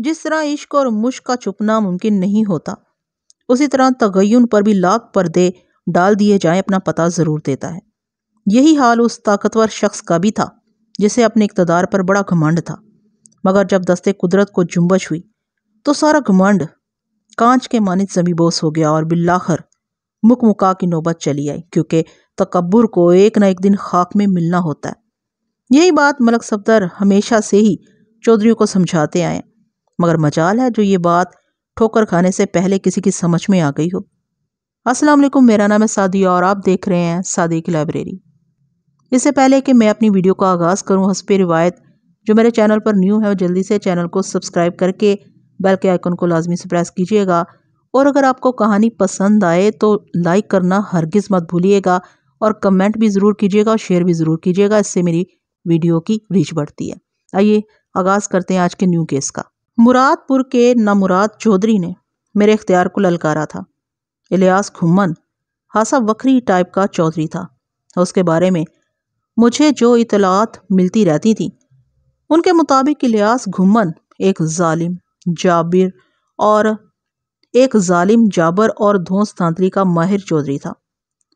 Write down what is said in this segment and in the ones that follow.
جس طرح عشق اور مشق کا چھپنا ممکن نہیں ہوتا، اسی طرح تغین پر بھی لاکھ پردے ڈال دیے جائیں اپنا پتہ ضرور دیتا ہے۔ یہی حال اس طاقتور شخص کا بھی تھا جسے اپنے اقتدار پر بڑا گھمنڈ تھا، مگر جب دستے قدرت کو جنبش ہوئی تو سارا گھمنڈ کانچ کے مانند زمیں بوس ہو گیا اور بالآخر مکا کی نوبت چلی آئی، کیونکہ تکبر کو ایک نہ ایک دن خاک میں ملنا ہوتا ہے۔ یہی بات ملک صفدر ہمیشہ سے ہی چودھریوں کو سمجھاتے آئے، مگر مجال ہے جو یہ بات ٹھوکر کھانے سے پہلے کسی کی سمجھ میں آ گئی ہو۔ السلام علیکم، میرا نام ہے سعدیہ اور آپ دیکھ رہے ہیں سعدیہ کی لائبریری۔ اس سے پہلے کہ میں اپنی ویڈیو کا آغاز کروں، حسب روایت جو میرے چینل پر نیو ہے وہ جلدی سے چینل کو سبسکرائب کر کے بیل کے آئیکن کو لازمی سے پریس کیجیے گا، اور اگر آپ کو کہانی پسند آئے تو لائک کرنا ہرگز مت بھولیے گا، اور کمنٹ بھی ضرور کیجیے گا اور شیئر بھی ضرور کیجیے گا، اس سے میری ویڈیو کی ریچ بڑھتی ہے۔ آئیے آغاز کرتے ہیں آج کے نیو کیس کا۔ مراد پور کے نامراد چودھری نے میرے اختیار کو للکارا تھا۔ الیاس گھمن خاصا وکری ٹائپ کا چودھری تھا۔ اس کے بارے میں مجھے جو اطلاعات ملتی رہتی تھیں ان کے مطابق الیاس گھمن ایک ظالم جابر اور دھونس دھاندلی کا ماہر چودھری تھا۔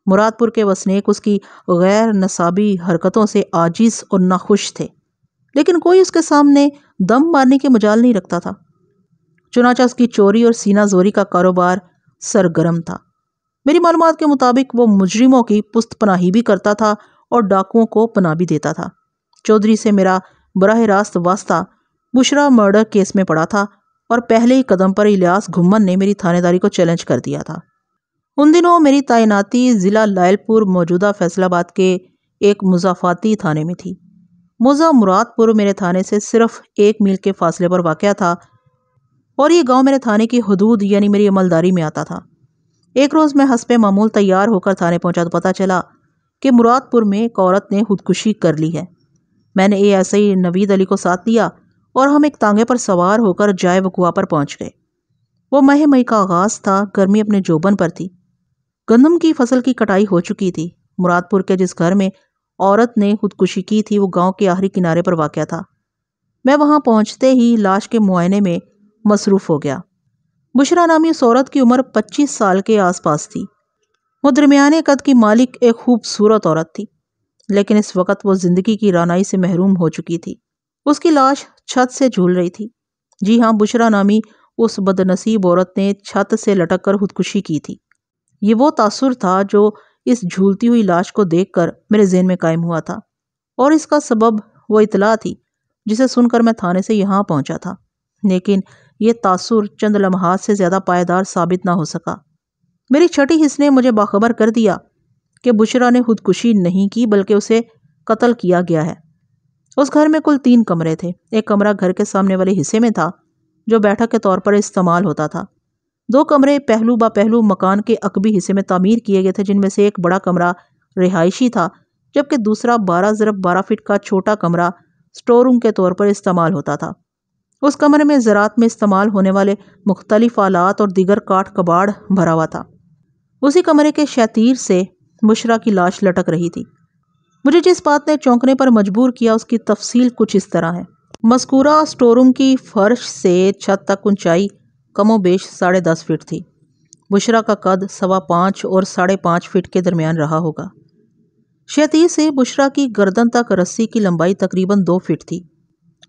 مراد پور کے وسنیک اس کی غیر نصابی حرکتوں سے عاجز اور ناخوش تھے، لیکن کوئی اس کے سامنے دم مارنے کے مجال نہیں رکھتا تھا۔ چنانچہ اس کی چوری اور سینہ زوری کا کاروبار سرگرم تھا۔ میری معلومات کے مطابق وہ مجرموں کی پست پناہی بھی کرتا تھا اور ڈاکوؤں کو پناہ بھی دیتا تھا۔ چودھری سے میرا براہ راست واسطہ بشرا مرڈر کیس میں پڑا تھا، اور پہلے ہی قدم پر الیاس گھمن نے میری تھانے داری کو چیلنج کر دیا تھا۔ ان دنوں میری تعیناتی ضلع لائل پور موجودہ فیصل آباد کے ایک مضافاتی تھانے میں تھی۔ موضع مراد پور میرے تھانے سے صرف 1 میل کے فاصلے پر واقع تھا، اور یہ گاؤں میرے تھانے کی حدود یعنی میری عملداری میں آتا تھا۔ ایک روز میں حسب معمول تیار ہو کر تھانے پہنچا تو پتہ چلا کہ مراد پور میں ایک عورت نے خودکشی کر لی ہے۔ میں نے ASI نوید علی کو ساتھ لیا اور ہم ایک تانگے پر سوار ہو کر جائے وقوع پر پہنچ گئے۔ وہ ماہ مئی کا آغاز تھا، گرمی اپنے جوبن پر تھی، گندم کی فصل کی کٹائی ہو چکی تھی۔ مراد پور کے جس گھر میں عورت نے خودکشی کی تھی وہ گاؤں کے آخری کنارے پر واقع تھا۔ میں وہاں پہنچتے ہی لاش کے معائنے میں مصروف ہو گیا۔ بشرا نامی اس عورت کی عمر 25 سال کے آس پاس تھی۔ وہ درمیانے قد کی مالک ایک خوبصورت عورت تھی، لیکن اس وقت وہ زندگی کی رعنائی سے محروم ہو چکی تھی۔ اس کی لاش چھت سے جھول رہی تھی۔ جی ہاں، بشرا نامی اس بدنصیب عورت نے چھت سے لٹک کر خودکشی کی تھی۔ یہ وہ تاثر تھا جو اس جھولتی ہوئی لاش کو دیکھ کر میرے ذہن میں قائم ہوا تھا، اور اس کا سبب وہ اطلاع تھی جسے سن کر میں تھانے سے یہاں پہنچا تھا۔ لیکن یہ تاثر چند لمحات سے زیادہ پائیدار ثابت نہ ہو سکا۔ میری چھٹی حس نے مجھے باخبر کر دیا کہ بشرا نے خودکشی نہیں کی بلکہ اسے قتل کیا گیا ہے۔ اس گھر میں کل 3 کمرے تھے۔ ایک کمرہ گھر کے سامنے والے حصے میں تھا جو بیٹھک کے طور پر استعمال ہوتا تھا۔ 2 کمرے پہلو با پہلو مکان کے عقبی حصے میں تعمیر کیے گئے تھے، جن میں سے ایک بڑا کمرہ رہائشی تھا، جبکہ دوسرا 12x12 فٹ کا چھوٹا کمرہ سٹور روم کے طور پر استعمال ہوتا تھا۔ اس کمرے میں زراعت میں استعمال ہونے والے مختلف آلات اور دیگر کاٹھ کباڑ بھرا ہوا تھا۔ اسی کمرے کے شتیر سے بشرا کی لاش لٹک رہی تھی۔ مجھے جس بات نے چونکنے پر مجبور کیا اس کی تفصیل کچھ اس طرح ہے۔ مذکورہ سٹور روم کی فرش سے چھت تک اونچائی کم و بیش 10.5 فٹ تھی۔ بشرا کا قد 5.25 اور 5.5 فٹ کے درمیان رہا ہوگا۔ شتیر سے بشرا کی گردن تک رسی کی لمبائی تقریباً 2 فٹ تھی۔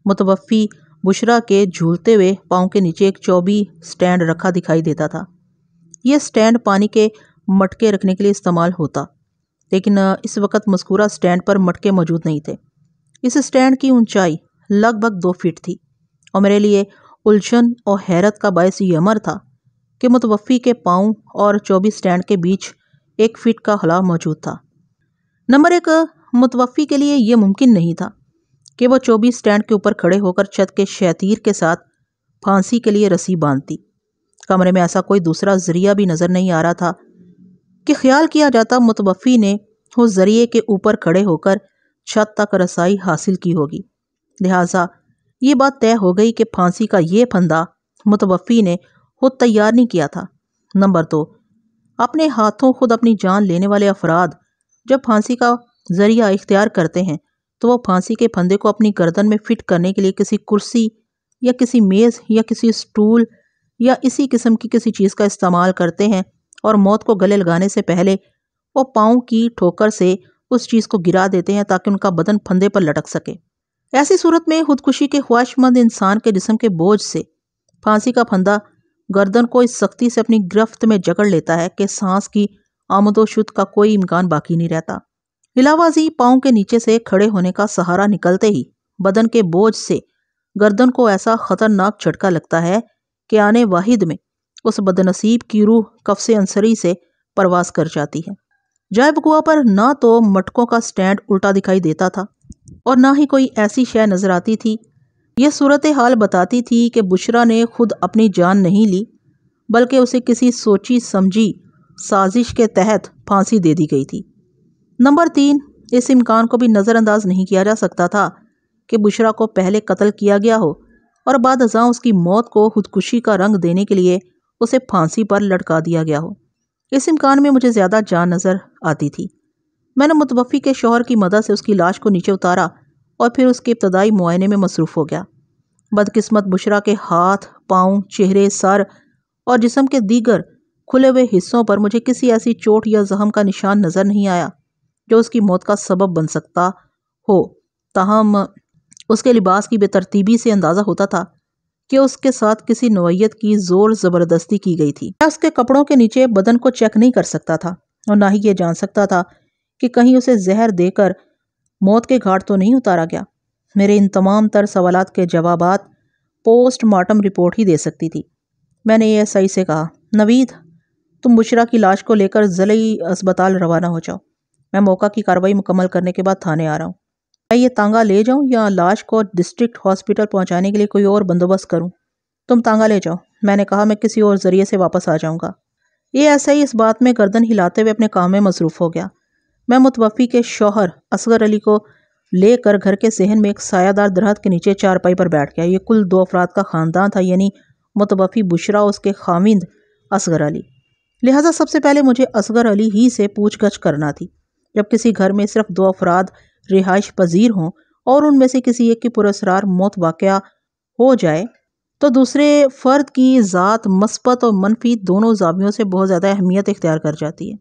متوفی بشرا کے جھولتے ہوئے پاؤں کے نیچے ایک چوبی سٹینڈ رکھا دکھائی دیتا تھا۔ یہ سٹینڈ پانی کے مٹکے رکھنے کے لیے استعمال ہوتا، لیکن اس وقت مذکورہ سٹینڈ پر مٹکے موجود نہیں تھے۔ اس سٹینڈ کی اونچائی لگ بھگ 2 فٹ تھی، اور میرے لیے الجھن اور حیرت کا باعث یہ امر تھا کہ متوفی کے پاؤں اور 24 سٹینڈ کے بیچ 1 فٹ کا خلا موجود تھا۔ نمبر 1، متوفی کے لیے یہ ممکن نہیں تھا کہ وہ 24 سٹینڈ کے اوپر کھڑے ہو کر چھت کے شتیر کے ساتھ پھانسی کے لیے رسی باندھتی۔ کمرے میں ایسا کوئی دوسرا ذریعہ بھی نظر نہیں آ رہا تھا کہ خیال کیا جاتا متوفی نے اس ذریعے کے اوپر کھڑے ہو کر چھت تک رسائی حاصل کی ہوگی۔ لہٰذا یہ بات طے ہو گئی کہ پھانسی کا یہ پھندا متوفی نے خود تیار نہیں کیا تھا۔ نمبر 2، اپنے ہاتھوں خود اپنی جان لینے والے افراد جب پھانسی کا ذریعہ اختیار کرتے ہیں تو وہ پھانسی کے پھندے کو اپنی گردن میں فٹ کرنے کے لیے کسی کرسی یا کسی میز یا کسی اسٹول یا اسی قسم کی کسی چیز کا استعمال کرتے ہیں اور موت کو گلے لگانے سے پہلے وہ پاؤں کی ٹھوکر سے اس چیز کو گرا دیتے ہیں تاکہ ان کا بدن پھندے پر لٹک سکے۔ ایسی صورت میں خودکشی کے خواہش مند انسان کے جسم کے بوجھ سے پھانسی کا پھندا گردن کو اس سختی سے اپنی گرفت میں جکڑ لیتا ہے کہ سانس کی آمد و شد کا کوئی امکان باقی نہیں رہتا۔ علاوہ ازیں پاؤں کے نیچے سے کھڑے ہونے کا سہارا نکلتے ہی بدن کے بوجھ سے گردن کو ایسا خطرناک جھٹکا لگتا ہے کہ آنے واحد میں اس بدنصیب کی روح قفس انصری سے پرواز کر جاتی ہے۔ جائے وقوع پر نہ تو مٹکوں کا سٹینڈ الٹا دکھائی دیتا تھا اور نہ ہی کوئی ایسی شے نظر آتی تھی۔ یہ صورتحال بتاتی تھی کہ بشرا نے خود اپنی جان نہیں لی بلکہ اسے کسی سوچی سمجھی سازش کے تحت پھانسی دے دی گئی تھی۔ نمبر 3، اس امکان کو بھی نظر انداز نہیں کیا جا سکتا تھا کہ بشرا کو پہلے قتل کیا گیا ہو اور بعد ازاں اس کی موت کو خودکشی کا رنگ دینے کے لیے اسے پھانسی پر لٹکا دیا گیا ہو۔ اس امکان میں مجھے زیادہ جان نظر آتی تھی۔ میں نے متوفی کے شوہر کی مدد سے اس کی لاش کو نیچے اتارا اور پھر اس کے ابتدائی معائنے میں مصروف ہو گیا۔ بدقسمت بشرا کے ہاتھ، پاؤں، چہرے، سر اور جسم کے دیگر کھلے ہوئے حصوں پر مجھے کسی ایسی چوٹ یا زخم کا نشان نظر نہیں آیا جو اس کی موت کا سبب بن سکتا ہو۔ تاہم اس کے لباس کی بے ترتیبی سے اندازہ ہوتا تھا کہ اس کے ساتھ کسی نوعیت کی زور زبردستی کی گئی تھی۔ میں اس کے کپڑوں کے نیچے بدن کو چیک نہیں کر سکتا تھا اور نہ ہی یہ جان سکتا تھا کہ کہیں اسے زہر دے کر موت کے گھاٹ تو نہیں اتارا گیا۔ میرے ان تمام تر سوالات کے جوابات پوسٹ مارٹم رپورٹ ہی دے سکتی تھی۔ میں نے ASI سے کہا، نوید، تم بشرا کی لاش کو لے کر ضلعی اسپتال روانہ ہو جاؤ۔ میں موقع کی کارروائی مکمل کرنے کے بعد تھانے آ رہا ہوں۔ میں یہ تانگا لے جاؤں یا لاش کو ڈسٹرکٹ ہاسپٹل پہنچانے کے لیے کوئی اور بندوبست کروں؟ تم تانگا لے جاؤ، میں نے کہا، میں کسی اور ذریعے سے واپس آ جاؤں گا۔ ASI اس بات میں گردن ہلاتے ہوئے اپنے کام میں مصروف ہو گیا۔ میں متوفی کے شوہر اصغر علی کو لے کر گھر کے صحن میں ایک سایہ دار درخت کے نیچے چارپائی پر بیٹھ گیا۔ یہ کل 2 افراد کا خاندان تھا، یعنی متوفی بشرا اور اس کے خاوند اصغر علی۔ لہٰذا سب سے پہلے مجھے اصغر علی ہی سے پوچھ گچھ کرنا تھی۔ جب کسی گھر میں صرف 2 افراد رہائش پذیر ہوں اور ان میں سے کسی ایک کی پراسرار موت واقع ہو جائے تو دوسرے فرد کی ذات مثبت اور منفی دونوں زاویوں سے بہت زیادہ اہمیت اختیار کر جاتی ہے۔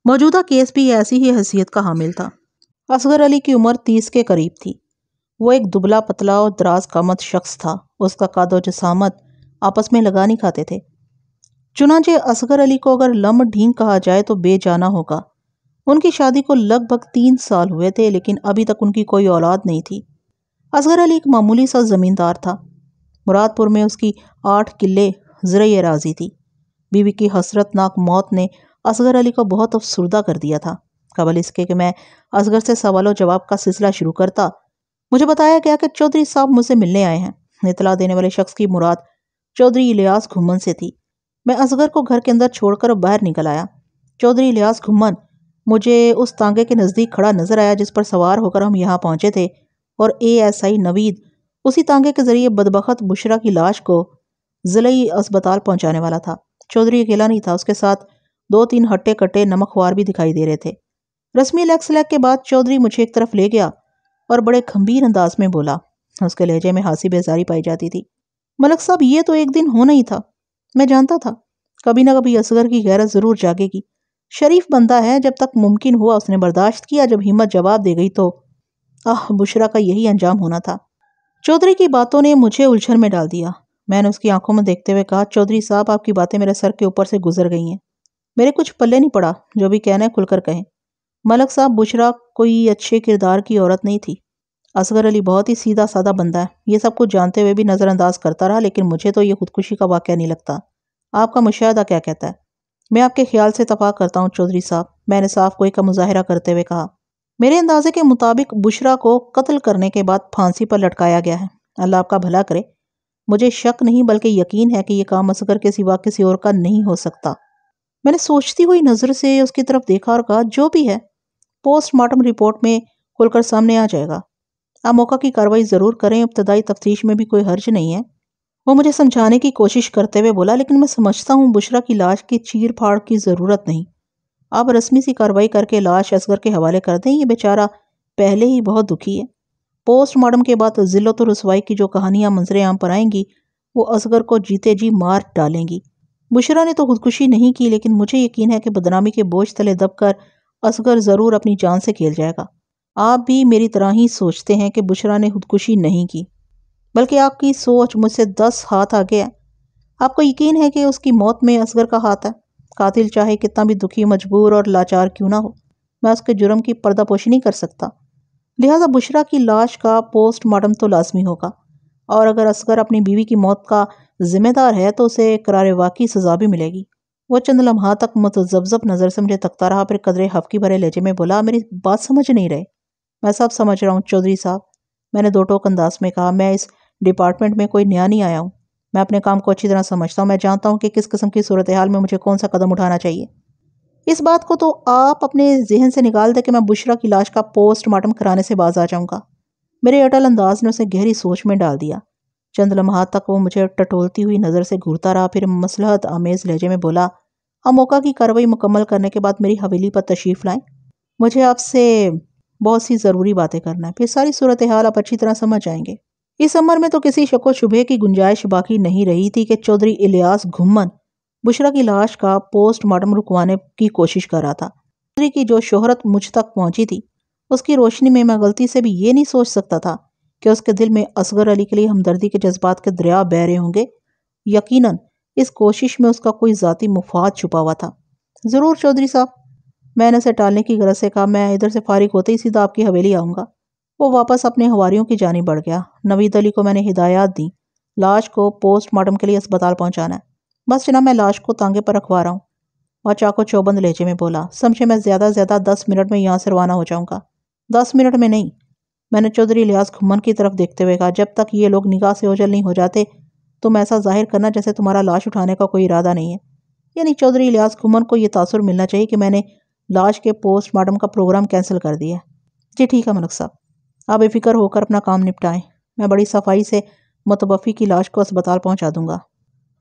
موجودہ کیس بھی ایسی ہی حیثیت کا حامل تھا۔ اصغر علی کی عمر 30 کے قریب تھی۔ وہ ایک دبلا پتلا اور دراز قامت شخص تھا۔ اس کا قد و جسامت آپس میں لگا نہیں کھاتے تھے۔ چنانچہ اصغر علی کو اگر لم ڈھینگ کہا جائے تو بے جانا ہوگا۔ ان کی شادی کو لگ بھگ 3 سال ہوئے تھے لیکن ابھی تک ان کی کوئی اولاد نہیں تھی۔ اصغر علی ایک معمولی سا زمیندار تھا۔ مراد پور میں اس کی 8 کلے زرعی اراضی تھی۔ بیوی کی حسرت ناک موت نے اصغر علی کو بہت افسردہ کر دیا تھا۔ قبل اس کے کہ میں اصغر سے سوال و جواب کا سلسلہ شروع کرتا، مجھے بتایا گیا کہ چودھری صاحب مجھ سے ملنے آئے ہیں۔ اطلاع دینے والے شخص کی مراد چودھری الیاس گھمن سے تھی۔ میں اصغر کو گھر کے اندر چھوڑ کر باہر نکل آیا۔ چودھری الیاس گھمن مجھے اس تانگے کے نزدیک کھڑا نظر آیا جس پر سوار ہو کر ہم یہاں پہنچے تھے، اور ASI نوید اسی تانگے کے ذریعے بدبخت بشرا کی لاش کو ضلعی اسپتال پہنچانے والا تھا۔ چودھری اکیلا نہیں تھا، اس کے ساتھ 2-3 ہٹے کٹے نمک خوار بھی دکھائی دے رہے تھے۔ رسمی لیکس لیک کے بعد چودھری مجھے ایک طرف لے گیا اور بڑے گھمبیر انداز میں بولا۔ اس کے لہجے میں ہنسی بیزاری پائی جاتی تھی۔ ملک صاحب، یہ تو ایک دن ہونا ہی تھا۔ میں جانتا تھا کبھی نہ کبھی اصغر کی غیرت ضرور جاگے گی۔ شریف بندہ ہے، جب تک ممکن ہوا اس نے برداشت کیا، جب ہمت جواب دے گئی تو بشرا کا یہی انجام ہونا تھا۔ چودھری کی باتوں نے مجھے الجھن میں ڈال دیا۔ میں نے اس کی آنکھوں میں دیکھتے ہوئے کہا، چودھری صاحب، آپ کی باتیں میرے سر کے اوپر سے گزر گئی ہیں۔ میرے کچھ پلے نہیں پڑا، جو بھی کہنا ہے کھل کر کہیں۔ ملک صاحب، بشرا کوئی اچھے کردار کی عورت نہیں تھی۔ اصغر علی بہت ہی سیدھا سادہ بندہ ہے۔ یہ سب کچھ جانتے ہوئے بھی نظر انداز کرتا رہا، لیکن مجھے تو یہ خودکشی کا واقعہ نہیں لگتا۔ آپ کا مشاہدہ کیا کہتا ہے؟ میں آپ کے خیال سے اتفاق کرتا ہوں چودھری صاحب، میں نے صاف گوئی کا مظاہرہ کرتے ہوئے کہا۔ میرے اندازے کے مطابق بشرا کو قتل کرنے کے بعد پھانسی پر لٹکایا گیا ہے۔ اللہ آپ کا بھلا کرے۔ مجھے شک نہیں بلکہ یقین ہے کہ یہ کام اصغر کے سوا کسی اور کا نہیں ہو سکتا۔ میں نے سوچتی ہوئی نظر سے اس کی طرف دیکھا اور کہا، جو بھی ہے پوسٹ مارٹم رپورٹ میں کھل کر سامنے آ جائے گا۔ آپ موقع کی کارروائی ضرور کریں، ابتدائی تفتیش میں بھی کوئی حرج نہیں ہے۔ وہ مجھے سمجھانے کی کوشش کرتے ہوئے بولا، لیکن میں سمجھتا ہوں بشرا کی لاش کی چیر پھاڑ کی ضرورت نہیں۔ آپ رسمی سی کارروائی کر کے لاش اصغر کے حوالے کر دیں، یہ بیچارہ پہلے ہی بہت دکھی ہے۔ پوسٹ مارٹم کے بعد ذلت و رسوائی کی جو کہانیاں منظر عام پر آئیں گی وہ اصغر کو جیتے جی مار ڈالیں گی۔ بشرا نے تو خودکشی نہیں کی، لیکن مجھے یقین ہے کہ بدنامی کے بوجھ تلے دب کر اصغر ضرور اپنی جان سے کھیل جائے گا۔ آپ بھی میری طرح ہی سوچتے ہیں کہ بشرا نے خودکشی نہیں کی، بلکہ آپ کی سوچ مجھ سے 10 ہاتھ آگے ہے۔ آپ کو یقین ہے کہ اس کی موت میں اصغر کا ہاتھ ہے۔ قاتل چاہے کتنا بھی دکھی، مجبور اور لاچار کیوں نہ ہو، میں اس کے جرم کی پردہ پوشی نہیں کر سکتا۔ لہٰذا بشرا کی لاش کا پوسٹ مارٹم تو لازمی ہوگا، اور اگر اصغر اپنی بیوی کی موت کا ذمہ دار ہے تو اسے قرار واقعی سزا بھی ملے گی۔ وہ چند لمحات تک متذبذب نظر سے مجھے تکتا رہا، پھر قدرے حفکی بھرے لہجے میں بولا، میری بات سمجھ نہیں رہے؟ میں سب سمجھ رہا ہوں چودھری صاحب، میں نے دو ٹوک انداز میں کہا۔ میں اس ڈپارٹمنٹ میں کوئی نیا نہیں آیا ہوں، میں اپنے کام کو اچھی طرح سمجھتا ہوں، میں جانتا ہوں کہ کس قسم کی صورتحال میں مجھے کون سا قدم اٹھانا چاہیے۔ اس بات کو تو آپ اپنے ذہن سے نکال دیں کہ میں بشرا کی لاش کا پوسٹ مارٹم کرانے سے باز آ جاؤں گا۔ میرے اٹل انداز نے اسے گہری سوچ میں ڈال دیا۔ چند لمحات تک وہ مجھے ٹٹولتی ہوئی نظر سے گھورتا رہا، پھر مصلحت آمیز لہجے میں بولا، اب موقع کی کارروائی مکمل کرنے کے بعد میری حویلی پر تشریف لائیں، مجھے آپ سے بہت سی ضروری باتیں کرنا ہے، پھر ساری صورتحال آپ اچھی طرح سمجھ جائیں گے۔ اس امر میں تو کسی شک و شبہے کی گنجائش باقی نہیں رہی تھی کہ چودھری الیاس گھمن بشرا کی لاش کا پوسٹ مارٹم رکوانے کی کوشش کر رہا تھا۔ چودھری کی جو شہرت مجھ تک پہنچی تھی، اس کی روشنی میں غلطی سے بھی یہ نہیں سوچ سکتا تھا کہ اس کے دل میں اصغر علی کے لیے ہمدردی کے جذبات کے دریا بہہ رہے ہوں گے۔ یقیناً اس کوشش میں اس کا کوئی ذاتی مفاد چھپا ہوا تھا۔ ضرور چودھری صاحب، میں نے اسے ٹالنے کی غرض سے کہا، میں ادھر سے فارغ ہوتے ہی سیدھا آپ کی حویلی آؤں گا۔ وہ واپس اپنے حواریوں کی جانب بڑھ گیا۔ نوید علی کو میں نے ہدایات دی، لاش کو پوسٹ مارٹم کے لیے اسپتال پہنچانا ہے۔ بس جناب، میں لاش کو تانگے پر رکھوا رہا ہوں۔ اور چاقو چوبند لہجے میں بولا، سمجھے میں زیادہ 10 منٹ میں یہاں سے روانہ ہو جاؤں گا۔ 10 منٹ میں نہیں، میں نے چودھری الیاس گھمن کی طرف دیکھتے ہوئے کہا، جب تک یہ لوگ نگاہ سے اوجھل نہیں ہو جاتے تم ایسا ظاہر کرنا جیسے تمہارا لاش اٹھانے کا کوئی ارادہ نہیں ہے۔ یعنی چودھری الیاس گھمن کو یہ تاثر ملنا چاہیے کہ میں نے لاش کے پوسٹ مارٹم کا پروگرام کینسل کر دیا ہے۔ جی ٹھیک ہے ملک صاحب، آپ بے فکر ہو کر اپنا کام نپٹائیں، میں بڑی صفائی سے متوفی کی لاش کو اسپتال پہنچا دوں گا۔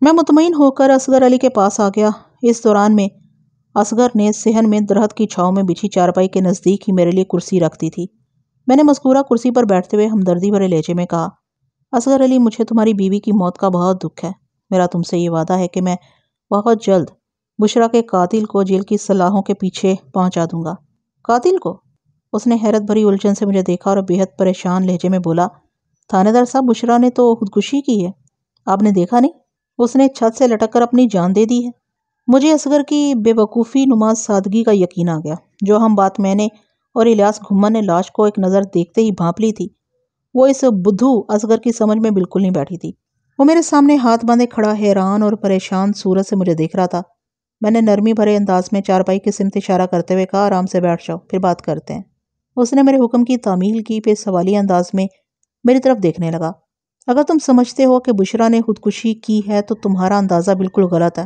میں مطمئن ہو کر اصغر علی کے پاس آ گیا۔ اس دوران میں اصغر نے صحن میں درخت کی چھاؤں میں بچھی چارپائی کے نزدیک ہی میرے لیے کرسی رکھ دی تھی۔ میں نے مذکورہ کرسی پر بیٹھتے ہوئے ہمدردی بھرے لہجے میں کہا، اصغر علی، مجھے تمہاری بیوی کی موت کا بہت دکھ ہے۔ میرا تم سے یہ وعدہ ہے کہ میں بہت جلد بشرا کے قاتل کو جیل کی سلاخوں کے پیچھے پہنچا دوں گا۔ قاتل کو؟ اس نے حیرت بھری الجھن سے مجھے دیکھا اور بے حد پریشان لہجے میں بولا، تھانے دار صاحب، بشرا نے تو خودکشی کی ہے، آپ نے دیکھا نہیں؟ اس نے چھت سے لٹک کر اپنی جان دے دی ہے۔ مجھے اصغر کی بے وقوفی نما سادگی کا یقین آ گیا۔ جو ہم بات میں نے اور الیاس گھمن نے لاش کو ایک نظر دیکھتے ہی بھانپ لی تھی، وہ اس بدھو اصغر کی سمجھ میں بالکل نہیں بیٹھی تھی۔ وہ میرے سامنے ہاتھ باندھے کھڑا حیران اور پریشان صورت سے مجھے دیکھ رہا تھا۔ میں نے نرمی بھرے انداز میں چارپائی کی سمت اشارہ کرتے ہوئے کہا، آرام سے بیٹھ جاؤ، پھر بات کرتے ہیں۔ اس نے میرے حکم کی تعمیل کی، پھر سوالیہ انداز میں میری طرف دیکھنے لگا۔ اگر تم سمجھتے ہو کہ بشرا نے خودکشی کی ہے تو تمہارا اندازہ بالکل غلط ہے۔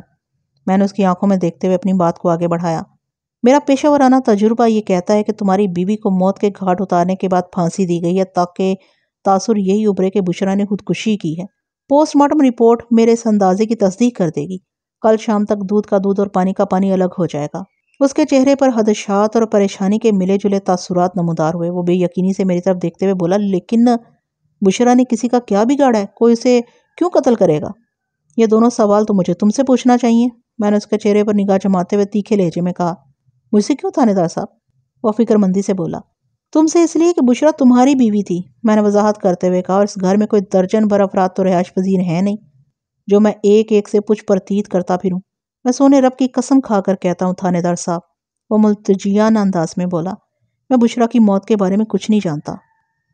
میں نے اس کی آنکھوں میں دیکھتے ہوئے اپنی بات کو آگے بڑھایا۔ میرا پیشہ ورانہ تجربہ یہ کہتا ہے کہ تمہاری بیوی کو موت کے گھاٹ اتارنے کے بعد پھانسی دی گئی ہے تاکہ تاثر یہی ابھرے کہ بشرا نے خودکشی کی ہے۔ پوسٹ مارٹم رپورٹ میرے اس اندازے کی تصدیق کر دے گی۔ کل شام تک دودھ کا دودھ اور پانی کا پانی الگ ہو جائے گا۔ اس کے چہرے پر خدشات اور پریشانی کے ملے جلے تاثرات نمودار ہوئے۔ وہ بے یقینی سے میری طرف دیکھتے ہوئے بولا، لیکن بشرا نے کسی کا کیا بگاڑا ہے؟ کوئی اسے کیوں قتل کرے گا؟ یہ دونوں سوال تو مجھے تم سے پوچھنا چاہیے۔ میں نے اس کے چہرے پر نگاہ جماتے ہوئے تیکھے لہجے میں کہا، مجھ سے کیوں تھانے دار صاحب؟ وہ فکر مندی سے بولا، تم سے اس لیے کہ بشرا تمہاری بیوی تھی۔ میں نے وضاحت کرتے ہوئے کہا، اور اس گھر میں کوئی درجن بھر افراد تو رہائش پذیر ہیں نہیں جو میں ایک ایک سے پوچھ پرتیت کرتا پھروں۔ میں سونے رب کی قسم کھا کر کہتا ہوں تھانے دار صاحب، وہ ملتجیانہ انداز میں بولا، میں بشرا کی موت کے بارے میں کچھ نہیں جانتا۔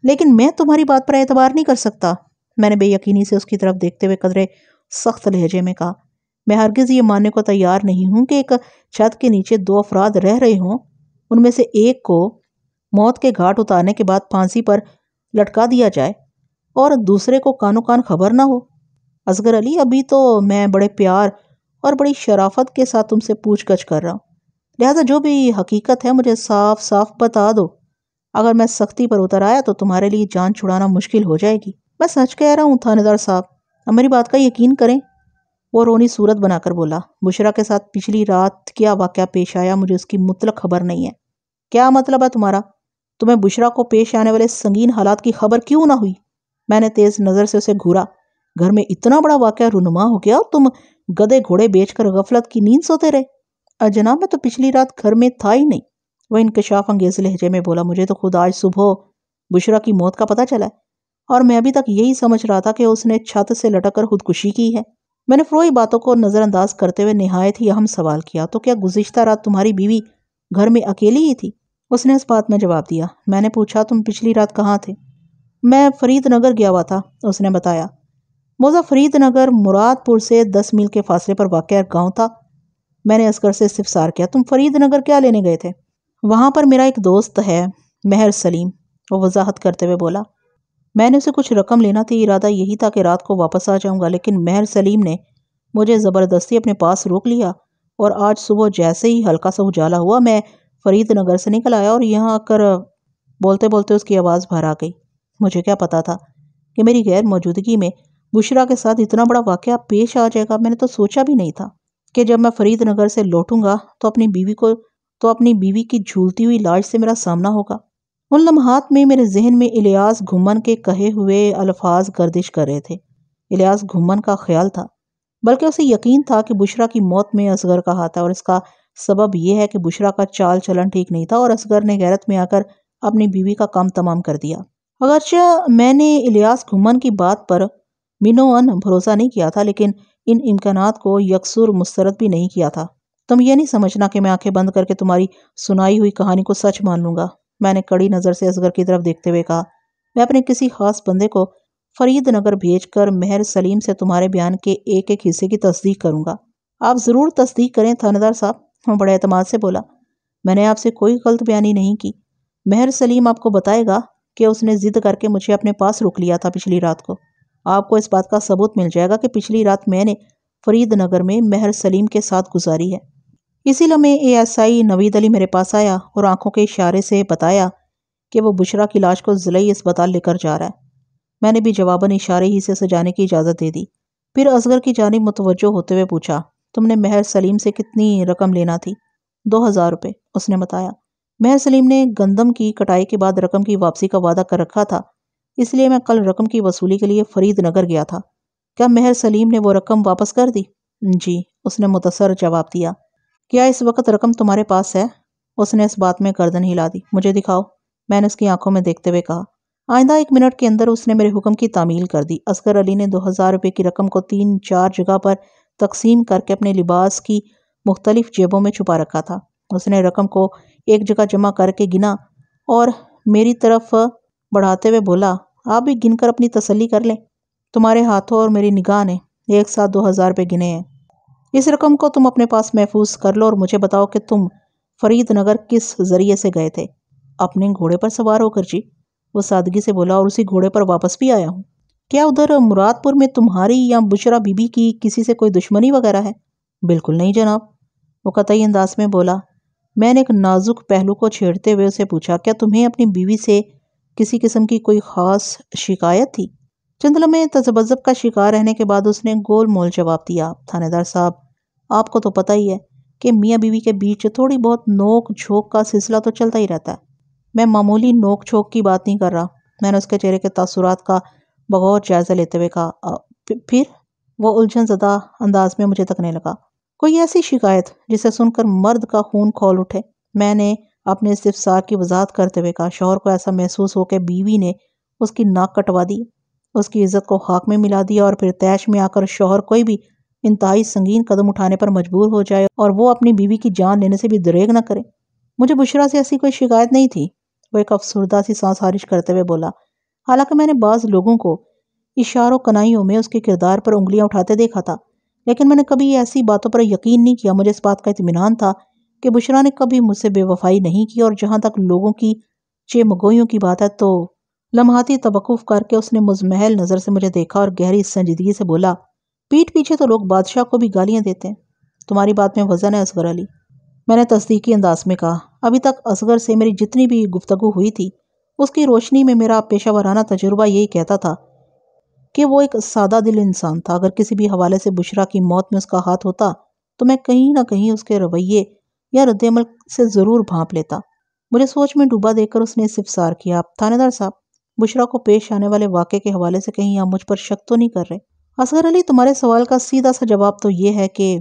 لیکن میں تمہاری بات پر اعتبار نہیں کر سکتا۔ میں نے بے یقینی سے اس کی طرف دیکھتے ہوئے قدرے سخت لہجے میں کہا، میں ہرگز یہ ماننے کو تیار نہیں ہوں کہ ایک چھت کے نیچے دو افراد رہ رہے ہوں، ان میں سے ایک کو موت کے گھاٹ اتارنے کے بعد پھانسی پر لٹکا دیا جائے اور دوسرے کو کانو کان خبر نہ ہو۔ اصغر علی، ابھی تو میں بڑے پیار اور بڑی شرافت کے ساتھ تم سے پوچھ گچھ کر رہا ہوں، لہٰذا جو بھی حقیقت ہے مجھے صاف صاف بتا دو۔ اگر میں سختی پر اتر آیا تو تمہارے لیے جان چھڑانا مشکل ہو جائے گی۔ میں سچ کہہ رہا ہوں تھانے دار صاحب، اب میری بات کا یقین کریں۔ وہ رونی صورت بنا کر بولا، بشرا کے ساتھ پچھلی رات کیا واقعہ پیش آیا مجھے اس کی مطلق خبر نہیں ہے۔ کیا مطلب ہے تمہارا؟ تمہیں بشرا کو پیش آنے والے سنگین حالات کی خبر کیوں نہ ہوئی؟ میں نے تیز نظر سے اسے گھورا۔ گھر میں اتنا بڑا واقعہ رونما ہو گیا، تم گدے گھوڑے بیچ کر غفلت کی نیند سوتے رہے؟ جناب میں تو پچھلی رات گھر میں تھا ہی نہیں، وہ انکشاف انگیز لہجے میں بولا۔ مجھے تو خود آج صبح بشرا کی موت کا پتہ چلا ہے، اور میں ابھی تک یہی سمجھ رہا تھا کہ اس نے چھت سے لٹک کر خودکشی کی ہے۔ میں نے فروئی باتوں کو نظر انداز کرتے ہوئے نہایت ہی اہم سوال کیا، تو کیا گزشتہ رات تمہاری بیوی گھر میں اکیلی ہی تھی؟ اس نے اس بات میں جواب دیا۔ میں نے پوچھا تم پچھلی رات کہاں تھے؟ میں فرید نگر گیا ہوا تھا، اس نے بتایا۔ موزہ فرید نگر مراد پور سے 10 میل کے فاصلے پر واقع گاؤں تھا۔ میں نے اصغر سے استفسار کیا، تم فرید نگر کیا لینے گئے تھے؟ وہاں پر میرا ایک دوست ہے مہر سلیم، وہ وضاحت کرتے ہوئے بولا۔ میں نے اسے کچھ رقم لینا تھی، ارادہ یہی تھا کہ رات کو واپس آ جاؤں گا، لیکن مہر سلیم نے مجھے زبردستی اپنے پاس روک لیا، اور آج صبح جیسے ہی ہلکا سا اجالا ہوا میں فرید نگر سے نکل آیا اور یہاں آ کر بولتے بولتے اس کی آواز باہر آ گئی۔ مجھے کیا پتا تھا کہ میری غیر موجودگی میں بشرا کے ساتھ اتنا بڑا واقعہ پیش آ جائے گا۔ میں نے تو سوچا بھی نہیں تھا کہ جب میں فرید نگر سے لوٹوں گا تو اپنی بیوی کی جھولتی ہوئی لاش سے میرا سامنا ہوگا۔ ان لمحات میں میرے ذہن میں الیاس گھمن کے کہے ہوئے الفاظ گردش کر رہے تھے۔ الیاس گھمن کا خیال تھا، بلکہ اسے یقین تھا کہ بشرا کی موت میں اصغر کا ہاتھ ہے، اور اس کا سبب یہ ہے کہ بشرا کا چال چلن ٹھیک نہیں تھا اور اصغر نے غیرت میں آ کر اپنی بیوی کا کام تمام کر دیا۔ اگرچہ میں نے الیاس گھمن کی بات پر منوعاً بھروسہ نہیں کیا تھا، لیکن ان امکانات کو یکسر مسترد بھی نہیں کیا تھا۔ تم یہ نہیں سمجھنا کہ میں آنکھیں بند کر کے تمہاری سنائی ہوئی کہانی کو سچ مان لوں گا، میں نے کڑی نظر سے اصغر کی طرف دیکھتے ہوئے کہا۔ میں اپنے کسی خاص بندے کو فرید نگر بھیج کر مہر سلیم سے تمہارے بیان کے ایک ایک حصے کی تصدیق کروں گا۔ آپ ضرور تصدیق کریں تھانیدار صاحب، وہ بڑے اعتماد سے بولا۔ میں نے آپ سے کوئی غلط بیانی نہیں کی۔ مہر سلیم آپ کو بتائے گا کہ اس نے ضد کر کے مجھے اپنے پاس روک لیا تھا پچھلی رات کو۔ آپ کو اس بات کا ثبوت مل جائے گا کہ پچھلی رات میں نے فرید نگر میں مہر سلیم کے ساتھ گزاری ہے۔ اسی لمحے ASI نوید علی میرے پاس آیا اور آنکھوں کے اشارے سے بتایا کہ وہ بشرا کی لاش کو ضلعی اسپتال لے کر جا رہا ہے۔ میں نے بھی جواباً اشارے ہی سے سجانے کی اجازت دے دی۔ پھر اصغر کی جانب متوجہ ہوتے ہوئے پوچھا، تم نے مہر سلیم سے کتنی رقم لینا تھی؟ 2000 روپے، اس نے بتایا۔ مہر سلیم نے گندم کی کٹائی کے بعد رقم کی واپسی کا وعدہ کر رکھا تھا، اس لیے میں کل رقم کی وصولی کے لیے فرید نگر گیا تھا۔ کیا مہر سلیم نے وہ رقم واپس کر دی؟ جی، اس نے متصر جواب دیا۔ کیا اس وقت رقم تمہارے پاس ہے؟ اس نے اس بات میں گردن ہلا دی۔ مجھے دکھاؤ، میں نے اس کی آنکھوں میں دیکھتے ہوئے کہا۔ آئندہ 1 منٹ کے اندر اس نے میرے حکم کی تعمیل کر دی۔ اصغر علی نے 2000 روپے کی رقم کو 3-4 جگہ پر تقسیم کر کے اپنے لباس کی مختلف جیبوں میں چھپا رکھا تھا۔ اس نے رقم کو ایک جگہ جمع کر کے گنا اور میری طرف بڑھاتے ہوئے بولا، آپ بھی گن کر اپنی تسلی کر لیں۔ تمہارے ہاتھوں اور میری نگاہ نے ایک ساتھ 2000 روپے گنے ہیں۔ اس رقم کو تم اپنے پاس محفوظ کر لو اور مجھے بتاؤ کہ تم فرید نگر کس ذریعے سے گئے تھے؟ اپنے گھوڑے پر سوار ہو کر جی، وہ سادگی سے بولا، اور اسی گھوڑے پر واپس بھی آیا ہوں۔ کیا ادھر مراد پور میں تمہاری یا بشرا بی بی کی کسی سے کوئی دشمنی وغیرہ ہے؟ بالکل نہیں جناب، وہ قطعی انداز میں بولا۔ میں نے ایک نازک پہلو کو چھیڑتے ہوئے اسے پوچھا، کیا تمہیں اپنی بیوی سے کسی قسم کی کوئی خاص شکایت تھی؟ چند لمحے تذبذب کا شکار رہنے کے بعد اس نے گول مول جواب دیا، تھانے دار صاحب، آپ کو تو پتہ ہی ہے کہ میاں بیوی کے بیچ تھوڑی بہت نوک جھوک کا سلسلہ تو چلتا ہی رہتا ہے۔ میں معمولی نوک جھوک کی بات نہیں کر رہا۔ میں نے اس کے چہرے کے تاثرات کا بغور جائزہ لیتے ہوئے کہا۔ پھر وہ الجھن زدہ انداز میں مجھے تکنے لگا۔ کوئی ایسی شکایت جسے سن کر مرد کا خون کھول اٹھے؟ میں نے اپنے استفسار کی وضاحت کرتے ہوئے کہا۔ شوہر کو ایسا محسوس ہو کہ بیوی نے اس کی ناک کٹوا دی، اس کی عزت کو خاک میں ملا دیا، اور پھر تیش میں آ کر شوہر کوئی بھی انتہائی سنگین قدم اٹھانے پر مجبور ہو جائے اور وہ اپنی بیوی کی جان لینے سے بھی دریغ نہ کرے۔ مجھے بشرا سے ایسی کوئی شکایت نہیں تھی، وہ ایک افسردہ سی سانس خارج کرتے ہوئے بولا۔ حالانکہ میں نے بعض لوگوں کو اشاروں کنائیوں میں اس کے کردار پر انگلیاں اٹھاتے دیکھا تھا، لیکن میں نے کبھی ایسی باتوں پر یقین نہیں کیا۔ مجھے اس بات کا اطمینان تھا کہ بشرا نے کبھی مجھ سے بے وفائی نہیں کی، اور جہاں تک لوگوں کی چمگوئیوں کی بات ہے تو لمحاتی توقف کر کے اس نے مزمحل نظر سے مجھے دیکھا اور گہری سنجیدگی سے بولا، پیٹھ پیچھے تو لوگ بادشاہ کو بھی گالیاں دیتے ہیں، تمہاری بات میں وزن ہے اصغر علی، میں نے تصدیقی انداز میں کہا۔ ابھی تک اصغر سے میری جتنی بھی گفتگو ہوئی تھی، اس کی روشنی میں میرا پیشہ ورانہ تجربہ یہی کہتا تھا کہ وہ ایک سادہ دل انسان تھا۔ اگر کسی بھی حوالے سے بشرا کی موت میں اس کا ہاتھ ہوتا تو میں کہیں نہ کہیں اس کے رویے یا رد عمل سے ضرور بھانپ لیتا۔ مجھے سوچ میں ڈوبا دیکھ کر اس نے استفسار کیا، آپ تھانے دار صاحب، بشرا کو پیش آنے والے واقعے کے حوالے سے کہیں آپ مجھ پر شک تو نہیں کر رہے؟ اصغر علی، تمہارے سوال کا سیدھا سا جواب تو یہ ہے کہ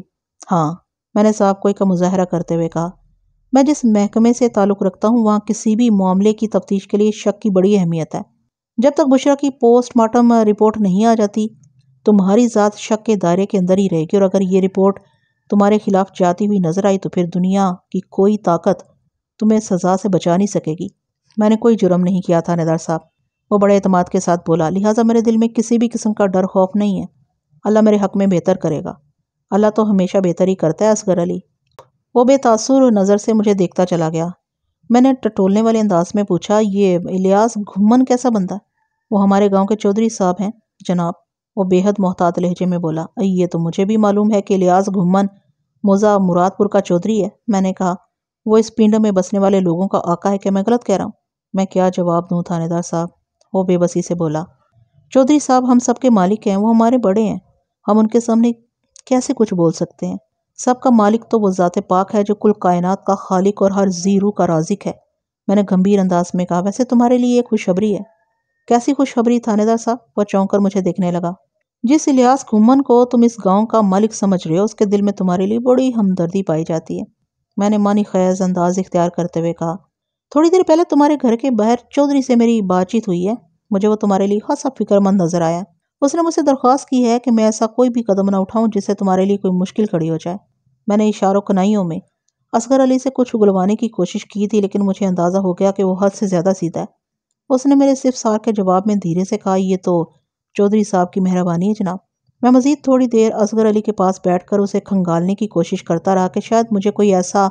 ہاں، میں نے صاحب کوئی کا مظاہرہ کرتے ہوئے کہا، میں جس محکمے سے تعلق رکھتا ہوں وہاں کسی بھی معاملے کی تفتیش کے لیے شک کی بڑی اہمیت ہے۔ جب تک بشرا کی پوسٹ مارٹم رپورٹ نہیں آ جاتی تمہاری ذات شک کے دائرے کے اندر ہی رہے گی، اور اگر یہ رپورٹ تمہارے خلاف جاتی ہوئی نظر آئی تو پھر دنیا کی کوئی طاقت تمہیں سزا سے بچا نہیں سکے گی۔ میں نے کوئی جرم نہیں کیا تھا تھانیدار صاحب، وہ بڑے اعتماد کے ساتھ بولا، لہٰذا میرے دل میں کسی بھی قسم کا ڈر خوف نہیں ہے۔ اللہ میرے حق میں بہتر کرے گا، اللہ تو ہمیشہ بہتر ہی کرتا ہے اصغر علی۔ وہ بے تاثر نظر سے مجھے دیکھتا چلا گیا۔ میں نے ٹٹولنے والے انداز میں پوچھا، یہ الیاس گھمن کیسا بندہ ہے؟ وہ ہمارے گاؤں کے چودھری صاحب ہیں جناب، وہ بے حد محتاط لہجے میں بولا۔ یہ تو مجھے بھی معلوم ہے کہ الیاس گھمن موزہ مراد پور کا چودھری ہے، میں نے کہا۔ وہ اس پنڈ میں بسنے والے لوگوں کا آقا ہے، کہ میں غلط کہہ رہا ہوں؟ میں کیا جواب دوں تھانے دار صاحب، وہ بے بسی سے بولا۔ چودھری صاحب ہم سب کے مالک ہیں، وہ ہمارے بڑے ہیں، ہم ان کے سامنے کیسے کچھ بول سکتے ہیں؟ سب کا مالک تو وہ ذات پاک ہے جو کل کائنات کا خالق اور ہر ذی روح کا رازق ہے، میں نے گمبھیر انداز میں کہا۔ ویسے تمہارے لیے یہ خوشخبری ہے۔ کیسی خوشخبری تھانے دار صاحب؟ وہ چونک کر مجھے دیکھنے لگا۔ جس الیاس گھمن کو تم اس گاؤں کا مالک سمجھ رہے ہو، اس کے دل میں تمہارے لیے بڑی ہمدردی پائی جاتی ہے، میں نے معنی خیز انداز اختیار کرتے ہوئے کہا۔ تھوڑی دیر پہلے تمہارے گھر کے باہر چودھری سے میری بات چیت ہوئی ہے، مجھے وہ تمہارے لیے خاصا فکر مند نظر آیا۔ اس نے مجھ سے درخواست کی ہے کہ میں ایسا کوئی بھی قدم نہ اٹھاؤں جس سے تمہارے لیے کوئی مشکل کھڑی ہو جائے۔ میں نے اشاروں کنائیوں میں اصغر علی سے کچھ اگلوانے کی کوشش کی تھی، لیکن مجھے اندازہ ہو گیا کہ وہ حد سے زیادہ سیدھا ہے۔ اس نے میرے استفسار کے جواب میں دھیرے سے کہا، یہ تو چودھری صاحب کی مہربانی ہے جناب۔ میں مزید تھوڑی دیر اصغر علی کے پاس بیٹھ کر اسے کھنگالنے کی کوشش کرتا رہا کہ شاید مجھے کوئی ایسا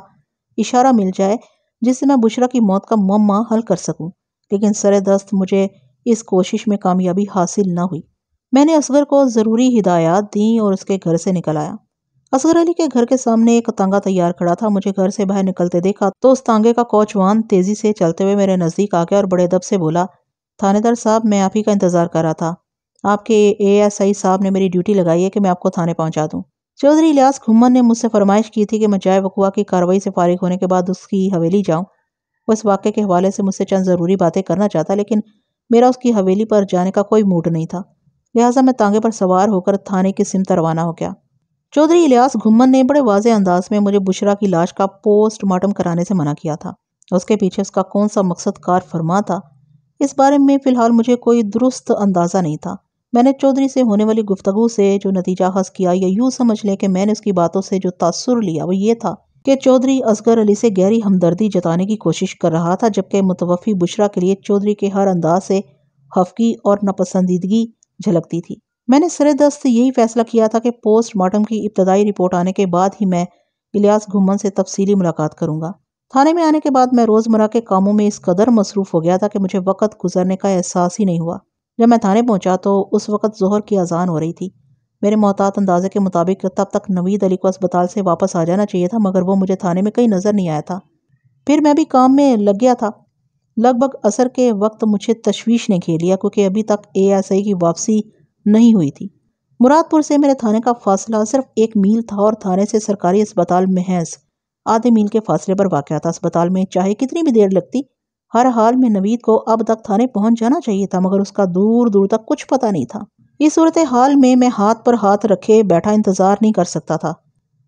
اشارہ مل جائے جس سے میں بشرا کی موت کا معمہ حل کر سکوں، لیکن سر دست مجھے اس کوشش میں کامیابی حاصل نہ ہوئی۔ میں نے اصغر کو ضروری ہدایات دیں اور اس کے گھر سے نکل آیا۔ اصغر علی کے گھر کے سامنے ایک تانگا تیار کھڑا تھا۔ مجھے گھر سے باہر نکلتے دیکھا تو اس تانگے کا کوچوان تیزی سے چلتے ہوئے میرے نزدیک آ گیا اور بڑے ادب سے بولا، تھانے دار صاحب، میں آپ ہی کا انتظار کر رہا تھا، آپ کے ASI صاحب نے میری ڈیوٹی لگائی ہے کہ میں آپ کو تھانے پہنچا دوں۔ چودھری الیاس گھمن نے مجھ سے فرمائش کی تھی کہ میں جائے وقوع کی کارروائی سے فارغ ہونے کے بعد اس کی حویلی جاؤں۔ وہ اس واقعے کے حوالے سے مجھ سے چند ضروری باتیں کرنا چاہتا، لیکن میرا اس کی حویلی پر جانے کا کوئی موڈ نہیں تھا، لہٰذا میں تانگے پر سوار ہو کر تھانے کی سمت روانہ ہو گیا۔ چودھری الیاس گھمن نے بڑے واضح انداز میں مجھے بشرا کی لاش کا پوسٹ مارٹم کرانے سے منع کیا تھا۔ اس کے پیچھے اس کا کون سا مقصد کار فرما تھا، اس بارے میں فی الحال مجھے کوئی درست اندازہ نہیں تھا۔ میں نے چودھری سے ہونے والی گفتگو سے جو نتیجہ حاصل کیا، یا یوں سمجھ لیں کہ میں نے اس کی باتوں سے جو تاثر لیا، وہ یہ تھا کہ چودھری اصغر علی سے گہری ہمدردی جتانے کی کوشش کر رہا تھا، جبکہ متوفی بشرا کے لیے چودھری کے ہر انداز سے خفگی اور ناپسندیدگی جھلکتی تھی۔ میں نے سر دست یہی فیصلہ کیا تھا کہ پوسٹ مارٹم کی ابتدائی رپورٹ آنے کے بعد ہی میں الیاس گھمن سے تفصیلی ملاقات کروں گا۔ تھانے میں آنے کے بعد میں روزمرہ کے کاموں میں اس قدر مصروف ہو گیا تھا کہ مجھے وقت گزرنے کا احساس ہی نہیں ہوا۔ جب میں تھانے پہنچا تو اس وقت ظہر کی اذان ہو رہی تھی۔ میرے محتاط اندازے کے مطابق تب تک نوید علی کو اسپتال سے واپس آ جانا چاہیے تھا، مگر وہ مجھے تھانے میں کہیں نظر نہیں آیا تھا۔ پھر میں بھی کام میں لگ گیا تھا۔ لگ بھگ عصر کے وقت مجھے تشویش نے گھیر لیا، کیونکہ ابھی تک ASI کی واپسی نہیں ہوئی تھی۔ مراد پور سے میرے تھانے کا فاصلہ صرف 1 میل تھا اور تھانے سے سرکاری اسپتال محض آدھے میل کے فاصلے پر واقع تھا۔ اسپتال میں چاہے کتنی بھی دیر لگتی، ہر حال میں نوید کو اب تک تھانے پہنچ جانا چاہیے تھا، مگر اس کا دور دور تک کچھ پتہ نہیں تھا۔ اس صورتحال میں ہاتھ پر ہاتھ رکھے بیٹھا انتظار نہیں کر سکتا تھا۔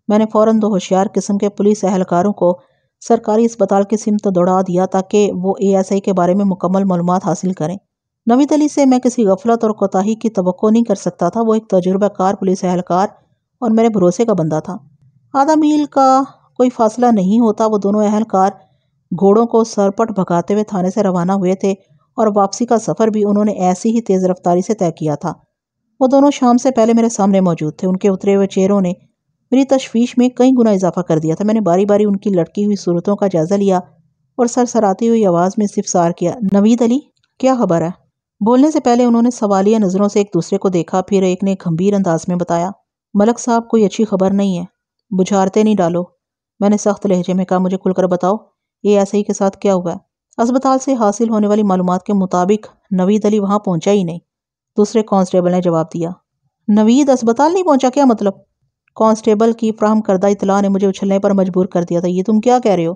میں نے فوراً 2 ہوشیار قسم کے پولیس اہلکاروں کو سرکاری اسپتال کی سمت دوڑا دیا تاکہ وہ ASI کے بارے میں مکمل معلومات حاصل کریں۔ نوید علی سے میں کسی غفلت اور کوتاہی کی توقع نہیں کر سکتا تھا۔ وہ ایک تجربہ کار پولیس اہلکار اور میرے بھروسے کا بندہ تھا۔ آدھا میل کا کوئی فاصلہ نہیں ہوتا، وہ دونوں اہلکار گھوڑوں کو سرپٹ بھگاتے ہوئے تھانے سے روانہ ہوئے تھے، اور واپسی کا سفر بھی انہوں نے ایسی ہی تیز رفتاری سے طے کیا تھا۔ وہ دونوں شام سے پہلے میرے سامنے موجود تھے۔ ان کے اترے ہوئے چہروں نے میری تشویش میں کئی گنا اضافہ کر دیا تھا۔ میں نے باری باری ان کی لٹکی ہوئی صورتوں کا جائزہ لیا اور سرسراتی ہوئی آواز میں استفسار کیا، نوید علی، کیا خبر ہے؟ بولنے سے پہلے انہوں نے سوالیہ نظروں سے ایک دوسرے کو دیکھا، پھر ایک نے گھمبیر انداز میں بتایا، ملک صاحب، کوئی اچھی خبر نہیں ہے، بجھارتے نہیں ڈالو۔ میں نے سخت لہجے میں کہا، مجھے کھل کر بتاؤ، ASI کے ساتھ کیا ہوا ہے؟ اسپتال سے حاصل ہونے والی معلومات کے مطابق نوید علی وہاں پہنچا ہی نہیں، دوسرے کانسٹیبل نے جواب دیا۔ نوید اسپتال نہیں پہنچا؟ کیا مطلب؟ کانسٹیبل کی فراہم کردہ اطلاع نے مجھے اچھلنے پر مجبور کر دیا تھا۔ یہ تم کیا کہہ رہے ہو؟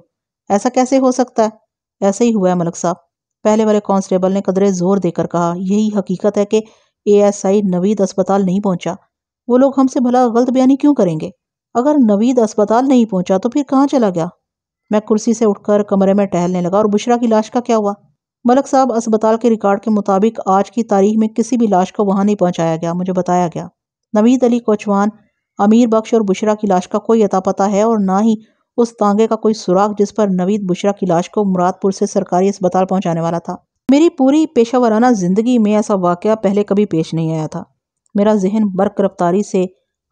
ایسا کیسے ہو سکتا ہے؟ ایسا ہی ہوا ہے ملک صاحب، پہلے والے کانسٹیبل نے قدرے زور دے کر کہا۔ یہی حقیقت ہے کہ ASI نوید اسپتال نہیں پہنچا۔ وہ لوگ ہم سے بھلا غلط بیانی کیوں کریں گے؟ اگر نوید اسپتال نہیں پہنچا تو پھر کہاں چلا گیا؟ میں کرسی سے اٹھ کر کمرے میں ٹہلنے لگا۔ اور بشرا کی لاش کا کیا ہوا؟ ملک صاحب، اسپتال کے ریکارڈ کے مطابق آج کی تاریخ میں کسی بھی لاش کو وہاں نہیں پہنچایا گیا، مجھے بتایا گیا۔ نوید علی کوچوان، امیر بخش اور بشرا کی لاش کا کوئی اتا پتہ ہے اور نہ ہی اس تانگے کا کوئی سراغ جس پر نوید بشرا کی لاش کو مراد پور سے سرکاری اسپتال پہنچانے والا تھا۔ میری پوری پیشہ ورانہ زندگی میں ایسا واقعہ پہلے کبھی پیش نہیں آیا تھا۔ میرا ذہن برق رفتاری سے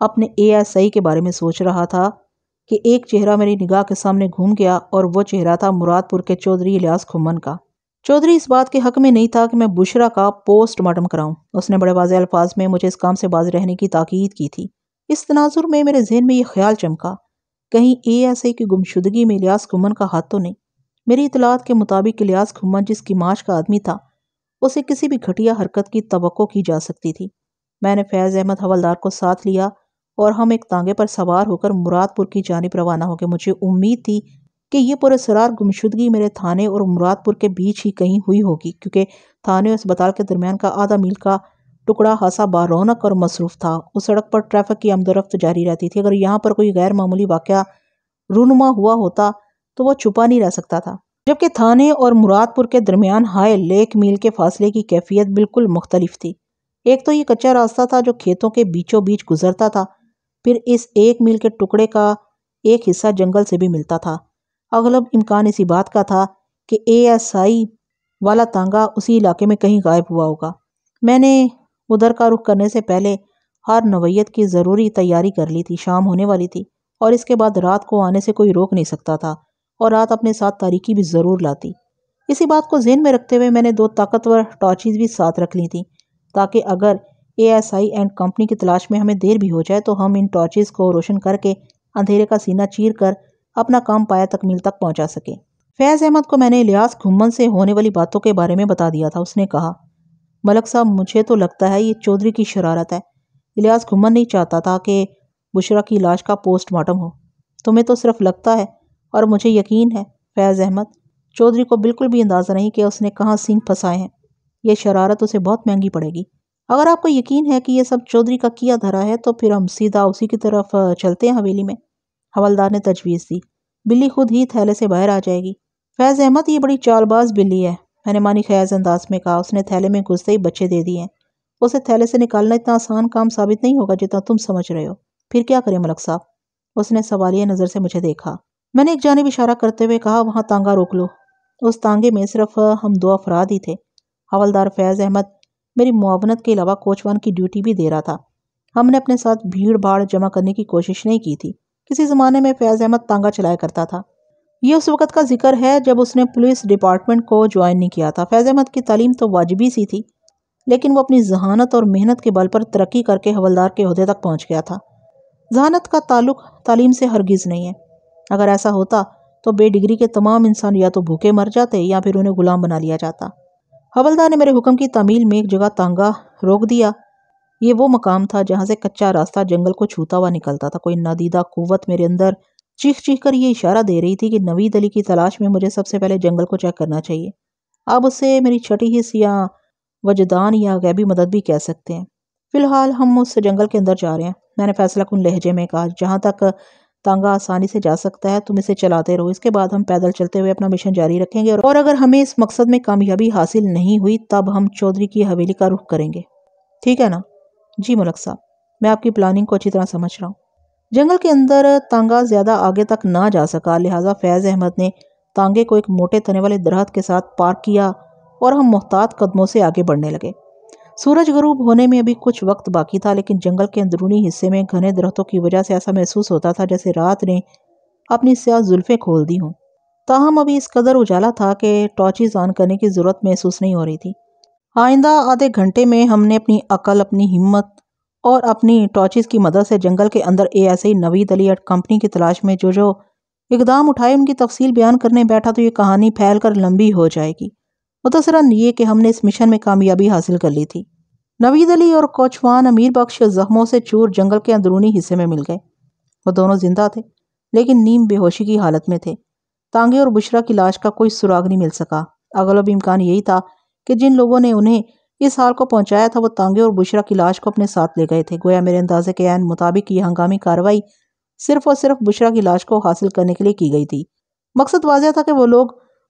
اپنے ASI کے بارے میں سوچ رہا تھا کہ ایک چہرہ میری نگاہ کے سامنے گھوم گیا اور وہ چہرہ تھا مراد پور کے چودھری الیاس کھمن کا۔ چودھری اس بات کے حق میں نہیں تھا کہ میں بشرا کا پوسٹ مارٹم کراؤں۔ اس نے بڑے واضح الفاظ میں مجھے اس کام سے باز رہنے کی تاکید کی تھی۔ اس تناظر میں میرے ذہن میں یہ خیال چمکا، کہیں ASI کی گمشدگی میں الیاس کھمن کا ہاتھ تو نہیں۔ میری اطلاعات کے مطابق الیاس کھمن جس کی معاش کا آدمی تھا، اسے کسی بھی گھٹیا حرکت کی توقع کی جا سکتی تھی۔ میں نے فیض احمد حوالدار کو ساتھ لیا اور ہم ایک تانگے پر سوار ہو کر مراد پور کی جانب روانہ ہو گئے۔ مجھے امید تھی کہ یہ پراسرار گمشدگی میرے تھانے اور مراد پور کے بیچ ہی کہیں ہوئی ہوگی، کیونکہ تھانے اور اسپتال کے درمیان کا آدھا میل کا ٹکڑا خاصا بارونق اور مصروف تھا۔ اس سڑک پر ٹریفک کی آمد و رفت جاری رہتی تھی۔ اگر یہاں پر کوئی غیر معمولی واقعہ رونما ہوا ہوتا تو وہ چھپا نہیں رہ سکتا تھا، جبکہ تھانے اور مراد پور کے درمیان حائل 1 میل کے فاصلے کی کیفیت بالکل مختلف تھی۔ ایک تو یہ کچا راستہ تھا جو کھیتوں کے بیچوں بیچ گزرتا تھا، پھر اس 1 میل کے ٹکڑے کا ایک حصہ جنگل سے بھی ملتا تھا۔ اغلب امکان اسی بات کا تھا کہ ASI والا تانگا اسی علاقے میں کہیں غائب ہوا ہوگا۔ میں نے ادھر کا رخ کرنے سے پہلے ہر نوعیت کی ضروری تیاری کر لی تھی۔ شام ہونے والی تھی اور اس کے بعد رات کو آنے سے کوئی روک نہیں سکتا تھا، اور رات اپنے ساتھ تاریکی بھی ضرور لاتی۔ اسی بات کو ذہن میں رکھتے ہوئے میں نے 2 طاقتور ٹارچز بھی ساتھ رکھ لی تھیں، تاکہ اگر ASI اینڈ کمپنی کی تلاش میں ہمیں دیر بھی ہو جائے تو ہم ان ٹارچز کو روشن کر کے اندھیرے کا سینہ چیر کر اپنا کام پایا تکمیل تک پہنچا سکیں۔ فیض احمد کو میں نے الیاس کھمن سے ہونے والی باتوں کے بارے میں بتا دیا تھا۔ اس نے کہا، ملک صاحب، مجھے تو لگتا ہے یہ چودھری کی شرارت ہے۔ الیاس کھمن نہیں چاہتا تھا کہ بشرا کی لاش کا پوسٹ مارٹم ہو۔ تمہیں تو صرف لگتا ہے اور مجھے یقین ہے فیض احمد، چودھری کو بالکل بھی اندازہ نہیں کہ اس نے کہاں سینگ پھنسائے ہیں۔ یہ شرارت اسے بہت مہنگی پڑے گی۔ اگر آپ کو یقین ہے کہ یہ سب چودھری کا کیا دھرا ہے تو پھر ہم سیدھا اسی کی طرف چلتے ہیں حویلی میں، حوالدار نے تجویز دی۔ بلی خود ہی تھیلے سے باہر آ جائے گی۔ فیض احمد، یہ بڑی چال باز بلی ہے، میں نے مانی خیز انداز میں کہا۔ اس نے تھیلے میں گھستے ہی بچے دے دیے ہیں۔ اسے تھیلے سے نکالنا اتنا آسان کام ثابت نہیں ہوگا جتنا تم سمجھ رہے ہو۔ پھر کیا کریں ملک صاحب؟ اس نے سوالیہ نظر سے مجھے دیکھا۔ میں نے ایک جانب اشارہ کرتے ہوئے کہا، وہاں تانگا روک لو۔ اس تانگے میں صرف ہم 2 افراد ہی تھے۔ حوالدار فیض احمد میری معاونت کے علاوہ کوچوان کی ڈیوٹی بھی دے رہا تھا۔ ہم نے اپنے ساتھ بھیڑ بھاڑ جمع کرنے کی کوشش نہیں کی تھی۔ کسی زمانے میں فیض احمد تانگا چلایا کرتا تھا۔ یہ اس وقت کا ذکر ہے جب اس نے پولیس ڈپارٹمنٹ کو جوائن نہیں کیا تھا۔ فیض احمد کی تعلیم تو واجبی سی تھی، لیکن وہ اپنی ذہانت اور محنت کے بل پر ترقی کر کے حوالدار کے عہدے تک پہنچ گیا تھا۔ ذہانت کا تعلق تعلیم سے ہرگز نہیں ہے۔ اگر ایسا ہوتا تو بے ڈگری کے تمام انسان یا تو بھوکے مر جاتے یا پھر انہیں غلام بنا لیا جاتا۔ حوالدار نے میرے حکم کی تعمیل میں ایک جگہ تانگا روک دیا۔ یہ وہ مقام تھا جہاں سے کچا راستہ جنگل کو چھوتا ہوا نکلتا تھا۔ کوئی نادیدہ قوت میرے اندر چیخ چیخ کر یہ اشارہ دے رہی تھی کہ نوید علی کی تلاش میں مجھے سب سے پہلے جنگل کو چیک کرنا چاہیے۔ اب اسے میری چھٹی حص یا وجدان یا غیبی مدد بھی کہہ سکتے ہیں۔ فی الحال ہم اس جنگل کے اندر جا رہے ہیں، میں نے فیصلہ کن لہجے میں کہا۔ جہاں تک تانگا آسانی سے جا سکتا ہے تم اسے چلاتے رہو، اس کے بعد ہم پیدل چلتے ہوئے اپنا مشن جاری رکھیں گے، اور اگر ہمیں اس مقصد میں کامیابی حاصل نہیں ہوئی تب ہم چودھری کی حویلی کا رخ کریں گے، ٹھیک ہے نا؟ جی ملک صاحب، میں آپ کی پلاننگ کو اچھی طرح سمجھ رہا ہوں۔ جنگل کے اندر تانگا زیادہ آگے تک نہ جا سکا، لہٰذا فیض احمد نے تانگے کو ایک موٹے تنے والے درخت کے ساتھ پارک کیا اور ہم محتاط قدموں سے آگے بڑھنے لگے۔ سورج غروب ہونے میں ابھی کچھ وقت باقی تھا، لیکن جنگل کے اندرونی حصے میں گھنے درختوں کی وجہ سے ایسا محسوس ہوتا تھا جیسے رات نے اپنی سیاہ زلفیں کھول دی ہوں۔ تاہم ابھی اس قدر اجالا تھا کہ ٹارچز آن کرنے کی ضرورت محسوس نہیں ہو رہی تھی۔ آئندہ آدھے گھنٹے میں ہم نے اپنی عقل، اپنی ہمت اور اپنی ٹارچز کی مدد سے جنگل کے اندر ASI Naveed Ali and company کی تلاش میں جو اقدام اٹھائے ان کی تفصیل بیان کرنے بیٹھا تو یہ کہانی پھیل کر لمبی ہو جائے گی۔ مختصراً یہ کہ ہم نے اس مشن میں کامیابی حاصل کر لی تھی۔ نوید علی اور کوچوان امیر بخش زخموں سے چور جنگل کے اندرونی حصے میں مل گئے۔ وہ دونوں زندہ تھے لیکن نیم بے ہوشی کی حالت میں تھے۔ تانگے اور بشرا کی لاش کا کوئی سراغ نہیں مل سکا۔ اغلب امکان یہی تھا کہ جن لوگوں نے انہیں اس حال کو پہنچایا تھا وہ تانگے اور بشرا کی لاش کو اپنے ساتھ لے گئے تھے۔ گویا میرے اندازے کے عین مطابق یہ ہنگامی کارروائی صرف اور صرف بشرا کی لاش کو حاصل کرنے کے لیے کی گئی تھی۔ مقصد واضح تھا کہ وہ لوگ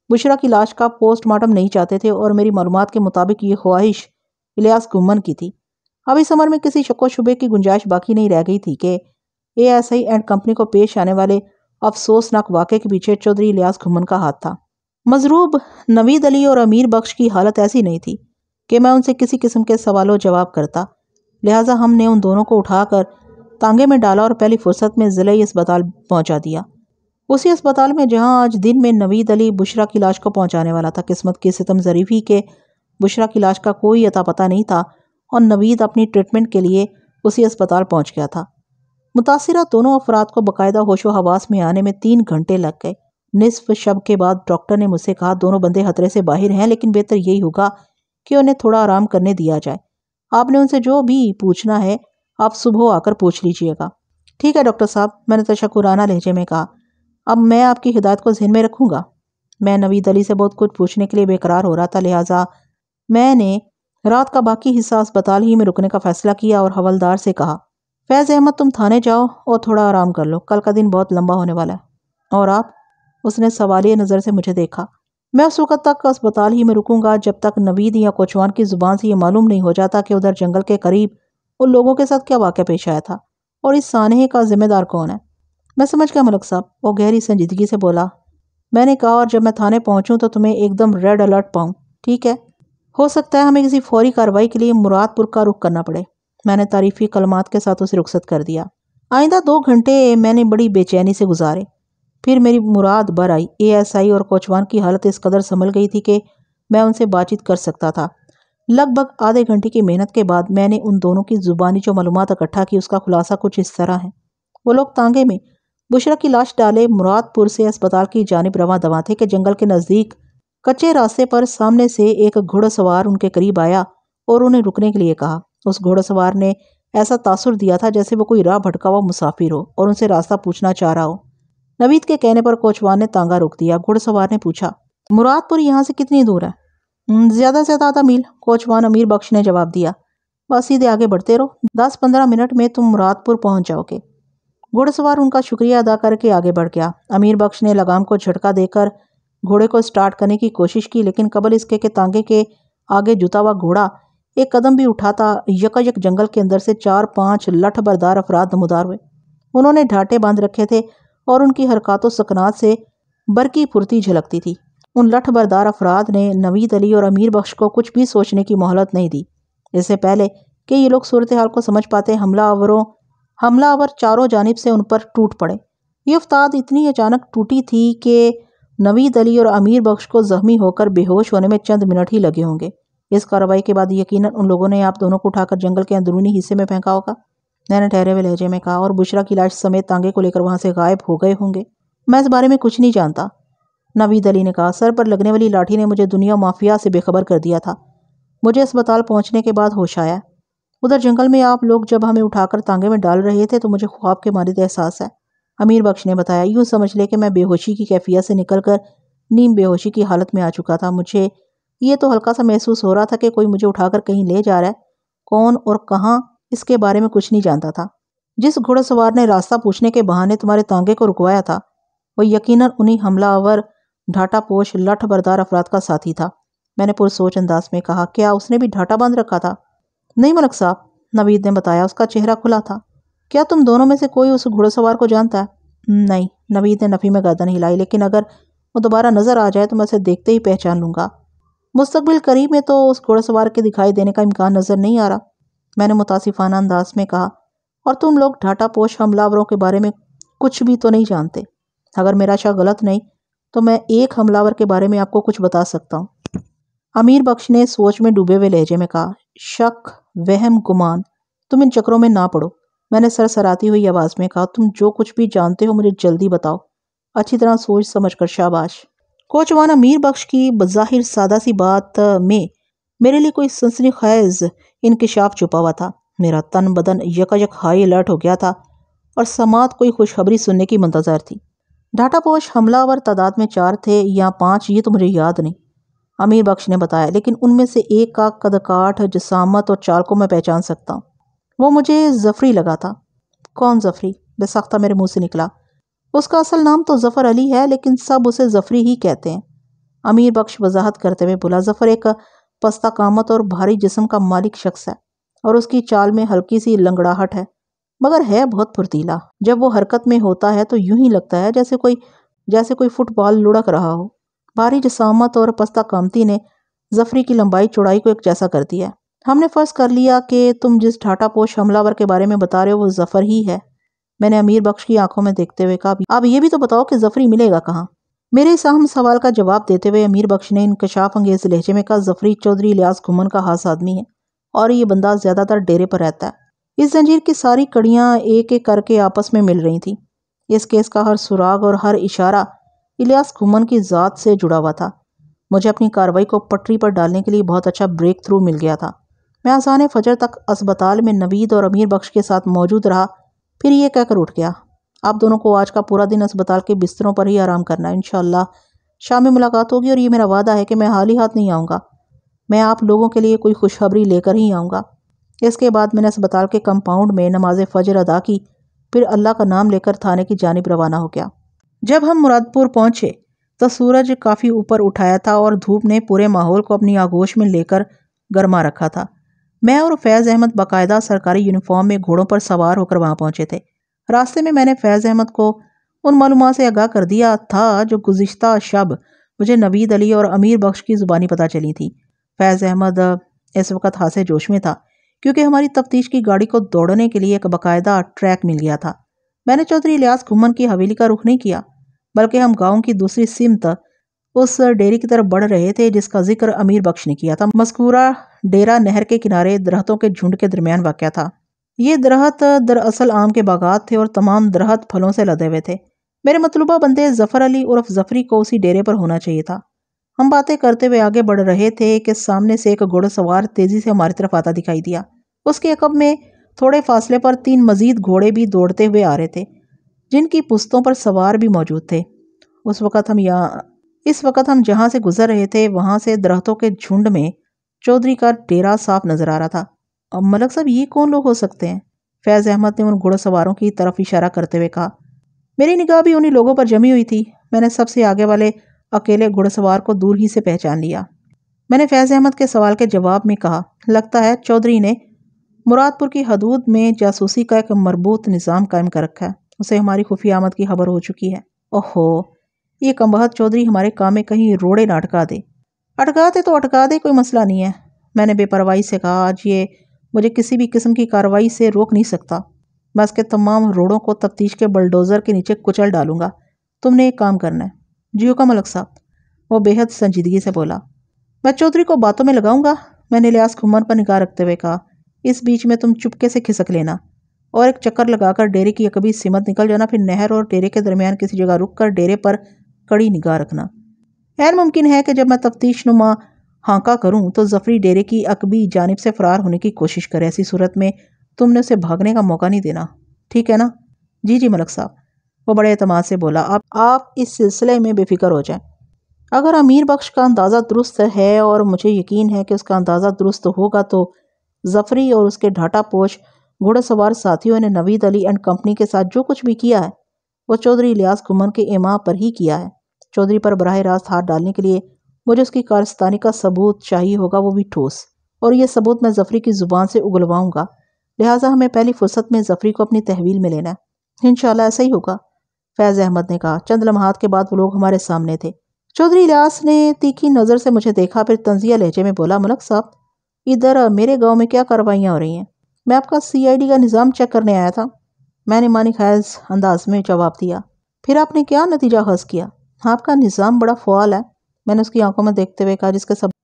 بشرا کی لاش کا پوسٹ مارٹم نہیں چاہتے تھے، اور میری معلومات کے مطابق یہ خواہش الیاس گمن کی تھی۔ اب اس عمر میں کسی شک و شبے کی گنجائش باقی نہیں رہ گئی تھی کہ ASI اینڈ کمپنی کو پیش آنے والے افسوسناک واقعے کے پیچھے چودھری الیاس گمن کا ہاتھ تھا۔ مضروب نوید علی اور امیر بخش کی حالت ایسی نہیں تھی کہ میں ان سے کسی قسم کے سوال و جواب کرتا، لہٰذا ہم نے ان دونوں کو اٹھا کر تانگے میں ڈالا اور پہلی فرصت میں ضلعی اسپتال پہنچا دیا، اسی اسپتال میں جہاں آج دن میں نوید علی بشرا کی لاش کو پہنچانے والا تھا۔ قسمت کی ستم ظریفی کہ بشرا کی لاش کا کوئی اتا پتہ نہیں تھا اور نوید اپنی ٹریٹمنٹ کے لیے اسی اسپتال پہنچ گیا تھا۔ متاثرہ دونوں افراد کو باقاعدہ ہوش و حواس میں آنے میں 3 گھنٹے لگ گئے۔ نصف شب کے بعد ڈاکٹر نے مجھ سے کہا، دونوں بندے خطرے سے باہر ہیں، لیکن بہتر یہی ہوگا کہ انہیں تھوڑا آرام کرنے دیا جائے۔ آپ نے ان سے جو بھی پوچھنا ہے آپ صبح آ کر پوچھ لیجئے گا۔ ٹھیک ہے ڈاکٹر صاحب، میں نے تشکرانہ لہجے میں کہا۔ اب میں آپ کی ہدایت کو ذہن میں رکھوں گا۔ میں نوید علی سے بہت کچھ پوچھنے کے لیے بے قرار ہو رہا تھا، لہٰذا میں نے رات کا باقی حصہ اسپتال ہی میں رکنے کا فیصلہ کیا اور حوالدار سے کہا، فیض احمد تم تھانے جاؤ اور تھوڑا آرام کر لو، کل کا دن بہت لمبا ہونے والا ہے۔ اور آپ؟ اس نے سوالیہ نظر سے مجھے دیکھا۔ میں اس وقت تک اسپتال ہی میں رکوں گا جب تک نوید یا کوچوان کی زبان سے یہ معلوم نہیں ہو جاتا کہ ادھر جنگل کے قریب ان لوگوں کے ساتھ کیا واقعہ پیش آیا تھا اور اس سانحے کا ذمہ دار کون ہے۔ میں سمجھ گیا ملک صاحب، وہ گہری سنجیدگی سے بولا۔ میں نے کہا، اور جب میں تھانے پہنچوں تو تمہیں ایک دم ریڈ الرٹ پاؤں، ٹھیک ہے؟ ہو سکتا ہے ہمیں کسی فوری کارروائی کے لیے مراد پور کا رخ کرنا پڑے۔ میں نے تعریفی کلمات کے ساتھ اسے رخصت کر دیا۔ آئندہ 2 گھنٹے میں نے بڑی بے چینی سے گزارے، پھر میری مراد بر آئی۔ ASI اور کوچوان کی حالت اس قدر سنبھل گئی تھی کہ میں ان سے بات چیت کر سکتا تھا۔ لگ بھگ آدھے گھنٹے کی محنت کے بعد میں نے ان دونوں کی زبانی جو معلومات اکٹھا کی اس کا خلاصہ کچھ اس طرح ہے۔ وہ لوگ تانگے میں بشرا کی لاش ڈالے مراد پور سے اسپتال کی جانب رواں دواں تھے کہ جنگل کے نزدیک کچے راستے پر سامنے سے ایک گھوڑا سوار ان کے قریب آیا اور انہیں رکنے کے لیے کہا۔ اس گھوڑا سوار نے ایسا تاثر دیا تھا جیسے وہ کوئی راہ بھٹکا ہوا مسافر ہو اور ان سے راستہ پوچھنا چاہ رہا ہو۔ نوید کے کہنے پر کوچوان نے تانگا روک دیا۔ گھوڑا سوار نے پوچھا، مراد پور یہاں سے کتنی دور ہے؟ زیادہ سے زیادہ میل، کوچوان امیر بخش نے جواب دیا۔ بس سیدھے آگے بڑھتے رہو، 10-15 منٹ میں تم مراد پور پہنچ جاؤ گے۔ گھوڑا سوار ان کا شکریہ ادا کر کے آگے بڑھ گیا۔ امیر بخش نے لگام کو جھٹکا دے کر گھوڑے کو سٹارٹ کرنے کی کوشش کی، لیکن قبل اس کے کہ تانگے کے آگے جتا ہوا گھوڑا ایک قدم بھی اٹھاتا، یکایک جنگل کے اندر سے 4-5 لٹھ بردار افراد نمودار ہوئے۔ انہوں نے ڈھانٹے باندھ رکھے تھے اور ان کی حرکات و سکنات سے برقی پھرتی جھلکتی تھی۔ ان لٹھ بردار افراد نے نوید علی اور امیر بخش کو کچھ بھی سوچنے کی مہلت نہیں دی۔ اس سے پہلے کہ یہ لوگ صورتحال کو سمجھ پاتے، حملہ آور چاروں جانب سے ان پر ٹوٹ پڑے۔ یہ افتاد اتنی اچانک ٹوٹی تھی کہ نوید علی اور امیر بخش کو زخمی ہو کر بے ہوش ہونے میں چند منٹ ہی لگے ہوں گے۔ اس کارروائی کے بعد یقیناً ان لوگوں نے آپ دونوں کو اٹھا کر جنگل کے اندرونی حصے میں پھینکا ہوگا، میں نے ٹھہرے ہوئے لہجے میں کہا، اور بشرا کی لاش سمیت تانگے کو لے کر وہاں سے غائب ہو گئے ہوں گے۔ میں اس بارے میں کچھ نہیں جانتا، نوید علی نے کہا۔ سر پر لگنے والی لاٹھی نے مجھے دنیا مافیا سے بے خبر کر دیا تھا۔ مجھے اسپتال پہنچنے کے بعد ہوش آیا۔ ادھر جنگل میں آپ لوگ جب ہمیں اٹھا کر تانگے میں ڈال رہے تھے تو مجھے خواب کے مانند احساس ہے، امیر بخش نے بتایا۔ یوں سمجھ لے کہ میں بے ہوشی کی کیفیت سے نکل کر نیم بے ہوشی کی حالت میں آ چکا تھا۔ مجھے یہ تو ہلکا سا محسوس ہو رہا تھا کہ کوئی مجھے اٹھا کر کہیں لے جا رہا ہے، کون اور کہاں اس کے بارے میں کچھ نہیں جانتا تھا۔ جس گھوڑا سوار نے راستہ پوچھنے کے بہانے تمہارے تانگے کو رکوایا تھا وہ یقیناً انہی حملہ آور ڈھاٹا پوش لٹھ بردار افراد کا ساتھی تھا، میں نے پرسوچ انداز میں کہا۔ کیا اس نے بھی ڈھاٹا باندھ رکھا تھا؟ نہیں ملک صاحب، نوید نے بتایا، اس کا چہرہ کھلا تھا۔ کیا تم دونوں میں سے کوئی اس گھوڑا سوار کو جانتا ہے؟ نہیں، نوید نے نفی میں گردن ہلائی، لیکن اگر وہ دوبارہ نظر آ جائے تو میں اسے دیکھتے ہی پہچان لوں گا۔ مستقبل قریب میں تو اس گھوڑا سوار کے دکھائی دینے کا امکان نظر نہیں آ رہا، میں نے متاسفانہ انداز میں کہا۔ اور تم لوگ ڈھاٹا پوش حملہ آوروں کے بارے میں کچھ بھی تو نہیں جانتے؟ اگر میرا شک غلط نہیں تو میں ایک حملہ آور کے بارے میں آپ کو کچھ بتا سکتا ہوں، امیر بخش نے سوچ میں ڈوبے ہوئے لہجے میں کہا۔ شک، وہم، گمان، تم ان چکروں میں نہ پڑو، میں نے سرسراتی ہوئی آواز میں کہا۔ تم جو کچھ بھی جانتے ہو مجھے جلدی بتاؤ، اچھی طرح سوچ سمجھ کر، شاباش۔ کوچوان امیر بخش کی بظاہر سادہ سی بات میں میرے لیے کوئی سنسنی خیز انکشاف چھپا ہوا تھا۔ میرا تن بدن یکایک ہائی الرٹ ہو گیا تھا اور سماعت کوئی خوشخبری سننے کی منتظر تھی۔ ڈھاٹا پوش حملہ آور تعداد میں 4 تھے یا 5 یہ تو مجھے یاد نہیں، امیر بخش نے بتایا، لیکن ان میں سے ایک کا قد کاٹھ، جسامت اور چال کو میں پہچان سکتا ہوں۔ وہ مجھے ظفری لگا تھا۔ کون ظفری؟ بے سختہ میرے منہ سے نکلا۔ اس کا اصل نام تو ظفر علی ہے، لیکن سب اسے ظفری ہی کہتے ہیں، امیر بخش وضاحت کرتے ہوئے بولا۔ ظفر ایک پستہ قامت اور بھاری جسم کا مالک شخص ہے، اور اس کی چال میں ہلکی سی لنگڑاہٹ ہے، مگر ہے بہت پھرتیلا۔ جب وہ حرکت میں ہوتا ہے تو یوں ہی لگتا ہے جیسے کوئی فٹ بال لڑک رہا ہو۔ بھاری جسامت اور پستہ قامتی نے ظفری کی لمبائی چوڑائی کو ایک جیسا کر دیا ہے۔ ہم نے فرض کر لیا کہ تم جس ڈھاٹا پوش حملہ ور کے بارے میں بتا رہے ہو وہ ظفر ہی ہے، میں نے امیر بخش کی آنکھوں میں دیکھتے ہوئے کہا۔ اب یہ بھی تو بتاؤ کہ ظفری ملے گا کہاں؟ میرے اس اہم سوال کا جواب دیتے ہوئے امیر بخش نے انکشاف انگیز لہجے میں کہا، ظفری چودھری الیاس گھمن کا خاص آدمی ہے، اور یہ بندہ زیادہ تر ڈیرے پر رہتا ہے۔ اس زنجیر کی ساری کڑیاں ایک ایک کر کے آپس میں مل رہی تھیں۔ اس کیس کا ہر سراغ اور ہر اشارہ الیاس گھمن کی ذات سے جڑا ہوا تھا۔ مجھے اپنی کارروائی کو پٹری پر ڈالنے کے لیے بہت اچھا بریک تھرو مل گیا تھا۔ میں اذان فجر تک اسپتال میں نوید اور امیر بخش کے ساتھ موجود رہا، پھر یہ کہہ کر اٹھ گیا، آپ دونوں کو آج کا پورا دن اسپتال کے بستروں پر ہی آرام کرنا ہے، انشاءاللہ شام میں ملاقات ہوگی، اور یہ میرا وعدہ ہے کہ میں خالی ہاتھ نہیں آؤں گا، میں آپ لوگوں کے لیے کوئی خوشخبری لے کر ہی آؤں گا۔ اس کے بعد میں نے اسپتال کے کمپاؤنڈ میں نماز فجر ادا کی، پھر اللہ کا نام لے کر تھانے کی جانب روانہ ہو گیا۔ جب ہم مراد پور پہنچے تو سورج کافی اوپر اٹھایا تھا اور دھوپ نے پورے ماحول کو اپنی آغوش میں لے کر گرما رکھا تھا۔ میں اور فیض احمد باقاعدہ سرکاری یونیفارم میں گھوڑوں پر سوار ہو کر وہاں پہنچے تھے۔ راستے میں نے فیض احمد کو ان معلومات سے آگاہ کر دیا تھا جو گزشتہ شب مجھے نوید علی اور امیر بخش کی زبانی پتہ چلی تھی۔ فیض احمد اس وقت حاصل جوش میں تھا، کیونکہ ہماری تفتیش کی گاڑی کو دوڑنے کے لیے ایک باقاعدہ ٹریک مل گیا تھا۔ میں نے چودھری الیاس گھمن کی حویلی کا رخ نہیں کیا، بلکہ ہم گاؤں کی دوسری سمت اس ڈیرے کی طرف بڑھ رہے تھے جس کا ذکر امیر بخش نے کیا تھا۔ مذکورہ ڈیرہ نہر کے کنارے درختوں کے جھنڈ کے درمیان واقع تھا۔ یہ درخت دراصل آم کے باغات تھے اور تمام درخت پھلوں سے لدے ہوئے تھے۔ میرے مطلوبہ بندے ظفر علی عرف ظفری کو اسی ڈیرے پر ہونا چاہیے تھا۔ ہم باتیں کرتے ہوئے آگے بڑھ رہے تھے کہ سامنے سے ایک گھوڑا سوار تیزی سے ہماری طرف آتا دکھائی دیا۔ اس کے عقب میں تھوڑے فاصلے پر 3 مزید گھوڑے بھی دوڑتے ہوئے آ رہے تھے، جن کی پشتوں پر سوار بھی موجود تھے۔ اس وقت ہم جہاں سے گزر رہے تھے وہاں سے درختوں کے جھنڈ میں چودھری کا ڈیرا صاف نظر آ رہا تھا۔ ملک صاحب یہ کون لوگ ہو سکتے ہیں؟ فیض احمد نے ان گھوڑا سواروں کی طرف اشارہ کرتے ہوئے کہا۔ میری نگاہ بھی انہی لوگوں پر جمی ہوئی تھی۔ میں نے سب سے آگے والے اکیلے گھوڑا سوار کو دور ہی سے پہچان لیا۔ میں نے فیض احمد کے سوال کے جواب میں کہا، لگتا ہے چودھری نے مراد پور کی حدود میں جاسوسی کا ایک مربوط نظام قائم کر رکھا ہے، اسے ہماری خفیہ آمد کی خبر ہو چکی ہے۔ اوہو، یہ کمبخت چودھری ہمارے کام میں کہیں روڑے نہ اٹکا دے۔ اٹکا دے کوئی مسئلہ نہیں ہے، میں نے بے پرواہی سے کہا، آج یہ مجھے کسی بھی قسم کی کارروائی سے روک نہیں سکتا۔ میں اس کے تمام روڑوں کو تفتیش کے بلڈوزر کے نیچے کچل ڈالوں گا۔ تم نے ایک کام کرنا ہے۔ جی حکم ملک صاحب، وہ بے حد سنجیدگی سے بولا۔ میں چودھری کو باتوں میں لگاؤں گا، میں نے الیاس گھمن پر نگاہ رکھتے ہوئے کہا۔ اس بیچ میں تم چپکے سے کھسک لینا اور ایک چکر لگا کر ڈیرے کی عقبی سمت نکل جانا، پھر نہر اور ڈیرے کے درمیان کسی جگہ رک کر ڈیرے پر کڑی نگاہ رکھنا۔ غیر ممکن ہے کہ جب میں تفتیش نما ہانکا کروں تو ظفری ڈیرے کی عقبی جانب سے فرار ہونے کی کوشش کرے، ایسی صورت میں تم نے اسے بھاگنے کا موقع نہیں دینا، ٹھیک ہے نا؟ جی ملک صاحب، وہ بڑے اعتماد سے بولا۔ آپ اس سلسلے میں بے فکر ہو جائیں۔ اگر امیر بخش کا اندازہ درست ہے، اور مجھے یقین ہے کہ اس کا اندازہ درست ہوگا، تو ظفری اور اس کے ڈھاٹا پوش گھوڑا سوار ساتھیوں نے نوید علی اینڈ کمپنی کے ساتھ جو کچھ بھی کیا ہے وہ چودھری الیاس گھمن کے ایما پر ہی کیا ہے۔ چودھری پر براہ راست ہاتھ ڈالنے کے لیے مجھے اس کی کارستانی کا ثبوت چاہیے ہوگا، وہ بھی ٹھوس، اور یہ ثبوت میں ظفری کی زبان سے اگلواؤں گا، لہٰذا ہمیں پہلی فرصت میں ظفری کو اپنی تحویل میں لینا ہے۔ انشاءاللہ ایسا ہی ہوگا، فیض احمد نے کہا۔ چند لمحات کے بعد وہ لوگ ہمارے سامنے تھے۔ چودھری الیاس نے تیکھی نظر سے مجھے دیکھا، پھر طنزیہ لہجے میں بولا، ملک صاحب ادھر میرے گاؤں میں کیا کاروائیاں ہو رہی ہیں؟ میں آپ کا CID کا نظام چیک کرنے آیا تھا، میں نے معنی خیز انداز میں جواب دیا۔ پھر آپ نے کیا نتیجہ حاصل کیا؟ آپ کا نظام بڑا فعال ہے، میں نے اس کی آنکھوں میں دیکھتے ہوئے کہا،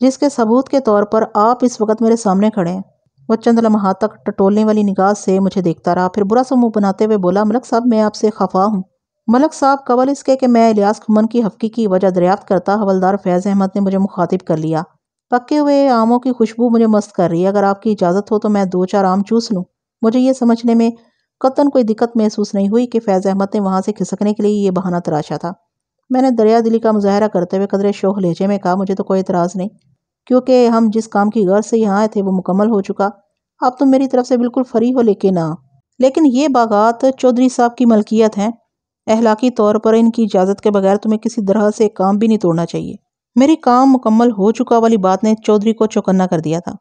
جس کے ثبوت کے طور پر آپ اس وقت میرے سامنے کھڑے ہیں۔ وہ چند لمحات تک ٹٹولنے والی نگاہ سے مجھے دیکھتا رہا، پھر برا سا منہ بناتے ہوئے بولا، ملک صاحب میں آپ سے خفا ہوں۔ ملک صاحب، قبل اس کے کہ میں الیاس گھمن کی حقیقی کی وجہ دریافت کرتا، حوالدار فیض احمد نے مجھے مخاطب کر لیا۔ پکے ہوئے آموں کی خوشبو مجھے مست کر رہی ہے، اگر آپ کی اجازت ہو تو میں 2-4 آم چوس لوں، مجھے یہ سمجھنے میں قطعاً کوئی دقت محسوس نہیں ہوئی کہ فیض احمد نے وہاں سے کھسکنے کے لیے یہ بہانہ تراشا تھا۔ میں نے دریا دلی کا مظاہرہ کرتے ہوئے قدرے شوخ لہجے میں کہا، مجھے تو کوئی اعتراض نہیں، کیونکہ ہم جس کام کی غرض سے یہاں آئے تھے وہ مکمل ہو چکا۔ آپ تم میری طرف سے بالکل فری ہو، لیکن یہ باغات چودھری صاحب کی ملکیت ہیں۔ اخلاقی طور پر ان کی اجازت کے بغیر تمہیں کسی طرح سے کام بھی نہیں توڑنا چاہیے۔ میری کام مکمل ہو چکا والی بات نے چودھری کو چوکنا کر دیا تھا۔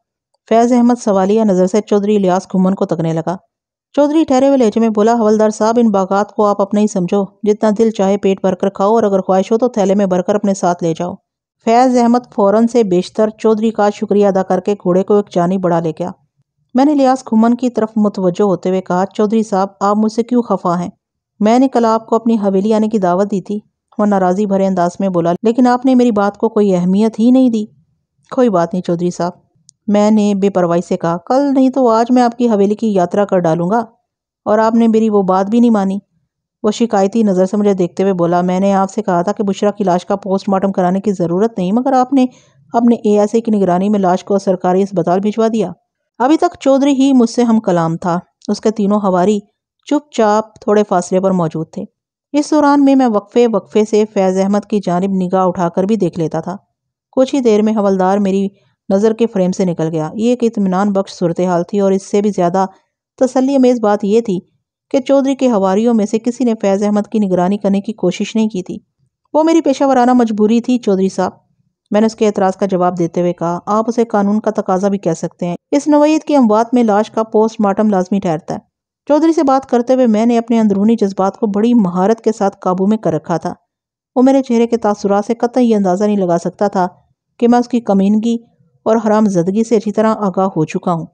فیض احمد سوالیہ نظر سے چودھری الیاس گھومن کو تکنے لگا۔ چودھری ٹھہرے ہوئے لہجے میں بولا، حوالدار صاحب، ان باغات کو آپ اپنا ہی سمجھو، جتنا دل چاہے پیٹ بھر کر کھاؤ، اور اگر خواہش ہو تو تھیلے میں بھر کر اپنے ساتھ لے جاؤ۔ فیض احمد فوراً سے بیشتر چودھری کا شکریہ ادا کر کے گھوڑے کو ایک جانب بڑھا لے گیا۔ میں نے الیاس گھومن کی طرف متوجہ ہوتے ہوئے کہا، چودھری صاحب، آپ مجھ سے کیوں خفا ہیں؟ میں نے کل آپ کو اپنی حویلی آنے کی دعوت دی تھی۔ وہ ناراضی بھرے انداز میں بولا، لیکن آپ نے میری بات کو کوئی اہمیت ہی نہیں دی۔ کوئی بات نہیں چودھری صاحب، میں نے بے پرواہی سے کہا، کل نہیں تو آج میں آپ کی حویلی کی یاترا کر ڈالوں گا، اور آپ نے میری وہ بات بھی نہیں مانی۔ وہ شکایتی نظر سے مجھے دیکھتے ہوئے بولا، میں نے آپ سے کہا تھا کہ بشرا کی لاش کا پوسٹ مارٹم کرانے کی ضرورت نہیں، مگر آپ نے اپنے ASI کی نگرانی میں لاش کو سرکاری اسپتال بھجوا دیا۔ ابھی تک چودھری ہی مجھ سے ہم کلام تھا، اس کے تینوں حواری چپ چاپ تھوڑے فاصلے پر موجود تھے۔ اس دوران میں وقفے سے فیض احمد کی جانب نگاہ اٹھا کر بھی دیکھ لیتا تھا۔ کچھ ہی دیر میں حوالدار میری نظر کے فریم سے نکل گیا۔ یہ ایک اطمینان بخش صورتحال تھی، اور اس سے بھی زیادہ تسلی امیز بات یہ تھی کہ چودھری کے حواریوں میں سے کسی نے فیض احمد کی نگرانی کرنے کی کوشش نہیں کی تھی۔ وہ میری پیشہ ورانہ مجبوری تھی چودھری صاحب۔ میں نے اس کے اعتراض کا جواب دیتے ہوئے کہا، آپ اسے قانون کا تقاضا بھی کہہ سکتے ہیں۔ اس نوعیت کی اموات میں لاش کا پوسٹ مارٹم لازمی ٹھہرتا ہے۔ چودھری سے بات کرتے ہوئے میں نے اپنے اندرونی جذبات کو بڑی مہارت کے ساتھ قابو میں کر رکھا تھا۔ وہ میرے چہرے کے تاثرات سے قطعی یہ اندازہ نہیں لگا سکتا تھا کہ میں اس کی کمینگی اور حرام زدگی سے اچھی طرح آگاہ ہو چکا ہوں۔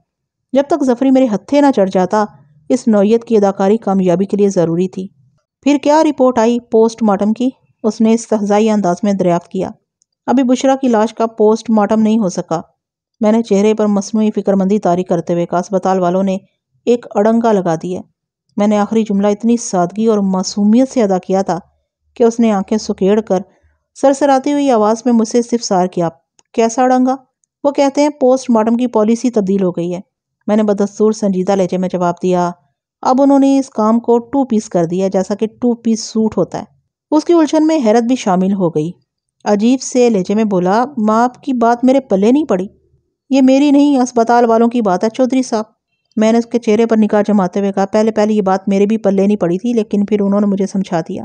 جب تک ظفری میرے ہتھے نہ چڑھ جاتا، اس نوعیت کی اداکاری کامیابی کے لیے ضروری تھی۔ پھر کیا رپورٹ آئی پوسٹ مارٹم کی؟ اس نے استہزائی انداز میں دریافت کیا۔ ابھی بشرا کی لاش کا پوسٹ مارٹم نہیں ہو سکا۔ میں نے چہرے پر مصنوعی فکرمندی طاری کرتے ہوئے کہا، اسپتال والوں نے ایک اڑنگا لگا دی ہے۔ میں نے آخری جملہ اتنی سادگی اور معصومیت سے ادا کیا تھا کہ اس نے آنکھیں سکیڑ کر سرسراتی ہوئی آواز میں مجھ سے استفسار کیا، کیسا اڑنگا؟ وہ کہتے ہیں پوسٹ مارٹم کی پالیسی تبدیل ہو گئی ہے۔ میں نے بدستور سنجیدہ لہجے میں جواب دیا، اب انہوں نے اس کام کو 2 پیس کر دیا، جیسا کہ 2 پیس سوٹ ہوتا ہے۔ اس کی الجھن میں حیرت بھی شامل ہو گئی۔ عجیب سے لہجے میں بولا، آپ کی بات میرے پلے نہیں پڑی۔ یہ میری نہیں، اسپتال والوں کی بات ہے چودھری صاحب۔ میں نے اس کے چہرے پر نگاہ جماتے ہوئے کہا، پہلے یہ بات میرے بھی پلے نہیں پڑی تھی، لیکن پھر انہوں نے مجھے سمجھا دیا۔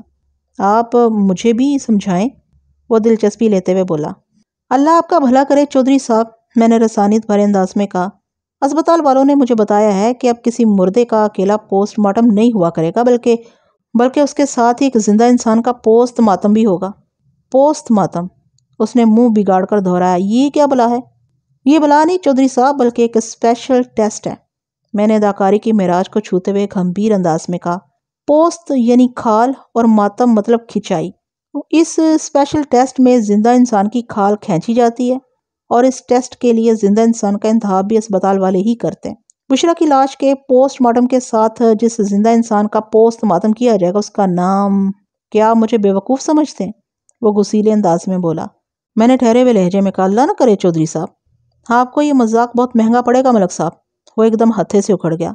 آپ مجھے بھی سمجھائیں؟ وہ دلچسپی لیتے ہوئے بولا۔ اللہ آپ کا بھلا کرے چودھری صاحب، میں نے رسانیت بھرے انداز میں کہا۔ اسپتال والوں نے مجھے بتایا ہے کہ اب کسی مردے کا اکیلا پوسٹ مارٹم نہیں ہوا کرے گا، بلکہ اس کے ساتھ ہی ایک زندہ انسان کا پوسٹ مارٹم بھی ہوگا۔ Post mortem? اس نے منہ بگاڑ کر دہرایا، یہ کیا بلا ہے؟ یہ بلا نہیں چودھری صاحب، بلکہ ایک اسپیشل ٹیسٹ ہے۔ میں نے اداکاری کی معراج کو چھوتے ہوئے گھمبیر انداز میں کہا، پوسٹ یعنی کھال اور ماتم مطلب کھچائی۔ اس اسپیشل ٹیسٹ میں زندہ انسان کی کھال کھینچی جاتی ہے، اور اس ٹیسٹ کے لیے زندہ انسان کا انتخاب بھی اسپتال والے ہی کرتے ہیں۔ بشرا کی لاش کے پوسٹ مارٹم کے ساتھ جس زندہ انسان کا پوسٹ مارٹم کیا جائے گا، اس کا نام… کیا آپ مجھے بیوقوف سمجھتے ہیں؟ وہ غصیلے انداز میں بولا۔ میں نے ٹھہرے ہوئے لہجے میں کہا، اللہ نہ کرے چودھری صاحب، آپ کو یہ مذاق بہت مہنگا پڑے گا ملک صاحب۔ وہ ایک دم ہتھے سے اکھڑ گیا۔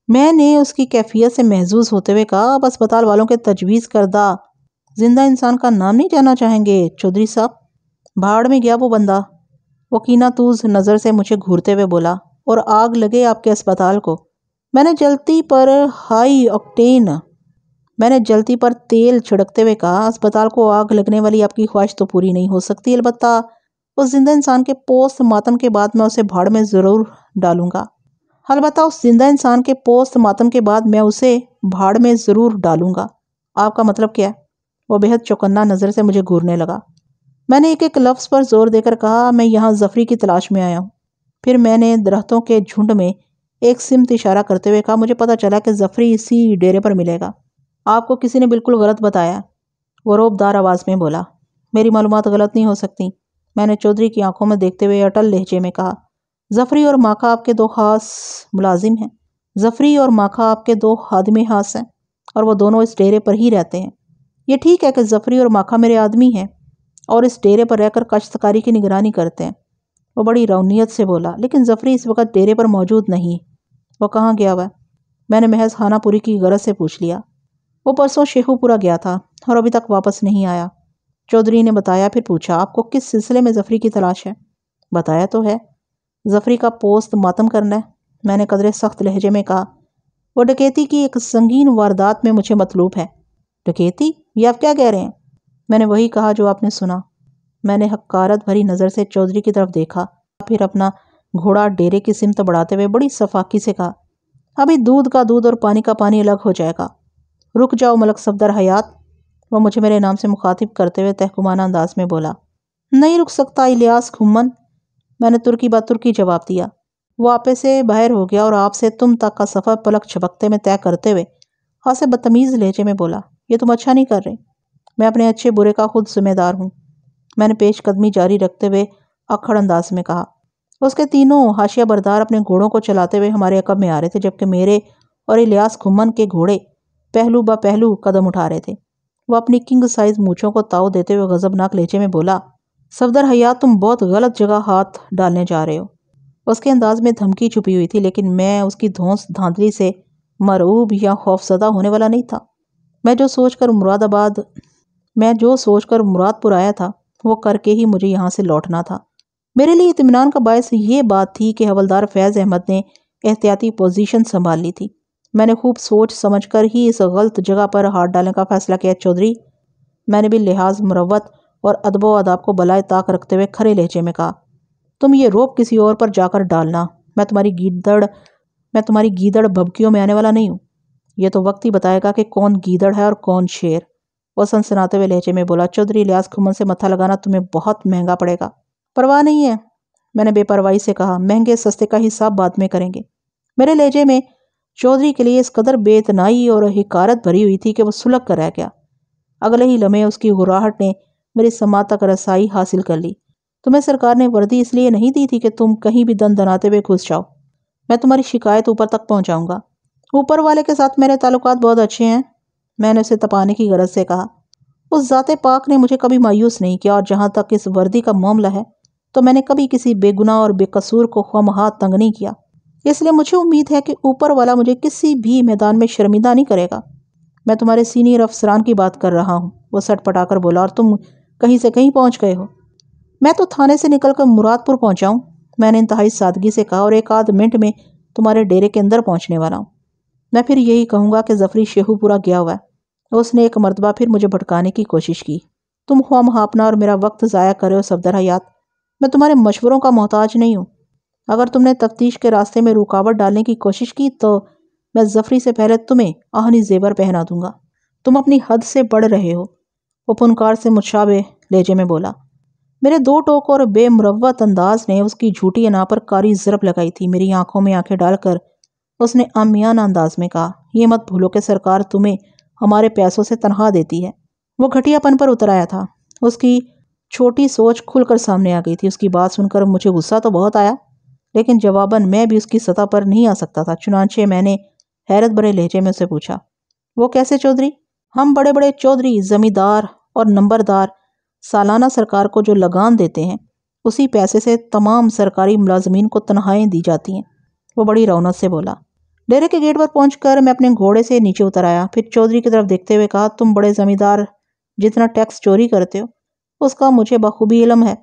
میں نے اس کی کیفیت سے محظوظ ہوتے ہوئے کہا، آپ اسپتال والوں کے تجویز کردہ زندہ انسان کا نام نہیں جاننا چاہیں گے چودھری صاحب؟ بھاڑ میں گیا وہ بندہ، وہ کینہ توز نظر سے مجھے گھورتے ہوئے بولا، اور آگ لگے آپ کے اسپتال کو۔ میں نے جلتی پر تیل چھڑکتے ہوئے کہا، اسپتال کو آگ لگنے والی آپ کی خواہش تو پوری نہیں ہو سکتی، البتہ اس زندہ انسان کے پوسٹ مارٹم کے بعد میں اسے بھاڑ میں ضرور ڈالوں گا۔ آپ کا مطلب کیا ہے؟ وہ بے حد چوکنا نظر سے مجھے گھورنے لگا۔ میں نے ایک لفظ پر زور دے کر کہا، میں یہاں ظفری کی تلاش میں آیا ہوں۔ پھر میں نے درختوں کے جھنڈ میں ایک سمت اشارہ کرتے ہوئے کہا، مجھے پتا چلا کہ ظفری اسی ڈیرے پر ملے گا۔ آپ کو کسی نے بالکل غلط بتایا۔ وہ روبدار آواز میں بولا۔ میری معلومات غلط نہیں ہو سکتی، میں نے چودھری کی آنکھوں میں دیکھتے ہوئے اٹل لہجے میں کہا۔ ظفری اور ماکھا آپ کے 2 خاص ملازم ہیں۔ ظفری اور ماکھا آپ کے 2 خادم خاص ہیں، اور وہ دونوں اس ڈیرے پر ہی رہتے ہیں۔ یہ ٹھیک ہے کہ ظفری اور ماکھا میرے آدمی ہیں اور اس ڈیرے پر رہ کر کاشتکاری کی نگرانی کرتے ہیں۔ وہ بڑی رونیت سے بولا، لیکن ظفری اس وقت ڈیرے پر موجود نہیں۔ وہ کہاں گیا ہوا ہے؟ میں نے محض خانہ پوری کی غرض سے پوچھ لیا۔ وہ پرسوں شیخو پورا گیا تھا اور ابھی تک واپس نہیں آیا۔ چودھری نے بتایا۔ پھر پوچھا، آپ کو کس سلسلے میں ظفری کی تلاش ہے؟ بتایا تو ہے، ظفری کا پوست ماتم کرنا ہے۔ میں نے قدرے سخت لہجے میں کہا، وہ ڈکیتی کی ایک سنگین واردات میں مجھے مطلوب ہے۔ ڈکیتی؟ یہ آپ کیا کہہ رہے ہیں؟ میں نے وہی کہا جو آپ نے سنا۔ میں نے حقارت بھری نظر سے چودھری کی طرف دیکھا، پھر اپنا گھوڑا ڈیرے کی سمت بڑھاتے ہوئے بڑی صفاقی سے کہا، ابھی دودھ کا دودھ اور پانی کا پانی الگ ہو جائے گا۔ رک جاؤ ملک صفدر حیات۔ وہ مجھے میرے نام سے مخاطب کرتے ہوئے تحکمانہ انداز میں بولا۔ نہیں رک سکتا الیاس کھمن، میں نے ترکی بات ترکی جواب دیا۔ وہ آپے سے باہر ہو گیا اور آپ سے تم تک کا سفر پلک چھپکتے میں طے کرتے ہوئے خاصے بدتمیز لہجے میں بولا، یہ تم اچھا نہیں کر رہے، میں اپنے اچھے برے کا خود ذمہ دار ہوں۔ میں نے پیش قدمی جاری رکھتے ہوئے اکھڑ انداز میں کہا۔ اس کے تینوں حاشیہ بردار اپنے گھوڑوں کو چلاتے ہوئے ہمارے عقب میں آ رہے تھے، جبکہ میرے اور الیاس کھمن کے گھوڑے پہلو با پہلو قدم اٹھا رہے تھے۔ وہ اپنی کنگ سائز مونچھوں کو تاؤ دیتے ہوئے غضبناک لہجے میں بولا، صفدر حیات تم بہت غلط جگہ ہاتھ ڈالنے جا رہے ہو۔ اس کے انداز میں دھمکی چھپی ہوئی تھی، لیکن میں اس کی دھونس دھاندلی سے مرعوب یا خوفزدہ ہونے والا نہیں تھا۔ میں جو سوچ کر مراد پور آیا تھا وہ کر کے ہی مجھے یہاں سے لوٹنا تھا۔ میرے لیے اطمینان کا باعث یہ بات تھی کہ حوالدار فیض احمد نے احتیاطی پوزیشن سنبھال لی تھی۔ میں نے خوب سوچ سمجھ کر ہی اس غلط جگہ پر ہاتھ ڈالنے کا فیصلہ کیا۔ چودھری، میں نے بھی لحاظ مروت اور ادب و آداب کو بلائے طاق رکھتے ہوئے کھرے لہجے میں کہا، تم یہ روپ کسی اور پر جا کر ڈالنا، میں تمہاری گیدڑ بھبکیوں میں آنے والا نہیں ہوں۔ یہ تو وقت ہی بتائے گا کہ کون گیدڑ ہے اور کون شیر۔ وہ سنسناتے ہوئے لہجے میں بولا، چودھری الیاس کھمن سے متھا لگانا تمہیں بہت مہنگا پڑے گا۔ پرواہ نہیں ہے، میں نے بے پرواہی سے کہا، مہنگے سستے کا حساب بعد میں کریں گے۔ میرے لہجے میں چودھری کے لیے اس قدر بے اتنائی اور حقارت بھری ہوئی تھی کہ وہ سلگ کر رہ گیا۔ اگلے ہی لمحے اس کی غراہٹ نے میری سماعت تک رسائی حاصل کر لی۔ تمہیں سرکار نے وردی اس لیے نہیں دی تھی کہ تم کہیں بھی دن دناتے ہوئے گھس جاؤ۔ میں تمہاری شکایت اوپر تک پہنچاؤں گا۔ اوپر والے کے ساتھ میرے تعلقات بہت اچھے ہیں، میں نے اسے تپانے کی غرض سے کہا۔ اس ذات پاک نے مجھے کبھی مایوس نہیں کیا، اور جہاں تک اس وردی کا معاملہ ہے تو میں نے کبھی کسی بے گناہ اور بے قصور کو خواہ تنگ نہیں کیا۔ اس لیے مجھے امید ہے کہ اوپر والا مجھے کسی بھی میدان میں شرمندہ نہیں کرے گا۔ میں تمہارے سینئر افسران کی بات کر رہا ہوں، وہ سٹ پٹا کر بولا، اور تم کہیں سے کہیں پہنچ گئے ہو۔ میں تو تھانے سے نکل کر مراد پور پہنچا ہوں، میں نے انتہائی سادگی سے کہا، اور ایک آدھ منٹ میں تمہارے ڈیرے کے اندر پہنچنے والا ہوں۔ میں پھر یہی کہوں گا کہ ظفری شیخو پورا گیا ہوا ہے۔ اس نے ایک مرتبہ پھر مجھے بھٹکانے کی کوشش کی۔ تم خواہ اپنا اور میرا وقت ضائع کر رہے ہو صفدر حیات، میں تمہارے مشوروں کا محتاج نہیں ہوں۔ اگر تم نے تفتیش کے راستے میں رکاوٹ ڈالنے کی کوشش کی تو میں ظفری سے پہلے تمہیں آہنی زیور پہنا دوں گا۔ تم اپنی حد سے بڑھ رہے ہو، وہ پنکار سے متشابہ لہجے میں بولا۔ میرے دو ٹوک اور بے مروت انداز نے اس کی جھوٹی انا پر کاری ضرب لگائی تھی۔ میری آنکھوں میں آنکھیں ڈال کر اس نے عامیانہ انداز میں کہا، یہ مت بھولو کہ سرکار تمہیں ہمارے پیسوں سے تنخواہ دیتی ہے۔ وہ گھٹیا پن پر اتر آیا تھا، اس کی چھوٹی سوچ کھل کر سامنے آ گئی تھی۔ اس کی بات سن کر مجھے غصہ تو بہت آیا، لیکن جواباً میں بھی اس کی سطح پر نہیں آ سکتا تھا۔ چنانچہ میں نے حیرت بھرے لہجے میں اسے پوچھا، وہ کیسے چودھری؟ ہم بڑے بڑے چودھری، زمیندار اور نمبردار سالانہ سرکار کو جو لگان دیتے ہیں، اسی پیسے سے تمام سرکاری ملازمین کو تنخواہیں دی جاتی ہیں، وہ بڑی رونق سے بولا۔ ڈیرے کے گیٹ پر پہنچ کر میں اپنے گھوڑے سے نیچے اتر آیا، پھر چودھری کی طرف دیکھتے ہوئے کہا، تم بڑے زمیندار جتنا ٹیکس چوری کرتے ہو اس کا مجھے بخوبی علم ہے۔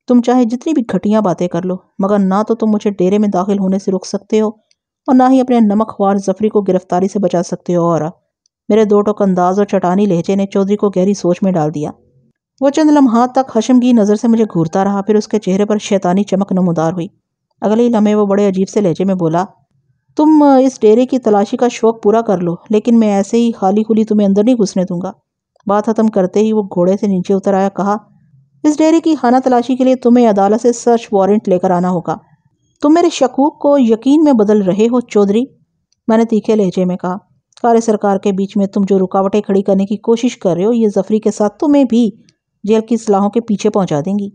تم چاہے جتنی بھی گھٹیاں باتیں کر لو، مگر نہ تو تم مجھے ڈیرے میں داخل ہونے سے روک سکتے ہو اور نہ ہی اپنے نمک خوار ظفری کو گرفتاری سے بچا سکتے ہو۔ اور میرے دو ٹوک انداز اور چٹانی لہجے نے چودھری کو گہری سوچ میں ڈال دیا۔ وہ چند لمحات تک خشمگین نظر سے مجھے گھورتا رہا، پھر اس کے چہرے پر شیطانی چمک نمودار ہوئی۔ اگلے ہی لمحے وہ بڑے عجیب سے لہجے میں بولا، تم اس ڈیرے کی تلاشی کا شوق پورا کر لو، لیکن میں ایسے ہی خالی کھلی تمہیں اندر نہیں گھسنے دوں گا۔ بات ختم کرتے ہی وہ گھوڑے سے نیچے اتر آیا، کہا، اس ڈیرے کی خانہ تلاشی کے لیے تمہیں عدالت سے سرچ وارنٹ لے کر آنا ہوگا۔ تم میرے شکوک کو یقین میں بدل رہے ہو چودھری، میں نے تیکھے لہجے میں کہا۔ کارے سرکار کے بیچ میں تم جو رکاوٹیں کھڑی کرنے کی کوشش کر رہے ہو، یہ ظفری کے ساتھ تمہیں بھی جیل کی صلاحوں کے پیچھے پہنچا دیں گی۔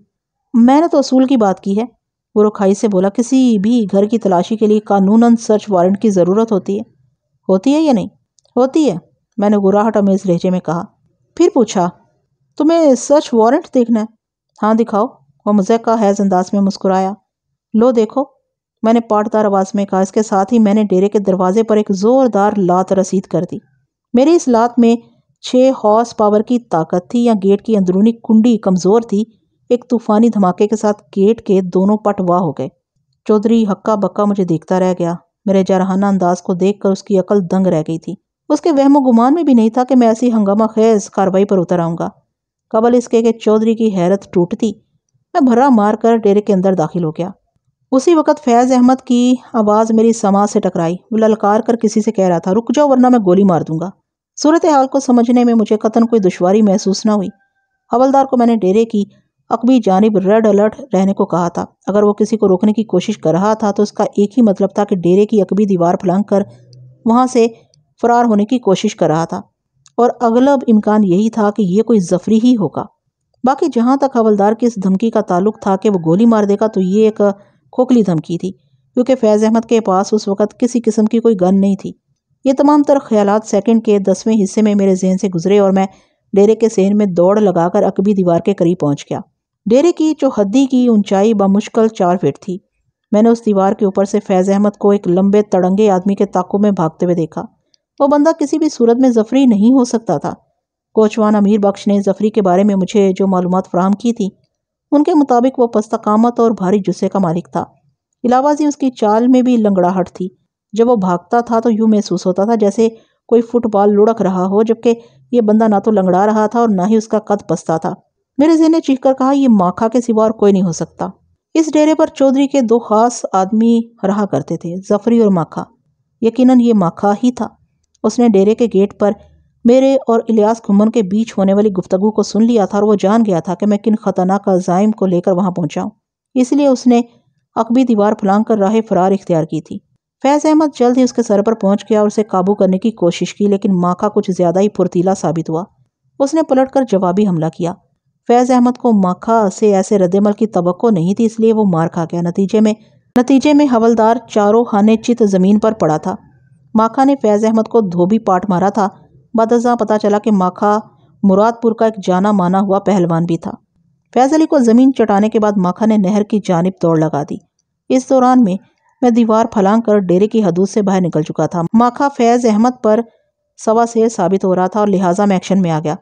میں نے تو اصول کی بات کی ہے، وہ رکھائی سے بولا۔ کسی بھی گھر کی تلاشی کے لیے قانوناً سرچ وارنٹ کی ضرورت ہوتی ہے یا نہیں؟ ہوتی ہے، میں نے گراہٹ امیز لہجے میں کہا۔ پھر پوچھا، تمہیں سرچ وارنٹ دیکھنا ہے؟ ہاں دکھاؤ، وہ مضحکہ خیز انداز میں مسکرایا۔ لو دیکھو، میں نے پاٹدار آواز میں کہا۔ اس کے ساتھ ہی میں نے ڈیرے کے دروازے پر ایک زوردار لات رسید کر دی۔ میری اس لات میں 6 ہارس پاور کی طاقت تھی، یا گیٹ کی اندرونی کنڈی کمزور تھی۔ ایک طوفانی دھماکے کے ساتھ گیٹ کے دونوں پٹ واہ ہو گئے۔ چودھری ہکا بکا مجھے دیکھتا رہ گیا۔ میرے جارحانہ انداز کو دیکھ کر اس کی عقل دنگ رہ گئی تھی۔ اس کے وہم و گمان میں بھی نہیں تھا کہ میں ایسی ہنگامہ خیز کاروائی پر اتر آؤں گا۔ قبل اس کے کہ چودھری کی حیرت ٹوٹتی، میں بھرا مار کر ڈیرے کے اندر داخل ہو گیا۔ اسی وقت فیض احمد کی آواز میری سماع سے ٹکرائی۔ وہ للکار کر کسی سے کہہ رہا تھا، رک جاؤ ورنہ میں گولی مار دوں گا۔ صورتحال کو سمجھنے میں مجھے قطعاً کوئی دشواری محسوس نہ ہوئی۔ حوالدار کو میں نے ڈیرے کی عقبی جانب ریڈ الرٹ رہنے کو کہا تھا۔ اگر وہ کسی کو روکنے کی کوشش کر رہا تھا تو اس کا ایک ہی مطلب تھا کہ ڈیرے کی عقبی دیوار پھلانگ کر وہاں سے فرار ہونے کی کوشش کر رہا تھا، اور اغلب امکان یہی تھا کہ یہ کوئی ظفری ہی ہوگا۔ باقی جہاں تک حوالدار کی اس دھمکی کا تعلق تھا کہ وہ گولی مار دے گا، تو یہ ایک کھوکھلی دھمکی تھی، کیونکہ فیض احمد کے پاس اس وقت کسی قسم کی کوئی گن نہیں تھی۔ یہ تمام تر خیالات سیکنڈ کے 10ویں حصے میں میرے ذہن سے گزرے، اور میں ڈیرے کے سین میں دوڑ لگا کر عقبی دیوار کے قریب پہنچ گیا۔ ڈیرے کی چوہدی کی اونچائی بمشکل 4 فٹ تھی۔ میں نے اس دیوار کے اوپر سے فیض احمد کو ایک لمبے تڑنگے آدمی کے تعاقب میں بھاگتے ہوئے دیکھا۔ وہ بندہ کسی بھی صورت میں ظفری نہیں ہو سکتا تھا۔ کوچوان امیر بخش نے ظفری کے بارے میں مجھے جو معلومات فراہم کی تھی، ان کے مطابق وہ پستہ قامت اور بھاری جثے کا مالک تھا۔ علاوہ ازیں اس کی چال میں بھی لنگڑاہٹ تھی۔ جب وہ بھاگتا تھا تو یوں محسوس ہوتا تھا جیسے کوئی فٹ بال لڑک رہا ہو، جبکہ یہ بندہ نہ تو لنگڑا رہا تھا اور نہ ہی اس کا قد پستہ تھا۔ میرے ذہن نے چیخ کر کہا، یہ ماکھا کے سوا اور کوئی نہیں ہو سکتا۔ اس ڈیرے پر چودھری کے 2 خاص آدمی رہا کرتے تھے، ظفری اور ماکھا۔ یقیناً یہ ماکھا ہی تھا۔ اس نے ڈیرے کے گیٹ پر میرے اور الیاس گھمن کے بیچ ہونے والی گفتگو کو سن لیا تھا، اور وہ جان گیا تھا کہ میں کن خطرناک عزائم کو لے کر وہاں پہنچا ہوں۔ اس لیے اس نے عقبی دیوار پھلانگ کر راہ فرار اختیار کی تھی۔ فیض احمد جلد ہی اس کے سر پر پہنچ گیا اور اسے قابو کرنے کی کوشش کی، لیکن ماکھا کچھ زیادہ ہی پھرتیلا ثابت ہوا۔ اس نے پلٹ کر جوابی حملہ کیا۔ فیض احمد کو ماکھا سے ایسے رد عمل کی توقع نہیں تھی، اس لیے وہ مار کھا گیا۔ نتیجے میں حوالدار چاروں خانے چت زمین پر پڑا تھا۔ ماکھا نے فیض احمد کو دھوبی پاٹ مارا تھا۔ بعدازاں پتہ چلا کہ ماکھا مراد پور کا ایک جانا مانا ہوا پہلوان بھی تھا۔ فیض علی کو زمین چٹانے کے بعد ماکھا نے نہر کی جانب دوڑ لگا دی۔ اس دوران میں دیوار پھلانگ کر ڈیرے کی حدود سے باہر نکل چکا تھا۔ ماکھا فیض احمد پر سوا سیر ثابت ہو رہا تھا، اور لہٰذا میں ایکشن میں آ گیا۔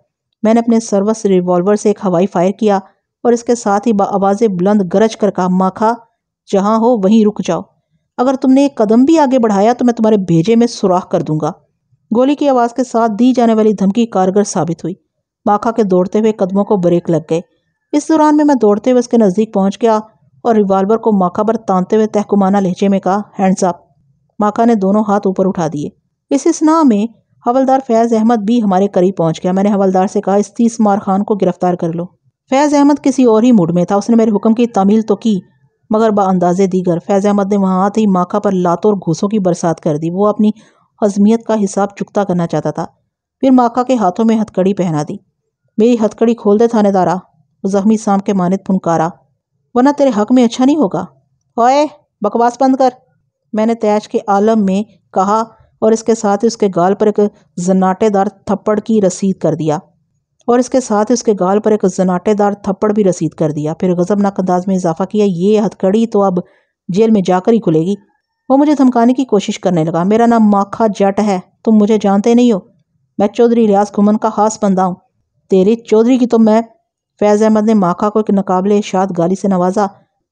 میں نے اپنے سروس ریوالور سے ایک ہوائی فائر کیا، اور اس کے ساتھ ہی بآواز بلند گرج کر کہا، ماکھا جہاں ہو وہیں رک جاؤ۔ اگر تم نے ایک قدم بھی آگے بڑھایا تو میں تمہارے بھیجے میں سوراخ کر دوں گا۔ گولی کی آواز کے ساتھ دی جانے والی دھمکی کارگر ثابت ہوئی۔ ماکھا کے دوڑتے ہوئے قدموں کو بریک لگ گئے۔ اس دوران میں دوڑتے ہوئے اس کے نزدیک پہنچ گیا اور ریوالور کو ماکھا پر تانتے ہوئے تحکمانہ لہجے میں کہا، ہینڈز اپ۔ ماکھا نے دونوں ہاتھ اوپر اٹھا دیے۔ اس اثناء میں حوالدار فیض احمد بھی ہمارے قریب پہنچ گیا۔ میں نے حوالدار سے کہا، اس 30 مار خان کو گرفتار کر لو۔ فیض احمد کسی اور ہی موڈ میں تھا۔ اس نے میرے حکم کی تعمیل تو کی، مگر باندازے دیگر۔ فیض احمد نے وہاں آتے ہی ماکھا پر لاتوں اور گھوسوں کی برسات کر دی۔ وہ اپنی عظمیت کا حساب چکتا کرنا چاہتا تھا۔ پھر ماکھا کے ہاتھوں میں ہتھ کڑی پہنا دی۔ میری ہتھ کڑی کھول دے تھانے دارا، وہ زخمی سام کے مانند پھنکارا، ورنہ تیرے حق میں اچھا نہیں ہوگا۔ اوئے بکواس بند کر، میں نے تیش کے عالم میں کہا، اور اس کے ساتھ اس کے گال پر ایک زناٹے دار تھپڑ بھی رسید کر دیا۔ پھر غضبناک انداز میں اضافہ کیا، یہ ہتھ کڑی تو اب جیل میں جا کر ہی کھلے گی۔ وہ مجھے دھمکانے کی کوشش کرنے لگا، میرا نام ماکھا جٹ ہے، تم مجھے جانتے نہیں ہو، میں چودھری الیاس گھمن کا خاص بندہ ہوں۔ تیری چودھری کی تو میں۔ فیض احمد نے ماکھا کو ایک ناقابل اشاد گالی سے نوازا،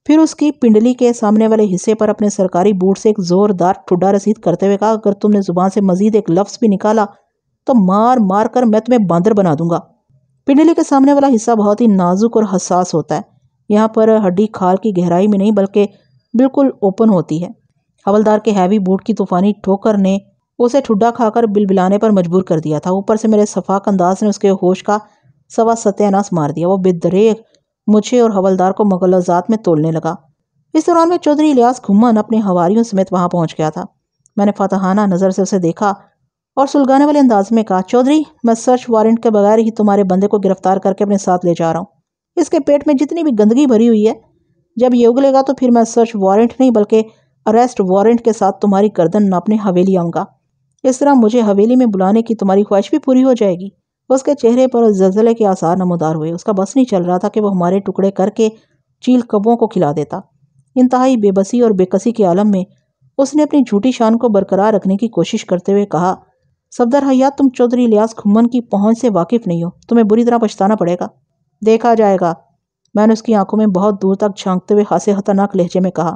پھر اس کی پنڈلی کے سامنے والے حصے پر اپنے سرکاری بوٹ سے ایک زوردار ٹھڈا رسید کرتے ہوئے کہا، اگر تم نے زبان سے مزید ایک لفظ بھی نکالا تو مار مار کر میں تمہیں باندر بنا دوں گا۔ پنڈلی کے سامنے والا حصہ بہت ہی نازک اور حساس ہوتا ہے۔ یہاں پر ہڈی کھال کی گہرائی میں نہیں بلکہ بالکل اوپن ہوتی ہے۔ حوالدار کے ہیوی بوٹ کی طوفانی ٹھوکر نے اسے ٹھڈا کھا کر بلبلانے پر مجبور کر دیا تھا۔ اوپر سے میرے سفاک انداز نے اس کے ہوش کا سوا ستیہ ناس مار دیا۔ وہ بے دریغ مجھے اور حوالدار کو مغلظات میں تولنے لگا۔ اس دوران میں چودھری الیاس گھمن اپنے حواریوں سمیت وہاں پہنچ گیا تھا۔ میں نے فاتحانہ نظر سے اسے دیکھا اور سلگانے والے انداز میں کہا، چودھری میں سرچ وارنٹ کے بغیر ہی تمہارے بندے کو گرفتار کر کے اپنے ساتھ لے جا رہا ہوں۔ اس کے پیٹ میں جتنی بھی گندگی بھری ہوئی ہے، جب یہ اگلے گا تو پھر میں سرچ وارنٹ نہیں بلکہ اریسٹ وارنٹ کے ساتھ تمہاری گردن ناپنے حویلی آؤں گا۔ اس طرح مجھے حویلی میں بلانے کی تمہاری خواہش بھی پوری ہو جائے گی۔ اس کے چہرے پر زلزلے کے آثار نمودار ہوئے۔ اس کا بس نہیں چل رہا تھا کہ وہ ہمارے ٹکڑے کر کے چیل کبوں کو کھلا دیتا۔ انتہائی بے بسی اور بے کسی کے عالم میں اس نے اپنی جھوٹی شان کو برقرار رکھنے کی کوشش کرتے ہوئے کہا، صفدر حیات، تم چودھری الیاس کھمن کی پہنچ سے واقف نہیں ہو، تمہیں بری طرح پچھتانا پڑے گا۔ دیکھا جائے گا، میں نے اس کی آنکھوں میں بہت دور تک جھانکتے ہوئے خاصے خطرناک لہجے میں کہا۔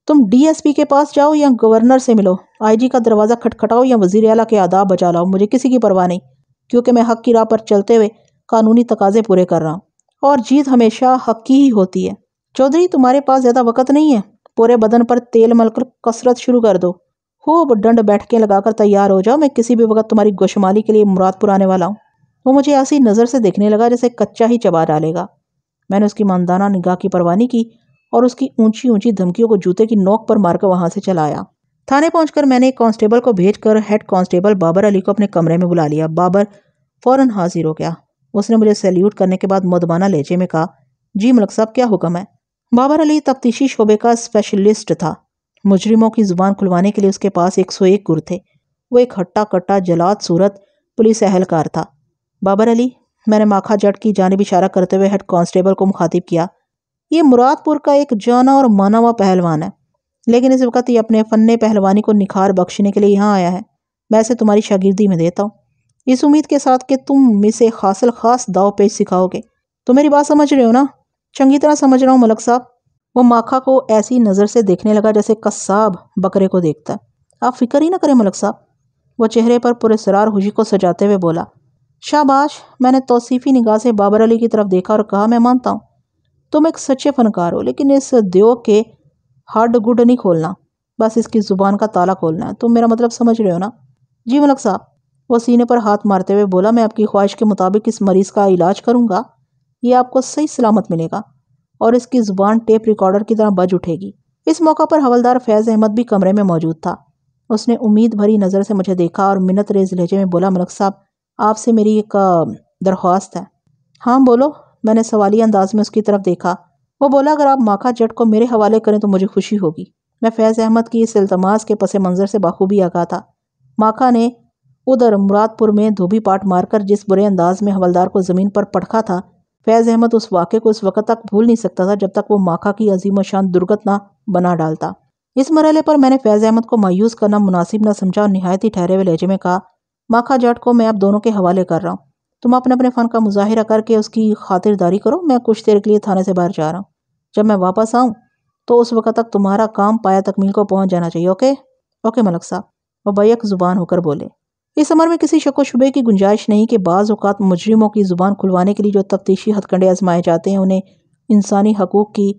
تم ڈی ایس پی کے پاس جاؤ یا گورنر سے ملو، آئی جی کا دروازہ کھٹکھٹاؤ یا وزیر اعلیٰ کے آداب بجا لاؤ، مجھے کسی کی پرواہ نہیں، کیونکہ میں حق کی راہ پر چلتے ہوئے قانونی تقاضے پورے کر رہا ہوں، اور جیت ہمیشہ حق کی ہی ہوتی ہے۔ چودھری، تمہارے پاس زیادہ وقت نہیں ہے، پورے بدن پر تیل مل کر کسرت شروع کر دو، خوب ڈنڈ بیٹھکیں لگا کر تیار ہو جاؤ، میں کسی بھی وقت تمہاری گوشمالی کے لیے مراد پور آنے والا ہوں۔ وہ مجھے ایسی نظر سے دیکھنے لگا جیسے کچا ہی چبا ڈالے گا۔ میں نے اس کی ماندانہ نگاہ کی پرواہ نہیں کی اور اس کی اونچی اونچی دھمکیوں کو جوتے کی نوک پر مار کر وہاں سے چلا آیا۔ تھانے پہنچ کر میں نے ایک کانسٹیبل کو بھیج کر ہیڈ کانسٹیبل بابر علی کو اپنے کمرے میں بلا لیا۔ بابر فوراً حاضر ہو گیا۔ اس نے مجھے سیلیوٹ کرنے کے بعد مدبانہ لہجے میں کہا، جی ملک صاحب، کیا حکم ہے؟ بابر علی تفتیشی شعبے کا اسپیشلسٹ تھا۔ مجرموں کی زبان کھلوانے کے لیے اس کے پاس 101 گر تھے۔ وہ ایک ہٹا کٹا جلاد صورت پولیس اہلکار تھا۔ بابر علی، میں نے ماکھا جٹ کی جانب اشارہ کرتے ہوئے ہیڈ کانسٹیبل کو مخاطب کیا، یہ مراد پور کا ایک جانا اور مانا ہوا پہلوان ہے، لیکن اس وقت یہ اپنے فن پہلوانی کو نکھار بخشنے کے لیے یہاں آیا ہے۔ میں اسے تمہاری شاگردی میں دیتا ہوں، اس امید کے ساتھ کہ تم اسے خاص داؤ پیچ سکھاؤ گے۔ تو میری بات سمجھ رہے ہو نا؟ چنگی طرح سمجھ رہا ہوں ملک صاحب۔ وہ ماکھا کو ایسی نظر سے دیکھنے لگا جیسے قصاب بکرے کو دیکھتا ہے۔ آپ فکر ہی نہ کریں ملک صاحب، وہ چہرے پر پراسرار خوشی کو سجاتے ہوئے بولا۔ شاباش، میں نے توصیفی نگاہ سے بابر علی کی طرف دیکھا اور کہا، میں مانتا ہوں تم ایک سچے فنکار ہو، لیکن اس دیو کے ہارڈ گڈ نہیں کھولنا، بس اس کی زبان کا تالا کھولنا ہے۔ تم میرا مطلب سمجھ رہے ہو نا؟ جی ملک صاحب، وہ سینے پر ہاتھ مارتے ہوئے بولا، میں آپ کی خواہش کے مطابق اس مریض کا علاج کروں گا، یہ آپ کو صحیح سلامت ملے گا اور اس کی زبان ٹیپ ریکارڈر کی طرح بج اٹھے گی۔ اس موقع پر حوالدار فیض احمد بھی کمرے میں موجود تھا۔ اس نے امید بھری نظر سے مجھے دیکھا اور منت ریز لہجے میں بولا، ملک صاحب، آپ سے میری ایک درخواست ہے۔ ہاں بولو، میں نے سوالی انداز میں اس کی طرف دیکھا۔ وہ بولا، اگر آپ ماکھا جٹ کو میرے حوالے کریں تو مجھے خوشی ہوگی۔ میں فیض احمد کی اس التماس کے پس منظر سے بخوبی آگاہ تھا۔ ماکھا نے ادھر مراد پور میں دھوبی پاٹ مار کر جس برے انداز میں حوالدار کو زمین پر پٹکا تھا، فیض احمد اس واقعے کو اس وقت تک بھول نہیں سکتا تھا جب تک وہ ماکھا کی عظیم و شان درگت نہ بنا ڈالتا۔ اس مرحلے پر میں نے فیض احمد کو مایوس کرنا مناسب نہ سمجھا اور نہایت ہی ٹھہرے ہوئے لہجے میں کہا، ماکھا جٹ کو میں آپ دونوں کے حوالے کر رہا ہوں، تم اپنے اپنے فن کا مظاہرہ کر کے اس کی خاطرداری کرو، میں کچھ دیر کے لیے تھانے سے باہر جا رہا ہوں، جب میں واپس آؤں تو اس وقت تک تمہارا کام پایا تکمیل کو پہنچ جانا چاہیے۔ اوکے ملک صاحب، وہ بیک زبان ہو کر بولے۔ اس امر میں کسی شک و شبے کی گنجائش نہیں کہ بعض اوقات مجرموں کی زبان کھلوانے کے لیے جو تفتیشی ہتھ کنڈے آزمائے جاتے ہیں انہیں انسانی حقوق کی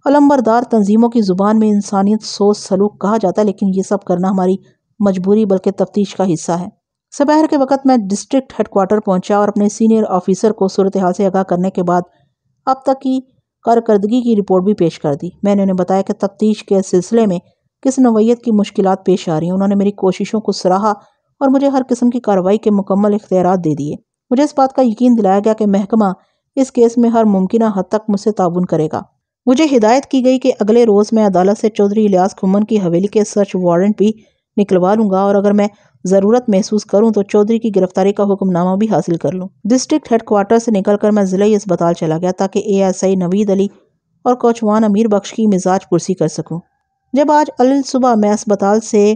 علمبردار تنظیموں کی زبان میں انسانیت سوز سلوک کہا جاتا ہے، لیکن یہ سب کرنا ہماری مجبوری بلکہ تفتیش کا حصہ ہے۔ سپہر کے وقت میں ڈسٹرکٹ ہیڈ کوارٹر پہنچا اور اپنے سینئر آفیسر کو صورتحال سے آگاہ کرنے کے بعد اب تک کی کارکردگی کی رپورٹ بھی پیش کر دی۔ میں نے انہیں بتایا کہ تفتیش کے سلسلے میں کس نوعیت کی مشکلات پیش آ رہی ہیں۔ انہوں نے میری کوششوں کو سراہا اور مجھے ہر قسم کی کارروائی کے مکمل اختیارات دے دیے۔ مجھے اس بات کا یقین دلایا گیا کہ محکمہ اس کیس میں ہر ممکنہ حد تک مجھ سے تعاون کرے گا۔ مجھے ہدایت کی گئی کہ اگلے روز میں عدالت سے چودھری الیاس کھمن کی حویلی کے سرچ وارنٹ بھی نکلوا لوں گا اور اگر میں ضرورت محسوس کروں تو چودھری کی گرفتاری کا حکم نامہ بھی حاصل کر لوں۔ ڈسٹرکٹ ہیڈ کوارٹر سے نکل کر میں ضلعی اسپتال چلا گیا تاکہ اے ایس آئی نوید علی اور کوچوان امیر بخش کی مزاج پرسی کر سکوں۔ جب آج صبح میں اسپتال سے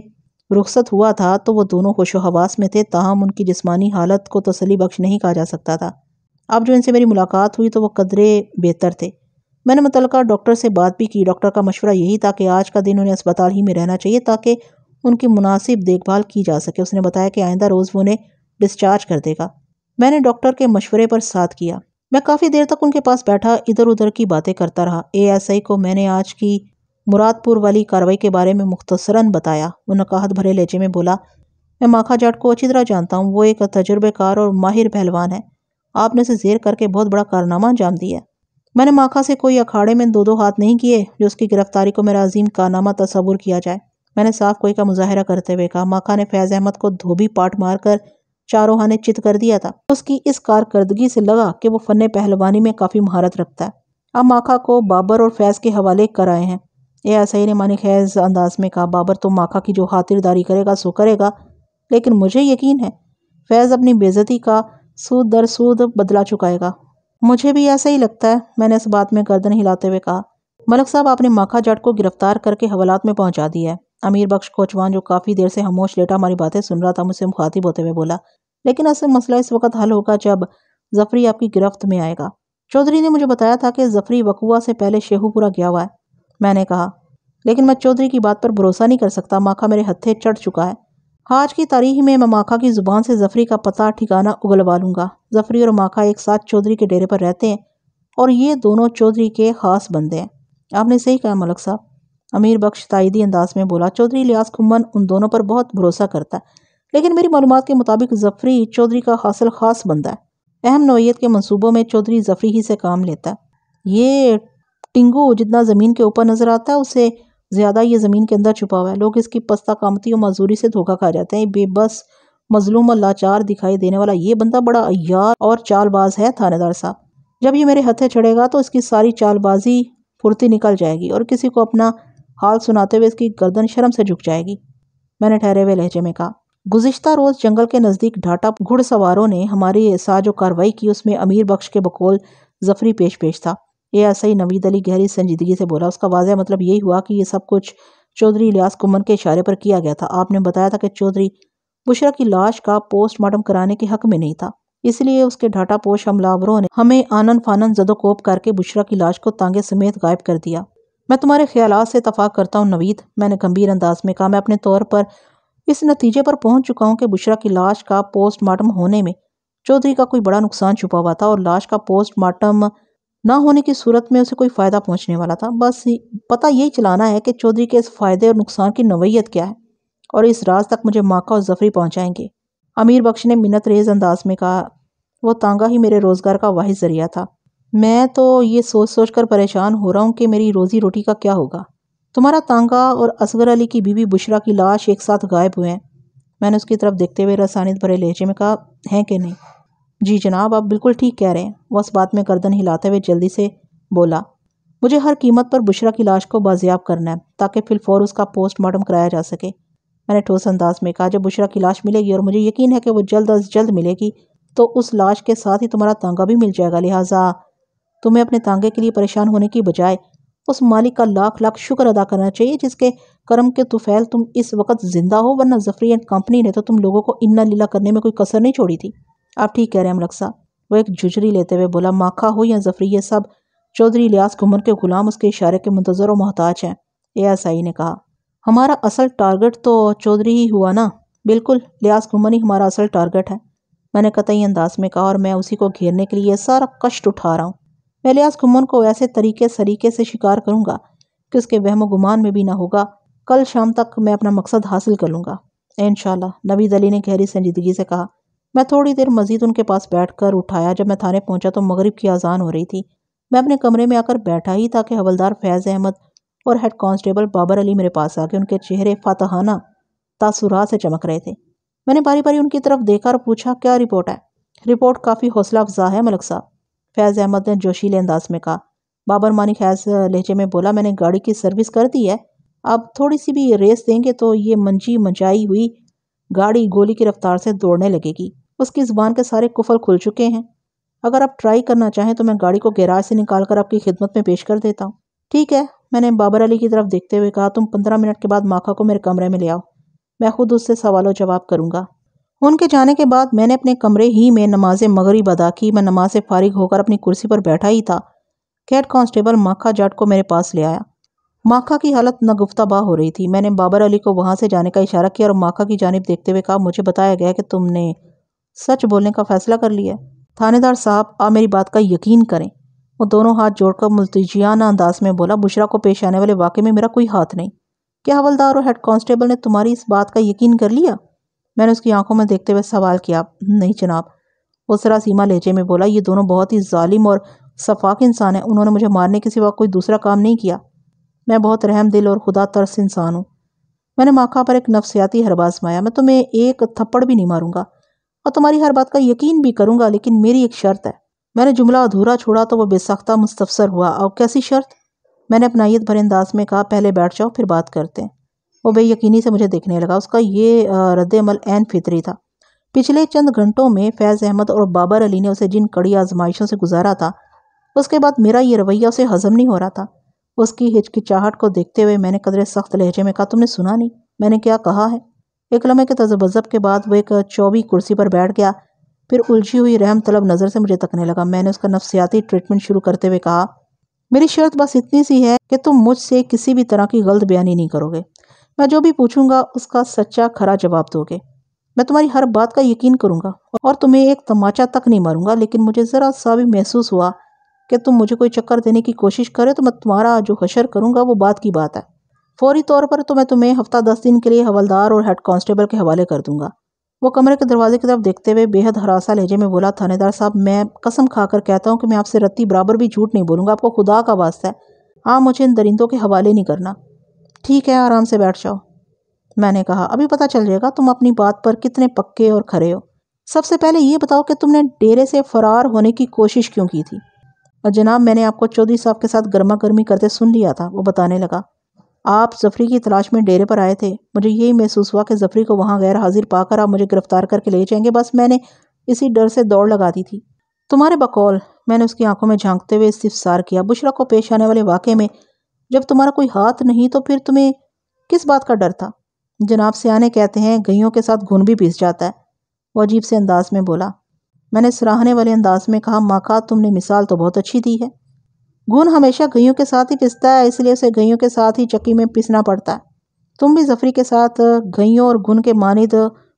رخصت ہوا تھا تو وہ دونوں ہوش و حواس میں تھے، تاہم ان کی جسمانی حالت کو تسلی بخش نہیں کہا جا سکتا تھا۔ اب جو ان سے میری ملاقات ہوئی تو وہ قدرے بہتر تھے۔ میں نے متعلقہ ڈاکٹر سے بات بھی کی۔ ڈاکٹر کا مشورہ یہی تھا کہ آج کا دن انہیں اسپتال ہی میں رہنا چاہیے تاکہ ان کی مناسب دیکھ بھال کی جا سکے۔ اس نے بتایا کہ آئندہ روز وہ انہیں ڈسچارج کر دے گا۔ میں نے ڈاکٹر کے مشورے پر ساتھ کیا۔ میں کافی دیر تک ان کے پاس بیٹھا ادھر ادھر کی باتیں کرتا رہا۔ اے ایس آئی کو میں نے آج کی مراد پور والی کارروائی کے بارے میں مختصراً بتایا۔ وہ نقاہت بھرے لہجے میں بولا، میں ماکھا جٹ کو اچھی طرح جانتا ہوں، وہ ایک تجربے کار اور ماہر پہلوان ہے، آپ نے اسے زیر کر کے بہت بڑا کارنامہ انجام دیا ہے۔ میں نے ماکھا سے کوئی اکھاڑے میں دو ہاتھ نہیں کیے جو اس کی گرفتاری کو میرا عظیم کارنامہ تصور کیا جائے۔ میں نے صاف کوئی کا مظاہرہ کرتے ہوئے کہا، ماکھا نے فیض احمد کو دھوبی پاٹ مار کر چاروں خانے چت کر دیا تھا۔ اس کی اس کارکردگی سے لگا کہ وہ فن پہلوانی میں کافی مہارت رکھتا ہے۔ اب ماکھا کو بابر اور فیض کے حوالے کر آئے ہیں۔ اے ایس آئی نے معنی خیز انداز میں کہا، بابر تو ماکھا کی جو خاطرداری کرے گا سو کرے گا، لیکن مجھے یقین ہے فیض اپنی بے عزتی کا سود در سود بدلہ چکائے گا۔ مجھے بھی ایسا ہی لگتا ہے، میں نے اس بات میں گردن ہلاتے ہوئے کہا۔ ملک صاحب آپ نے ماکھا جٹ کو گرفتار کر کے حوالات میں پہنچا دیا ہے۔ امیر بخش کوچوان جو کافی دیر سے خاموش لیٹا ہماری باتیں سن رہا تھا مجھ سے مخاطب ہوتے ہوئے بولا، لیکن اصل مسئلہ اس وقت حل ہوگا جب ظفری آپ کی گرفت میں آئے گا۔ چودھری نے مجھے بتایا تھا کہ ظفری وقوعہ سے پہلے شیخو پورا گیا ہوا ہے۔ میں نے کہا، لیکن میں چودھری کی بات پر بھروسہ نہیں کر سکتا، ماکھا میرے ہتھے چڑھ چکا ہے۔ آج کی تاریخ میں ماکھا کی زبان سے ظفری کا پتہ ٹھکانہ اگلوا لوں گا۔ ظفری اور ماکھا ایک ساتھ چودھری کے ڈیرے پر رہتے ہیں اور یہ دونوں چودھری کے خاص بندے ہیں۔ آپ نے صحیح کہا ملک صاحب، امیر بخش تائیدی انداز میں بولا۔ چودھری الیاس کھمن ان دونوں پر بہت بھروسہ کرتا ہے، لیکن میری معلومات کے مطابق ظفری چودھری کا حاصل خاص بندہ ہے۔ اہم نوعیت کے منصوبوں میں چودھری ظفری ہی سے کام لیتا ہے۔ یہ ٹنگو جتنا زمین کے اوپر نظر آتا ہے اس سے زیادہ یہ زمین کے اندر چھپا ہوا ہے۔ لوگ اس کی پستہ قامتی و معذوری سے دھوکہ کھا جاتے ہیں۔ بے بس مظلوم اور لاچار دکھائی دینے والا یہ بندہ بڑا عیار اور چال باز ہے تھانے دار صاحب۔ جب یہ میرے ہتھے چڑھے گا تو اس کی ساری چال بازی پھرتی نکل جائے گی اور کسی کو اپنا حال سناتے ہوئے اس کی گردن شرم سے جھک جائے گی۔ میں نے ٹھہرے ہوئے لہجے میں کہا، گزشتہ روز جنگل کے نزدیک ڈھاٹا گھڑ سواروں نے ہماری ساتھ جو کاروائی کی اس میں امیر بخش کے بقول ظفری پیش تھا۔ یہ ایسا ہی نوید علی گہری سنجیدگی سے بولا۔ اس کا واضح مطلب یہی ہوا کہ یہ سب کچھ چودھری الیاس کھمن کے اشارے پر کیا گیا تھا۔ آپ نے بتایا تھا کہ چودھری بشرا کی لاش کا پوسٹ مارٹم کرانے کے حق میں نہیں تھا، اس لیے اس کے ڈھاٹا پوش حملہ نے ہمیں آنن فانن زد و کوب کر کے بشرا کی لاش کو تانگے سمیت غائب کر دیا۔ میں تمہارے خیالات سے اتفاق کرتا ہوں نوید، میں نے گمبھیر انداز میں کہا۔ میں اپنے طور پر اس نتیجے پر پہنچ چکا ہوں کہ بشرا کی لاش کا پوسٹ مارٹم ہونے میں چودھری کا کوئی بڑا نقصان چھپا ہوا تھا اور لاش کا پوسٹ مارٹم نہ ہونے کی صورت میں اسے کوئی فائدہ پہنچنے والا تھا۔ بس پتہ یہی چلانا ہے کہ چودھری کے اس فائدے اور نقصان کی نوعیت کیا ہے، اور اس راز تک مجھے ماکھا اور ظفری پہنچائیں گے۔ امیر بخش نے منت ریز انداز میں کہا، وہ تانگا ہی میرے روزگار کا واحد ذریعہ تھا۔ میں تو یہ سوچ سوچ کر پریشان ہو رہا ہوں کہ میری روزی روٹی کا کیا ہوگا۔ تمہارا تانگا اور اصغر علی کی بیوی بشرا کی لاش ایک ساتھ غائب ہوئے ہیں۔ میں نے اس کی طرف دیکھتے ہوئے رسانیت بھرے لہجے میں کہا، ہیں کہ نہیں؟ جی جناب، آپ بالکل ٹھیک کہہ رہے ہیں۔ وہ اس بات میں گردن ہلاتے ہوئے جلدی سے بولا، مجھے ہر قیمت پر بشرا کی لاش کو بازیاب کرنا ہے تاکہ فی الفور اس کا پوسٹ مارٹم کرایا جا سکے۔ میں نے ٹھوس انداز میں کہا، جب بشرا کی لاش ملے گی اور مجھے یقین ہے کہ وہ جلد از جلد ملے گی تو اس لاش کے ساتھ ہی تمہارا تانگا بھی مل جائے گا، لہٰذا تمہیں اپنے تانگے کے لیے پریشان ہونے کی بجائے اس مالک کا لاکھ لاکھ شکر ادا کرنا چاہیے جس کے کرم کے طفیل تم اس وقت زندہ ہو، ورنہ ظفری اینڈ کمپنی نے تو تم لوگوں کو انا لیلا کرنے میں کوئی کسر نہیں چھوڑی تھی۔ آپ ٹھیک کہہ رہے ہیں ملک صاحب، وہ ایک جھجری لیتے ہوئے بولا، ماکھا ہو یا ظفری، یہ سب چودھری الیاس کھمن کے غلام اس کے اشارے کے منتظر و محتاج ہیں۔ ASI نے کہا، ہمارا اصل ٹارگٹ تو چودھری ہی ہوا نا؟ بالکل، الیاس کھمن ہی ہمارا اصل ٹارگٹ ہے، میں نے قطعی انداز میں کہا، اور میں اسی کو گھیرنے کے لیے سارا کشٹ اٹھا رہا ہوں۔ میں الیاس کھمن کو ایسے طریقے سلیقے سے شکار کروں گا کہ اس کے وہم و گمان میں بھی نہ ہوگا۔ کل شام تک میں اپنا مقصد حاصل کر لوں گا انشاءاللہ، نوید علی نے گہری سنجیدگی سے کہا۔ میں تھوڑی دیر مزید ان کے پاس بیٹھ کر اٹھایا۔ جب میں تھانے پہنچا تو مغرب کی اذان ہو رہی تھی۔ میں اپنے کمرے میں آ کر بیٹھا ہی تھا کہ حوالدار فیض احمد اور ہیڈ کانسٹیبل بابر علی میرے پاس آ گئے۔ ان کے چہرے فاتحانہ تاثرات سے چمک رہے تھے۔ میں نے باری باری ان کی طرف دیکھا اور پوچھا، کیا رپورٹ ہے؟ رپورٹ کافی حوصلہ افزا ہے ملک صاحب، فیض احمد نے جوشیلے انداز میں کہا۔ بابر مانی خیز لہجے میں بولا، میں نے گاڑی کی سروس کر دی ہے، اب تھوڑی سی بھی ریس دیں گے تو یہ منجی منجائی ہوئی گاڑی گولی کی رفتار سے دوڑنے لگے گی۔ اس کی زبان کے سارے قفل کھل چکے ہیں۔ اگر آپ ٹرائی کرنا چاہیں تو میں گاڑی کو گیراج سے نکال کر آپ کی خدمت میں پیش کر دیتا ہوں۔ ٹھیک ہے، میں نے بابر علی کی طرف دیکھتے ہوئے کہا، تم 15 منٹ کے بعد ماکھا کو میرے کمرے میں لے آؤ، میں خود اس سے سوال و جواب کروں گا۔ ان کے جانے کے بعد میں نے اپنے کمرے ہی میں نماز مغرب ادا کی۔ میں نماز سے فارغ ہو کر اپنی کرسی پر بیٹھا ہی تھا کہ ہیڈ کانسٹیبل ماکھا جٹ کو میرے پاس لے آیا۔ ماکھا کی حالت ناگفتہ با ہو رہی تھی۔ میں نے بابر علی کو وہاں سے جانے کا اشارہ کیا اور ماکھا کی جانب دیکھتے ہوئے کہا، مجھے بتایا گیا کہ تم نے سچ بولنے کا فیصلہ کر لیا ہے۔ تھانے دار صاحب، آپ میری بات کا یقین کریں، وہ دونوں ہاتھ جوڑ کر ملتجیانہ انداز میں بولا، بشرا کو پیش آنے والے واقعے میں میرا کوئی ہاتھ نہیں۔ کیا حوالدار اور ہیڈ کانسٹیبل نے تمہاری اس بات کا یقین کر لیا؟ میں نے اس کی آنکھوں میں دیکھتے ہوئے سوال کیا۔ نہیں جناب، وہ سراسیمہ لہجے میں بولا، یہ دونوں بہت ہی ظالم اور سفاک انسان ہیں، انہوں نے مجھے مارنے کے سوا کوئی دوسرا کام نہیں کیا۔ میں بہت رحم دل اور خدا ترس انسان ہوں۔ میں نے ماکھا پر ایک نفسیاتی حربہ آزمایا، میں تمہیں ایک تھپڑ بھی نہیں ماروں گا اور تمہاری ہر بات کا یقین بھی کروں گا، لیکن میری ایک شرط ہے۔ میں نے جملہ ادھورا چھوڑا تو وہ بے ساختہ مستفسر ہوا، اور کیسی شرط؟ میں نے اپنائیت بھرے انداز میں کہا، پہلے بیٹھ جاؤ پھر بات کرتے ہیں۔ وہ بے یقینی سے مجھے دیکھنے لگا۔ اس کا یہ رد عمل عین فطری تھا۔ پچھلے چند گھنٹوں میں فیض احمد اور بابر علی نے اسے جن کڑی آزمائشوں سے گزارا تھا، اس کے بعد میرا یہ رویہ اسے ہضم نہیں ہو رہا تھا۔ اس کی ہچکچاہٹ کو دیکھتے ہوئے میں نے قدرے سخت لہجے میں کہا، تم نے سنا نہیں میں نے کیا کہا ہے؟ ایک لمحے کے تذبذب کے بعد وہ ایک چوبی کرسی پر بیٹھ گیا، پھر الجھی ہوئی رحم طلب نظر سے مجھے تکنے لگا۔ میں نے اس کا نفسیاتی ٹریٹمنٹ شروع کرتے ہوئے کہا، میری شرط بس اتنی سی ہے کہ تم مجھ سے کسی بھی طرح کی غلط بیانی نہیں کرو گے۔ میں جو بھی پوچھوں گا اس کا سچا کھرا جواب دو گے۔ میں تمہاری ہر بات کا یقین کروں گا اور تمہیں ایک تماچا تک نہیں ماروں گا، لیکن مجھے ذرا سا بھی محسوس ہوا کہ تم مجھے کوئی چکر دینے کی کوشش کرے تو میں تمہارا جو حشر کروں گا وہ بات کی بات ہے۔ فوری طور پر تو میں تمہیں ہفتہ 10 دن کے لیے حوالدار اور ہیڈ کانسٹیبل کے حوالے کر دوں گا۔ وہ کمرے کے دروازے کی طرف دیکھتے ہوئے بے حد ہراساں لہجے میں بولا، تھانے دار صاحب، میں قسم کھا کر کہتا ہوں کہ میں آپ سے رتی برابر بھی جھوٹ نہیں بولوں گا، آپ کو خدا کا واسطہ ہے آپ مجھے ان درندوں کے حوالے نہیں کرنا۔ ٹھیک ہے، آرام سے بیٹھ جاؤ، میں نے کہا، ابھی پتہ چل جائے گا تم اپنی بات پر کتنے پکے اور کھرے ہو۔ سب سے پہلے یہ بتاؤ کہ تم نے ڈیرے سے فرار ہونے کی کوشش کیوں کی تھی؟ جناب، میں نے آپ کو چودھری صاحب کے ساتھ گرما گرمی کرتے سن لیا تھا، وہ بتانے لگا۔ آپ ظفری کی تلاش میں ڈیرے پر آئے تھے، مجھے یہی محسوس ہوا کہ ظفری کو وہاں غیر حاضر پا کر آپ مجھے گرفتار کر کے لے جائیں گے، بس میں نے اسی ڈر سے دوڑ لگا دی تھی۔ تمہارے بقول، میں نے اس کی آنکھوں میں جھانکتے ہوئے استفسار کیا، بشرا کو پیش آنے والے واقعے میں جب تمہارا کوئی ہاتھ نہیں تو پھر تمہیں کس بات کا ڈر تھا؟ جناب، سیانے کہتے ہیں گئیوں کے ساتھ گھن بھی پیس جاتا ہے، وہ عجیب سے انداز میں بولا۔ میں نے سراہنے والے انداز میں کہا، ماکا، تم نے مثال تو بہت اچھی دی ہے، گھن ہمیشہ گئیوں کے ساتھ ہی پستا ہے، اس لیے اسے گئیوں کے ساتھ ہی چکی میں پسنا پڑتا ہے۔ تم بھی ظفری کے ساتھ گئیوں اور گھن کے مانند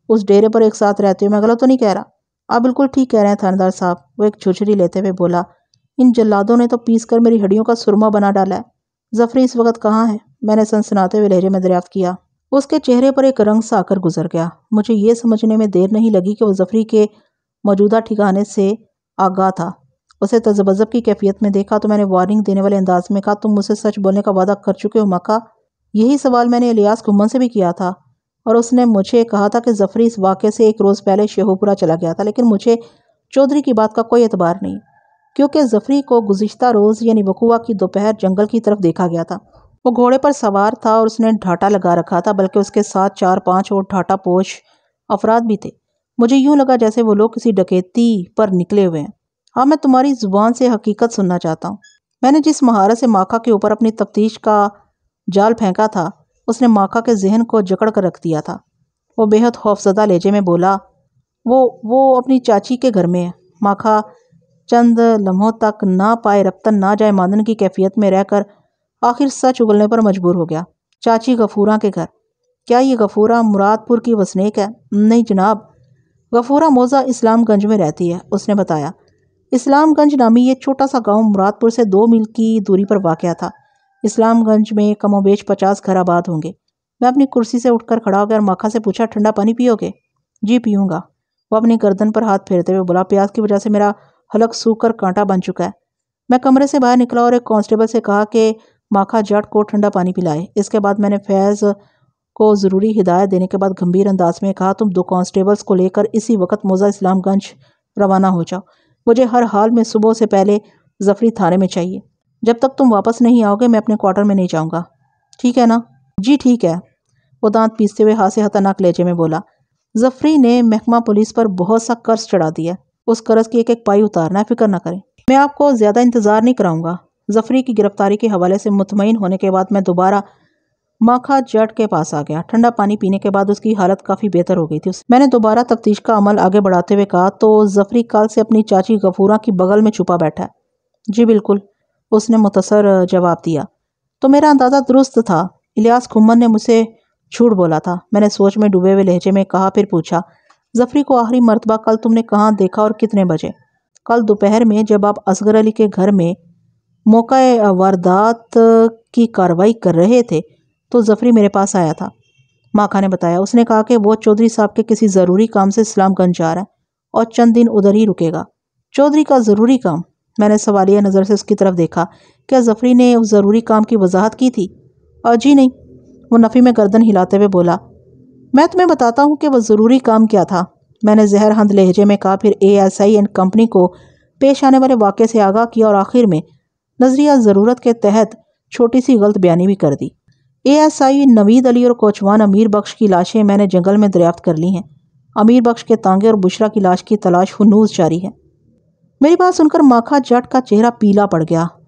اس ڈیرے پر ایک ساتھ رہتے ہو، میں غلط تو نہیں کہہ رہا؟ آپ بالکل ٹھیک کہہ رہے ہیں تھانے دار صاحب، وہ ایک جھجری لیتے ہوئے بولا، ان جلادوں نے تو پیس کر میری ہڈیوں کا سرما بنا ڈالا ہے۔ ظفری اس وقت کہاں ہے؟ میں نے سنسناتے ہوئے لہجے میں دریافت کیا۔ اس کے چہرے پر ایک رنگ سا آ کر گزر گیا۔ مجھے یہ سمجھنے میں دیر نہیں لگی کہ وہ ظفری کے موجودہ ٹھکانے سے آگاہ تھا۔ اسے تذبذب کی کیفیت میں دیکھا تو میں نے وارننگ دینے والے انداز میں کہا، تم مجھ سے سچ بولنے کا وعدہ کر چکے ہو مکہ؟ یہی سوال میں نے الیاس گھمن سے بھی کیا تھا اور اس نے مجھے کہا تھا کہ ظفری اس واقعے سے ایک روز پہلے شیخوپورہ چلا گیا تھا، لیکن مجھے چودھری کی بات کا کوئی اعتبار نہیں، کیونکہ ظفری کو گزشتہ روز یعنی وقوعہ کی دوپہر جنگل کی طرف دیکھا گیا تھا۔ وہ گھوڑے پر سوار تھا اور اس نے ڈھاٹا لگا رکھا تھا، بلکہ اس کے ساتھ 4-5 اور ڈھاٹا پوش افراد بھی تھے۔ مجھے یوں لگا جیسے وہ لوگ کسی ڈکیتی پر نکلے ہوئے ہیں۔ اب میں تمہاری زبان سے حقیقت سننا چاہتا ہوں۔ میں نے جس مہارت سے ماکا کے اوپر اپنی تفتیش کا جال پھینکا تھا، اس نے ماکا کے ذہن کو جکڑ کر رکھ دیا تھا۔ وہ بے حد خوفزدہ لہجے میں بولا، وہ اپنی چاچی کے گھر میں ہے۔ ماکا چند لمحوں تک نہ پائے رفتن نہ جائے ماندن کی کیفیت میں رہ کر آخر سچ اگلنے پر مجبور ہو گیا۔ چاچی غفورہ کے گھر؟ کیا یہ غفورہ مراد پور کی وسنیک ہے؟ نہیں جناب، غفورہ موضع اسلام گنج میں رہتی ہے، اس نے بتایا۔ اسلام گنج نامی یہ چھوٹا سا گاؤں مراد پور سے 2 میل کی دوری پر واقع تھا۔ اسلام گنج میں کم و بیش 50 گھر آباد ہوں گے۔ میں اپنی کرسی سے اٹھ کر کھڑا ہو گیا اور ماکا سے پوچھا، ٹھنڈا پانی پیو گے؟ جی پیوں گا، وہ اپنی گردن پر ہاتھ پھیرتے ہوئے بولا، پیاس کی وجہ سے میرا حلق سوکھ کر کانٹا بن چکا ہے۔ میں کمرے سے باہر نکلا اور ایک کانسٹیبل سے کہا کہ ماکا جٹ کو ٹھنڈا پانی پلائے۔ اس کے بعد میں نے فیض کو ضروری ہدایت دینے کے بعد گمبھیر انداز میں کہا، تم 2 کانسٹیبلز کو لے کر اسی وقت موضع اسلام گنج روانہ ہو جاؤ۔ مجھے ہر حال میں صبح سے پہلے ظفری تھانے میں چاہیے۔ جب تک تم واپس نہیں آؤ گے میں اپنے کوارٹر میں نہیں جاؤں گا، ٹھیک ہے نا؟ جی ٹھیک ہے، وہ دانت پیستے ہوئے ہاتھ سے خطرناک لہجے میں بولا۔ ظفری نے محکمہ پولیس پر بہت سا قرض چڑھا دیا ہے، اس قرض کی ایک ایک پائی اتارنا ہے، فکر نہ کریں۔ میں آپ کو زیادہ انتظار نہیں کراؤں گا۔ ظفری کی گرفتاری کے حوالے سے مطمئن ہونے کے بعد میں دوبارہ ماکا جٹ کے پاس آ گیا۔ ٹھنڈا پانی پینے کے بعد اس کی حالت کافی بہتر ہو گئی تھی۔ میں نے دوبارہ تفتیش کا عمل آگے بڑھاتے ہوئے کہا، تو ظفری کل سے اپنی چاچی غفورہ کی بغل میں چھپا بیٹھا ہے؟ جی بالکل، اس نے متصر جواب دیا۔ تو میرا اندازہ درست تھا، الیاس گھمن نے مجھ سے جھوٹ بولا تھا، میں نے سوچ میں ڈوبے ہوئے لہجے میں کہا، پھر پوچھا، ظفری کو آخری مرتبہ کل تم نے کہاں دیکھا اور کتنے بجے؟ کل دوپہر میں جب آپ اصغر علی کے گھر میں موقع واردات کی کارروائی کر رہے تھے تو ظفری میرے پاس آیا تھا، ماکا نے بتایا۔ اس نے کہا کہ وہ چودھری صاحب کے کسی ضروری کام سے اسلام گنج جا رہا ہے اور چند دن ادھر ہی رکے گا۔ چودھری کا ضروری کام؟ میں نے سوالیہ نظر سے اس کی طرف دیکھا۔ کیا ظفری نے اس ضروری کام کی وضاحت کی تھی؟ جی نہیں، وہ نفی میں گردن ہلاتے ہوئے بولا۔ میں تمہیں بتاتا ہوں کہ وہ ضروری کام کیا تھا، میں نے زہر ہند لہجے میں کہا، پھر ASI اینڈ کمپنی کو پیش آنے والے واقعے سے آگاہ کیا اور آخر میں نظریہ ضرورت کے تحت چھوٹی سی غلط بیانی بھی کر دی۔ ASI نوید علی اور کوچوان امیر بخش کی لاشیں میں نے جنگل میں دریافت کر لی ہیں۔ امیر بخش کے تانگے اور بشرا کی لاش کی تلاش ہنوز جاری ہے۔ میری بات سن کر ماکا جٹ کا چہرہ پیلا پڑ گیا،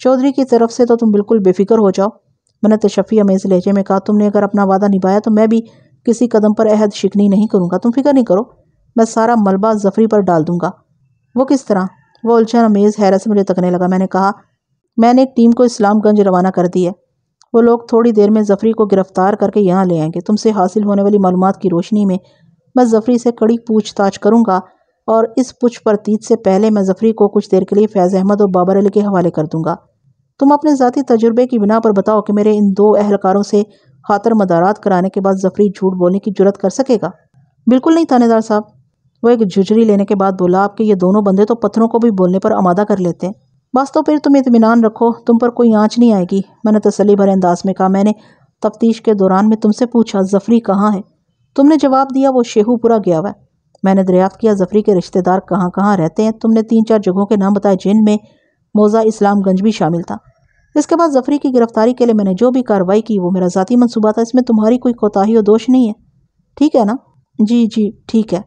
چودھری کی طرف سے تو تم بالکل بے فکر ہو جاؤ، میں نے تشفی امیز لہجے میں کہا۔ تم نے اگر اپنا وعدہ نبھایا تو میں بھی کسی قدم پر عہد شکنی نہیں کروں گا، تم فکر نہیں کرو، میں سارا ملبہ ظفری پر ڈال دوں گا۔ وہ کس طرح؟ وہ الجھن امیز حیرت سے مجھے تکنے لگا۔ میں نے کہا، میں نے ایک ٹیم کو اسلام گنج روانہ کر دی ہے، وہ لوگ تھوڑی دیر میں ظفری کو گرفتار کر کے یہاں لے آئیں گے۔ تم سے حاصل ہونے والی معلومات کی روشنی میں ظفری سے کڑی پوچھ تاچھ کروں گا، اور اس پوچھ پرتیت سے پہلے میں ظفری کو کچھ دیر کے لیے فیض احمد اور بابر علی کے حوالے کر دوں گا۔ تم اپنے ذاتی تجربے کی بنا پر بتاؤ کہ میرے ان 2 اہلکاروں سے خاطر مدارات کرانے کے بعد ظفری جھوٹ بولنے کی جرات کر سکے گا؟ بالکل نہیں تھانے دار صاحب، وہ ایک جھجری لینے کے بعد بولا، آپ کے یہ دونوں بندے تو پتھروں کو بھی بولنے پر آمادہ کر لیتے ہیں۔ بس تو پھر تم اطمینان رکھو، تم پر کوئی آنچ نہیں آئے گی، میں نے تسلی بھرے انداز میں کہا۔ میں نے تفتیش کے دوران میں تم سے پوچھا ظفری کہاں ہے؟ تم نے جواب دیا وہ شیخو پورہ گیا ہوا ہے۔ میں نے دریافت کیا ظفری کے رشتہ دار کہاں کہاں رہتے ہیں؟ تم نے 3-4 جگہوں کے نام بتائے جن میں موضع اسلام گنج بھی شامل تھا۔ اس کے بعد ظفری کی گرفتاری کے لیے میں نے جو بھی کارروائی کی وہ میرا ذاتی منصوبہ تھا، اس میں تمہاری کوئی کوتاہی و دوش نہیں ہے، ٹھیک ہے نا؟ جی ٹھیک ہے،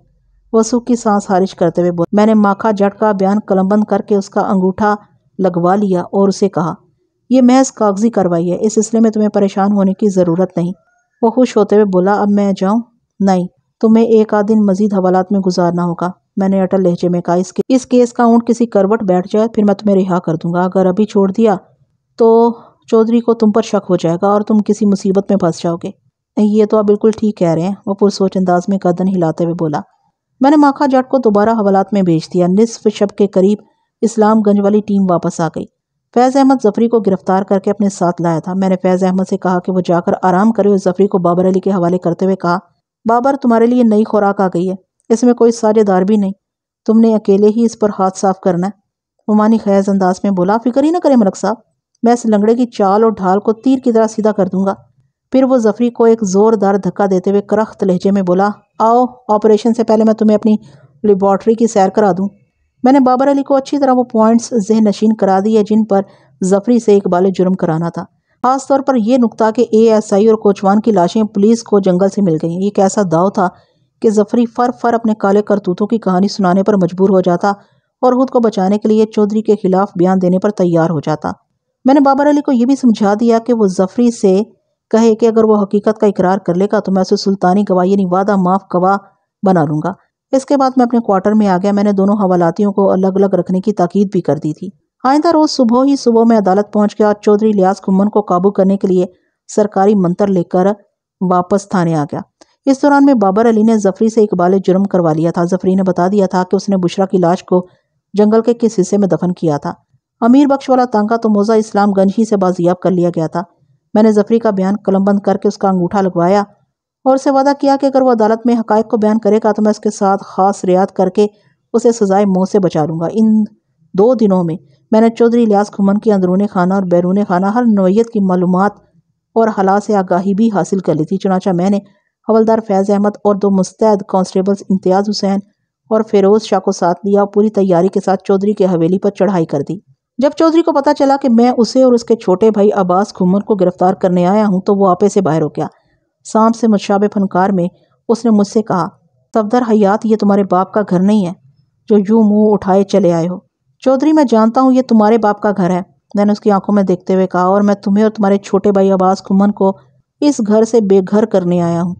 وہ سوکھ کی سانس خارج کرتے ہوئے بولا۔ میں نے ماکھا جٹ کا بیان قلم بند کر کے اس کا انگوٹھا لگوا لیا اور اسے کہا، یہ محض کاغذی کارروائی ہے، اس سلسلے میں تمہیں پریشان ہونے کی ضرورت نہیں۔ وہ خوش ہوتے ہوئے بولا، اب میں جاؤں؟ نہیں، تمہیں 1 دن مزید حوالات میں گزارنا ہوگا، میں نے اٹل لہجے میں کہا۔ اس کیس کا اونٹ کسی کروٹ بیٹھ جائے پھر میں تمہیں رہا کر دوں گا، اگر ابھی چھوڑ دیا تو چودھری کو تم پر شک ہو جائے گا اور تم کسی مصیبت میں پھنس جاؤ گے۔ یہ تو آپ بالکل ٹھیک کہہ رہے ہیں، وہ پرسوچ انداز میں گردن ہلاتے ہوئے بولا۔ میں نے ماکھا جٹ کو دوبارہ حوالات میں بھیج دیا۔ نصف شب کے قریب اسلام گنج والی ٹیم واپس آ گئی۔ فیض احمد ظفری کو گرفتار کر کے اپنے ساتھ لایا تھا۔ میں نے فیض احمد سے کہا کہ وہ جا کر آرام کرے اور ظفری کو بابر علی کے حوالے کرتے ہوئے کہا، بابر تمہارے لیے نئی خوراک آ گئی ہے، اس میں کوئی ساجھ دار بھی نہیں، تم نے اکیلے ہی اس پر ہاتھ صاف کرنا ہے۔ وہ معنی خیز انداز میں بولا، فکر ہی نہ کرے ملک صاحب، میں اس لنگڑے کی چال اور ڈھال کو تیر کی طرح سیدھا کر دوں گا۔ پھر وہ ظفری کو ایک زوردار دھکا دیتے ہوئے کرخت لہجے میں بولا، آؤ آپریشن سے پہلے میں تمہیں اپنی لیبارٹری کی سیر کرا دوں۔ میں نے بابر علی کو اچھی طرح وہ پوائنٹس ذہن نشین کرا دیے جن پر ظفری سے اقبال جرم کرانا تھا، خاص طور پر یہ نکتہ کہ ASI اور کوچوان کی لاشیں پولیس کو جنگل سے مل گئیں۔ یہ ایک ایسا داؤ تھا کہ ظفری فر اپنے کالے کرتوتوں کی کہانی سنانے پر مجبور ہو جاتا اور خود کو بچانے کے لیے چودھری کے خلاف بیان دینے پر تیار ہو جاتا۔ میں نے بابر علی کو یہ بھی سمجھا دیا کہ وہ ظفری سے کہے کہ اگر وہ حقیقت کا اقرار کر لے گا تو میں اسے سلطانی گواہ یعنی وعدہ معاف گواہ بنا لوں گا۔ اس کے بعد میں اپنے کوارٹر میں آ گیا۔ میں نے دونوں حوالاتیوں کو الگ الگ رکھنے کی تاکید بھی کر دی تھی۔ آئندہ روز صبح میں عدالت پہنچ گیا اور چودھری الیاس کھمن کو قابو کرنے کے لیے سرکاری منتر لے کر واپس تھانے آ گیا۔ اس دوران میں بابر علی نے ظفری سے اقبال جرم کروا لیا تھا۔ ظفری نے بتا دیا تھا کہ اس نے بشرا کی لاش کو جنگل کے کس حصے میں دفن کیا تھا۔ امیر بخش والا تانکا تو موضع اسلام گنج ہی سے بازیاب کر لیا گیا تھا۔ میں نے ظفری کا بیان قلم بند کر کے اس کا انگوٹھا لگوایا اور اسے وعدہ کیا کہ اگر وہ عدالت میں حقائق کو بیان کرے گا تو میں اس کے ساتھ خاص رعایت کر کے اسے سزائے موت سے بچا لوں گا۔ ان 2 دنوں میں نے چودھری الیاس کھمن کی اندرون خانہ اور بیرون خانہ ہر نوعیت کی معلومات اور حالات سے آگاہی بھی حاصل کر لی تھی۔ چنانچہ میں نے حوالدار فیض احمد اور 2 مستعد کانسٹیبلز امتیاز حسین اور فیروز شاہ کو ساتھ لیا اور پوری تیاری کے ساتھ چودھری کے حویلی پر چڑھائی کر دی۔ جب چودھری کو پتہ چلا کہ میں اسے اور اس کے چھوٹے بھائی عباس کھمن کو گرفتار کرنے آیا ہوں تو وہ آپے سے باہر ہو گیا۔ سانپ سے متشابہ فنکار میں اس نے مجھ سے کہا، صفدر حیات، یہ تمہارے باپ کا گھر نہیں ہے جو یوں منہ اٹھائے چلے آئے ہو۔ چودھری میں جانتا ہوں یہ تمہارے باپ کا گھر ہے، میں نے اس کی آنکھوں میں دیکھتے ہوئے کہا، اور میں تمہیں اور تمہارے چھوٹے بھائی عباس کھمن کو اس گھر سے بے گھر کرنے آیا ہوں۔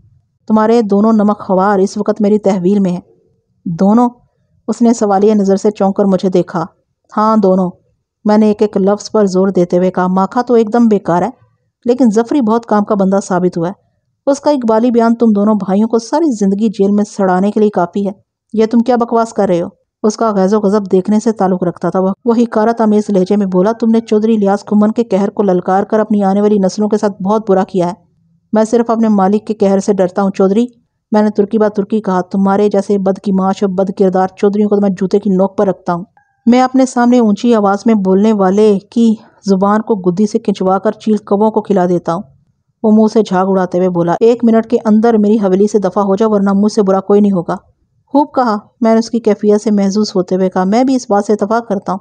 تمہارے دونوں نمک خوار اس وقت میری تحویل میں ہیں۔ دونوں؟ اس نے سوالیہ نظر سے چونک کر مجھے دیکھا۔ ہاں دونوں، میں نے ایک لفظ پر زور دیتے ہوئے کہا۔ ماکھا تو ایک دم بیکار ہے، لیکن ظفری بہت کام کا بندہ ثابت ہوا ہے۔ اس کا اقبالی بیان تم دونوں بھائیوں کو ساری زندگی جیل میں سڑانے کے لیے کافی ہے۔ یہ تم کیا بکواس کر رہے ہو؟ اس کا غیظ و غضب دیکھنے سے تعلق رکھتا تھا۔ وہ حقارت آمیز لہجے میں بولا، تم نے چودھری الیاس کھمن کے قہر کو للکار کر اپنی آنے والی نسلوں کے ساتھ بہت برا کیا ہے۔ میں صرف اپنے مالک کے قہر سے ڈرتا ہوں چودھری، میں نے ترکی بات ترکی کہا۔ تمہارے جیسے بدکماش اور بد کردار چودھریوں کو تو میں جوتے کی نوک پر رکھتا ہوں۔ میں اپنے سامنے اونچی آواز میں بولنے والے کی زبان کو گدی سے کھنچوا کر چیل کووں کو کھلا دیتا ہوں۔ وہ منہ سے جھاگ اڑاتے ہوئے بولا، 1 منٹ کے اندر میری حویلی سے دفع ہو جاؤ ورنہ مجھ سے برا کوئی نہیں ہوگا۔ خوب کہا، میں نے اس کی کیفیت سے محظوظ ہوتے ہوئے کہا۔ میں بھی اس بات سے اتفاق کرتا ہوں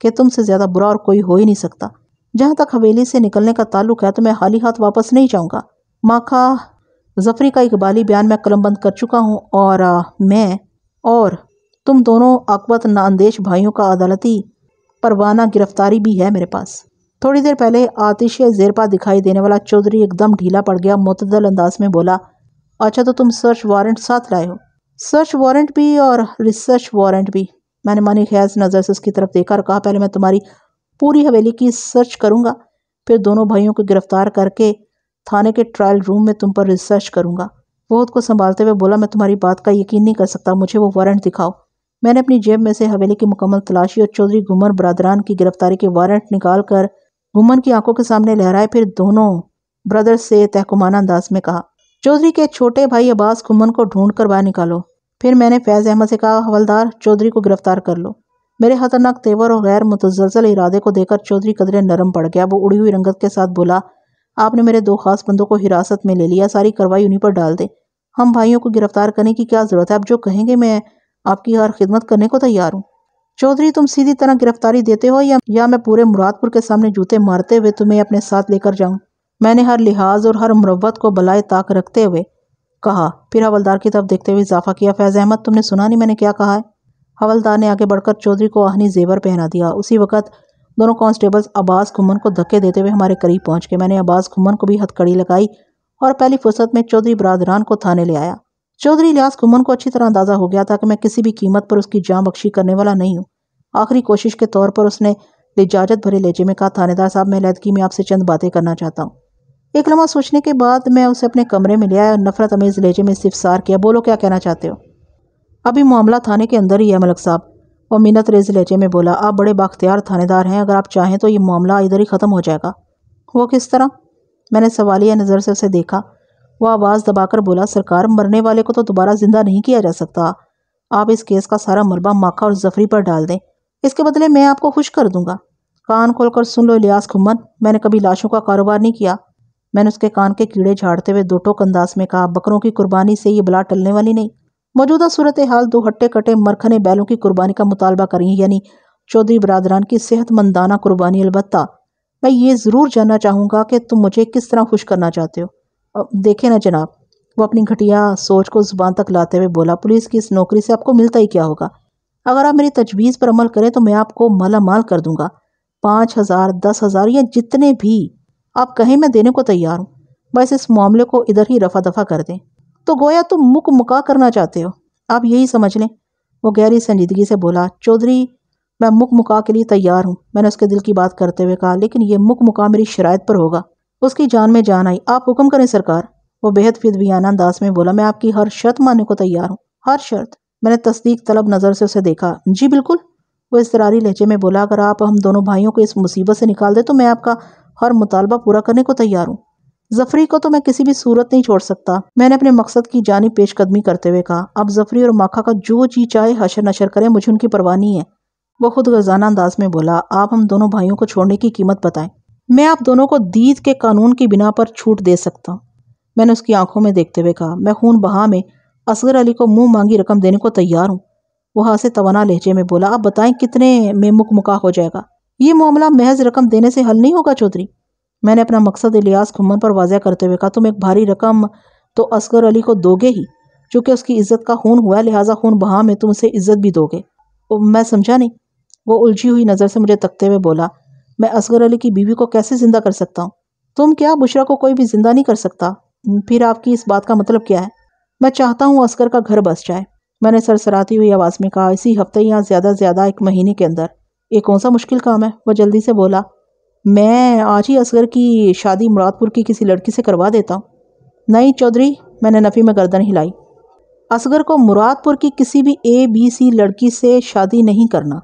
کہ تم سے زیادہ برا اور کوئی ہو ہی نہیں سکتا۔ جہاں تک حویلی سے نکلنے کا تعلق ہے تو میں خالی ہاتھ واپس نہیں جاؤں گا۔ ماکھا، ظفری کا اقبالی بیان میں قلم بند کر چکا ہوں اور تم دونوں عاقبت نااندیش بھائیوں کا عدالتی پروانہ گرفتاری بھی ہے میرے پاس۔ تھوڑی دیر پہلے آتش زیر پا دکھائی دینے والا چودھری ایک دم ڈھیلا پڑ گیا، معتدل انداز میں بولا، اچھا تو تم سرچ وارنٹ ساتھ لائے ہو؟ سرچ وارنٹ بھی اور ریسرچ وارنٹ بھی۔ میں نے مانی خیز نظر سے اس کی طرف دیکھا اور کہا، پہلے میں تمہاری پوری حویلی کی سرچ کروں گا، پھر دونوں بھائیوں کو گرفتار کر کے تھانے کے ٹرائل روم میں تم پر ریسرچ کروں گا۔ وہ خود کو سنبھالتے ہوئے بولا، میں تمہاری بات کا یقین نہیں کر سکتا، مجھے وہ وارنٹ دکھاؤ۔ میں نے اپنی جیب میں سے حویلی کی مکمل تلاشی اور چودھری گھومن برادران کی گرفتاری کے وارنٹ نکال کر گھومن کی آنکھوں کے سامنے لہرائے، پھر دونوں برادرز سے تحکمانہ انداز میں کہا، چودھری کے چھوٹے بھائی عباس گھومن کو ڈھونڈ کر باہر نکالو۔ پھر میں نے فیض احمد سے کہا، حوالدار چودھری کو گرفتار کر لو۔ میرے خطرناک تیور اور غیر متزلزل ارادے کو دیکھ کر چودھری قدرے نرم پڑ گیا۔ وہ اڑی ہوئی رنگت کے ساتھ بولا، آپ نے میرے 2 خاص بندوں کو حراست میں لے لیا، ساری کارروائی انہی پر ڈال دیں۔ ہم بھائیوں کو گرفتار کرنے کی کیا ضرورت ہے؟ آپ جو کہیں گے میں آپ کی ہر خدمت کرنے کو تیار ہوں۔ چودھری تم سیدھی طرح گرفتاری دیتے ہو یا میں پورے مراد پور کے سامنے جوتے مارتے ہوئے تمہیں اپنے ساتھ لے کر جاؤں؟ میں نے ہر لحاظ اور ہر مروت کو بلائے طاق رکھتے ہوئے کہا، پھر حوالدار کی طرف دیکھتے ہوئے اضافہ کیا، فیض احمد تم نے سنا نہیں میں نے کیا کہا ہے؟ حوالدار نے آگے بڑھ کر چودھری کو آہنی زیور پہنا دیا۔ اسی وقت دونوں کانسٹیبلز عباس گھومن کو دھکے دیتے ہوئے ہمارے قریب پہنچ گئے۔ میں نے عباس گھومن کو بھی ہتھ کڑی لگائی اور پہلی فرصت میں چودھری برادران کو تھانے لے آیا۔ چودھری الیاس گھومن کو اچھی طرح اندازہ ہو گیا تھا کہ میں کسی بھی قیمت پر اس کی جاں بخشی کرنے والا نہیں ہوں۔ آخری کوشش کے طور پر اس نے لجاجت بھرے لہجے میں کہا، تھانے دار صاحب میں علیحدگی میں آپ سے چند باتیں کرنا چاہتا ہوں۔ ایک لمحہ سوچنے کے بعد میں اسے اپنے کمرے میں لے آیا اور نفرت امیز لہجے میں استفسار کیا، بولو کیا کہنا چاہتے ہو؟ ابھی معاملہ تھانے کے اندر ہی ہے ملک صاحب، وہ منت ریز لہجے میں بولا، آپ بڑے بااختیار تھانے دار ہیں، اگر آپ چاہیں تو یہ معاملہ ادھر ہی ختم ہو جائے گا۔ وہ کس طرح؟ میں نے سوالیہ نظر سے اسے دیکھا۔ وہ آواز دبا کر بولا، سرکار مرنے والے کو تو دوبارہ زندہ نہیں کیا جا سکتا، آپ اس کیس کا سارا ملبہ ماکھا اور ظفری پر ڈال دیں، اس کے بدلے میں آپ کو خوش کر دوں گا۔ کان کھول کر سن لو الیاس گھومن، میں نے کبھی لاشوں کا کاروبار نہیں کیا۔ میں نے اس کے کان کے کیڑے جھاڑتے ہوئے 2 ٹوک انداز میں کہا، بکروں کی قربانی سے یہ بلا ٹلنے والی نہیں۔ موجودہ صورتحال 2 ہٹے کٹے مرکھنے بیلوں کی قربانی کا مطالبہ کریں، یعنی چودھری برادران کی صحت مندانہ قربانی۔ البتہ میں یہ ضرور جاننا چاہوں گا کہ تم مجھے کس طرح خوش کرنا چاہتے ہو۔ دیکھیں نا جناب، وہ اپنی گھٹیا سوچ کو زبان تک لاتے ہوئے بولا، پولیس کی اس نوکری سے آپ کو ملتا ہی کیا ہوگا؟ اگر آپ میری تجویز پر عمل کریں تو میں آپ کو مالا مال کر دوں گا، 5000 10,000 یا جتنے بھی آپ کہیں میں دینے کو تیار ہوں، بس اس معاملے کو ادھر ہی رفع دفع کر دیں۔ تو گویا تم مک مکا کرنا چاہتے ہو، آپ یہی سمجھ لیں۔ وہ گہری سنجیدگی سے بولا، چودھری میں مک مکا کے لیے تیار ہوں۔ میں نے اس کے دل کی بات کرتے ہوئے کہا، لیکن یہ مک مکا میری شرائط پر ہوگا۔ اس کی جان میں جان آئی، آپ حکم کریں سرکار۔ وہ بے حد فدویانہ انداز میں بولا، میں آپ کی ہر شرط ماننے کو تیار ہوں، ہر شرط۔ میں نے تصدیق طلب نظر سے اسے دیکھا، جی بالکل۔ وہ اضطراری لہجے میں بولا، اگر آپ ہم دونوں بھائیوں کو اس مصیبت سے نکال دیں تو میں آپ کا ہر مطالبہ پورا کرنے کو تیار ہوں۔ ظفری کو تو میں کسی بھی صورت نہیں چھوڑ سکتا، میں نے اپنے مقصد کی جانب پیش قدمی کرتے ہوئے کہا، اب ظفری اور ماکھا کا جو جی چاہے حشر نشر کریں، مجھے ان کی پرواہ نہیں ہے۔ وہ خود غرضانہ انداز میں بولا، آپ ہم دونوں بھائیوں کو چھوڑنے کی قیمت بتائیں، میں آپ دونوں کو دید کے قانون کی بنا پر چھوٹ دے سکتا ہوں۔ میں نے اس کی آنکھوں میں دیکھتے ہوئے کہا، میں خون بہا میں اصغر علی کو منہ مانگی رقم دینے کو تیار ہوں۔ وہ ہاں سے توانا لہجے میں بولا، آپ بتائیں کتنے میں مک مکا ہو جائے گا؟ یہ معاملہ محض رقم دینے سے حل نہیں ہوگا چودھری۔ میں نے اپنا مقصد الیاس گھومن پر واضح کرتے ہوئے کہا، تم ایک بھاری رقم تو اصغر علی کو دو گے ہی، چونکہ اس کی عزت کا خون ہوا ہے، لہٰذا خون بہا میں تم اسے عزت بھی دو گے۔ میں سمجھا نہیں۔ وہ الجھی ہوئی نظر سے مجھے تکتے ہوئے بولا، میں اصغر علی کی بیوی کو کیسے زندہ کر سکتا ہوں؟ تم کیا، بشرا کو کوئی بھی زندہ نہیں کر سکتا؟ پھر آپ کی اس بات کا مطلب کیا ہے؟ میں چاہتا ہوں اصغر کا گھر بس جائے، میں نے سرسراتی ہوئی آواز میں کہا، اسی ہفتے یا زیادہ سے زیادہ 1 مہینے کے اندر۔ یہ کون سا مشکل کام ہے؟ وہ جلدی سے بولا، میں آج ہی اصغر کی شادی مراد پور کی کسی لڑکی سے کروا دیتا ہوں۔ نہیں چودھری، میں نے نفی میں گردن ہلائی، اصغر کو مراد پور کی کسی بھی ABC لڑکی سے شادی نہیں کرنا۔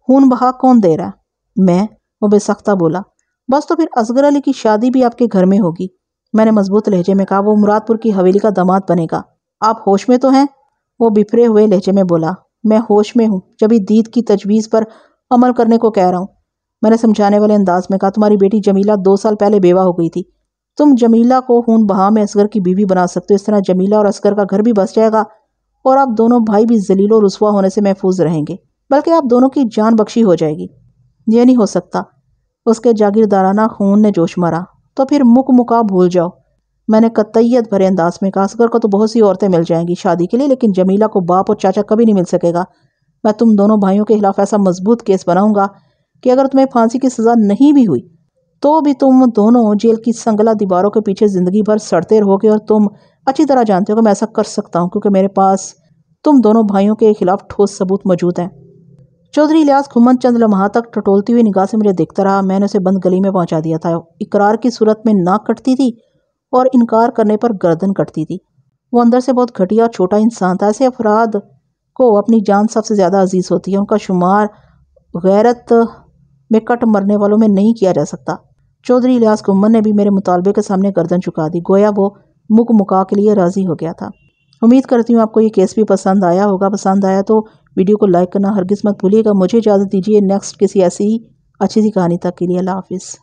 خون بہا کون دے رہا ہے؟ میں، وہ بے سختہ بولا۔ بس تو پھر اصغر علی کی شادی بھی آپ کے گھر میں ہوگی، میں نے مضبوط لہجے میں کہا، وہ مراد پور کی حویلی کا داماد بنے گا۔ آپ ہوش میں تو ہیں؟ وہ بپھرے ہوئے لہجے میں بولا، میں ہوش میں ہوں، جبھی دید کی تجویز پر عمل کرنے کو کہہ رہا ہوں۔ میں نے سمجھانے والے انداز میں کہا، تمہاری بیٹی جمیلہ 2 سال پہلے بیوہ ہو گئی تھی، تم جمیلہ کو خون بہا میں اصغر کی بیوی بنا سکتے ہو، اس طرح جمیلہ اور اصغر کا گھر بھی بس جائے گا اور آپ دونوں بھائی بھی ذلیل و رسوا ہونے سے محفوظ رہیں گے، بلکہ آپ دونوں کی جان بخشی ہو جائے گی۔ یہ نہیں ہو سکتا، اس کے جاگیردارانہ خون نے جوش مارا۔ تو پھر مک مکا بھول جاؤ، میں نے قطعیت بھرے انداز میں کہا، اصغر کو تو بہت سی عورتیں مل جائیں گی شادی کے لیے، لیکن جمیلہ کو باپ اور چاچا کبھی نہیں مل سکے گا۔ میں تم دونوں بھائیوں کے خلاف ایسا مضبوط کیس بناؤں گا کہ اگر تمہیں پھانسی کی سزا نہیں بھی ہوئی تو بھی تم دونوں جیل کی سنگلا دیواروں کے پیچھے زندگی بھر سڑتے رہو گے، اور تم اچھی طرح جانتے ہو کہ میں ایسا کر سکتا ہوں کیونکہ میرے پاس تم دونوں بھائیوں کے خلاف ٹھوس ثبوت موجود ہیں۔ چودھری الیاس کھمن چند لمحات تک ٹٹولتی ہوئی نگاہ سے مجھے دیکھتا رہا۔ میں نے اسے بند گلی میں پہنچا دیا تھا۔ اقرار کی صورت میں ناک کٹتی تھی اور انکار کرنے پر گردن کٹتی تھی۔ وہ اندر سے بہت گھٹیا اور چھوٹا انسان تھا۔ ایسے افراد کو اپنی جان سب سے زیادہ عزیز ہوتی ہے، ان کا شمار غیرت میں کٹ مرنے والوں میں نہیں کیا جا سکتا۔ چودھری الیاس کھمن نے بھی میرے مطالبے کے سامنے گردن جھکا دی، گویا وہ مکا کے لیے راضی ہو گیا تھا۔ امید کرتی ہوں آپ کو یہ کیس بھی پسند آیا ہوگا۔ پسند آیا تو ویڈیو کو لائک کرنا ہرگز مت بھولیے گا۔ مجھے اجازت دیجیے، نیکسٹ کسی ایسی ہی اچھی سی کہانی تک کے لیے اللہ حافظ۔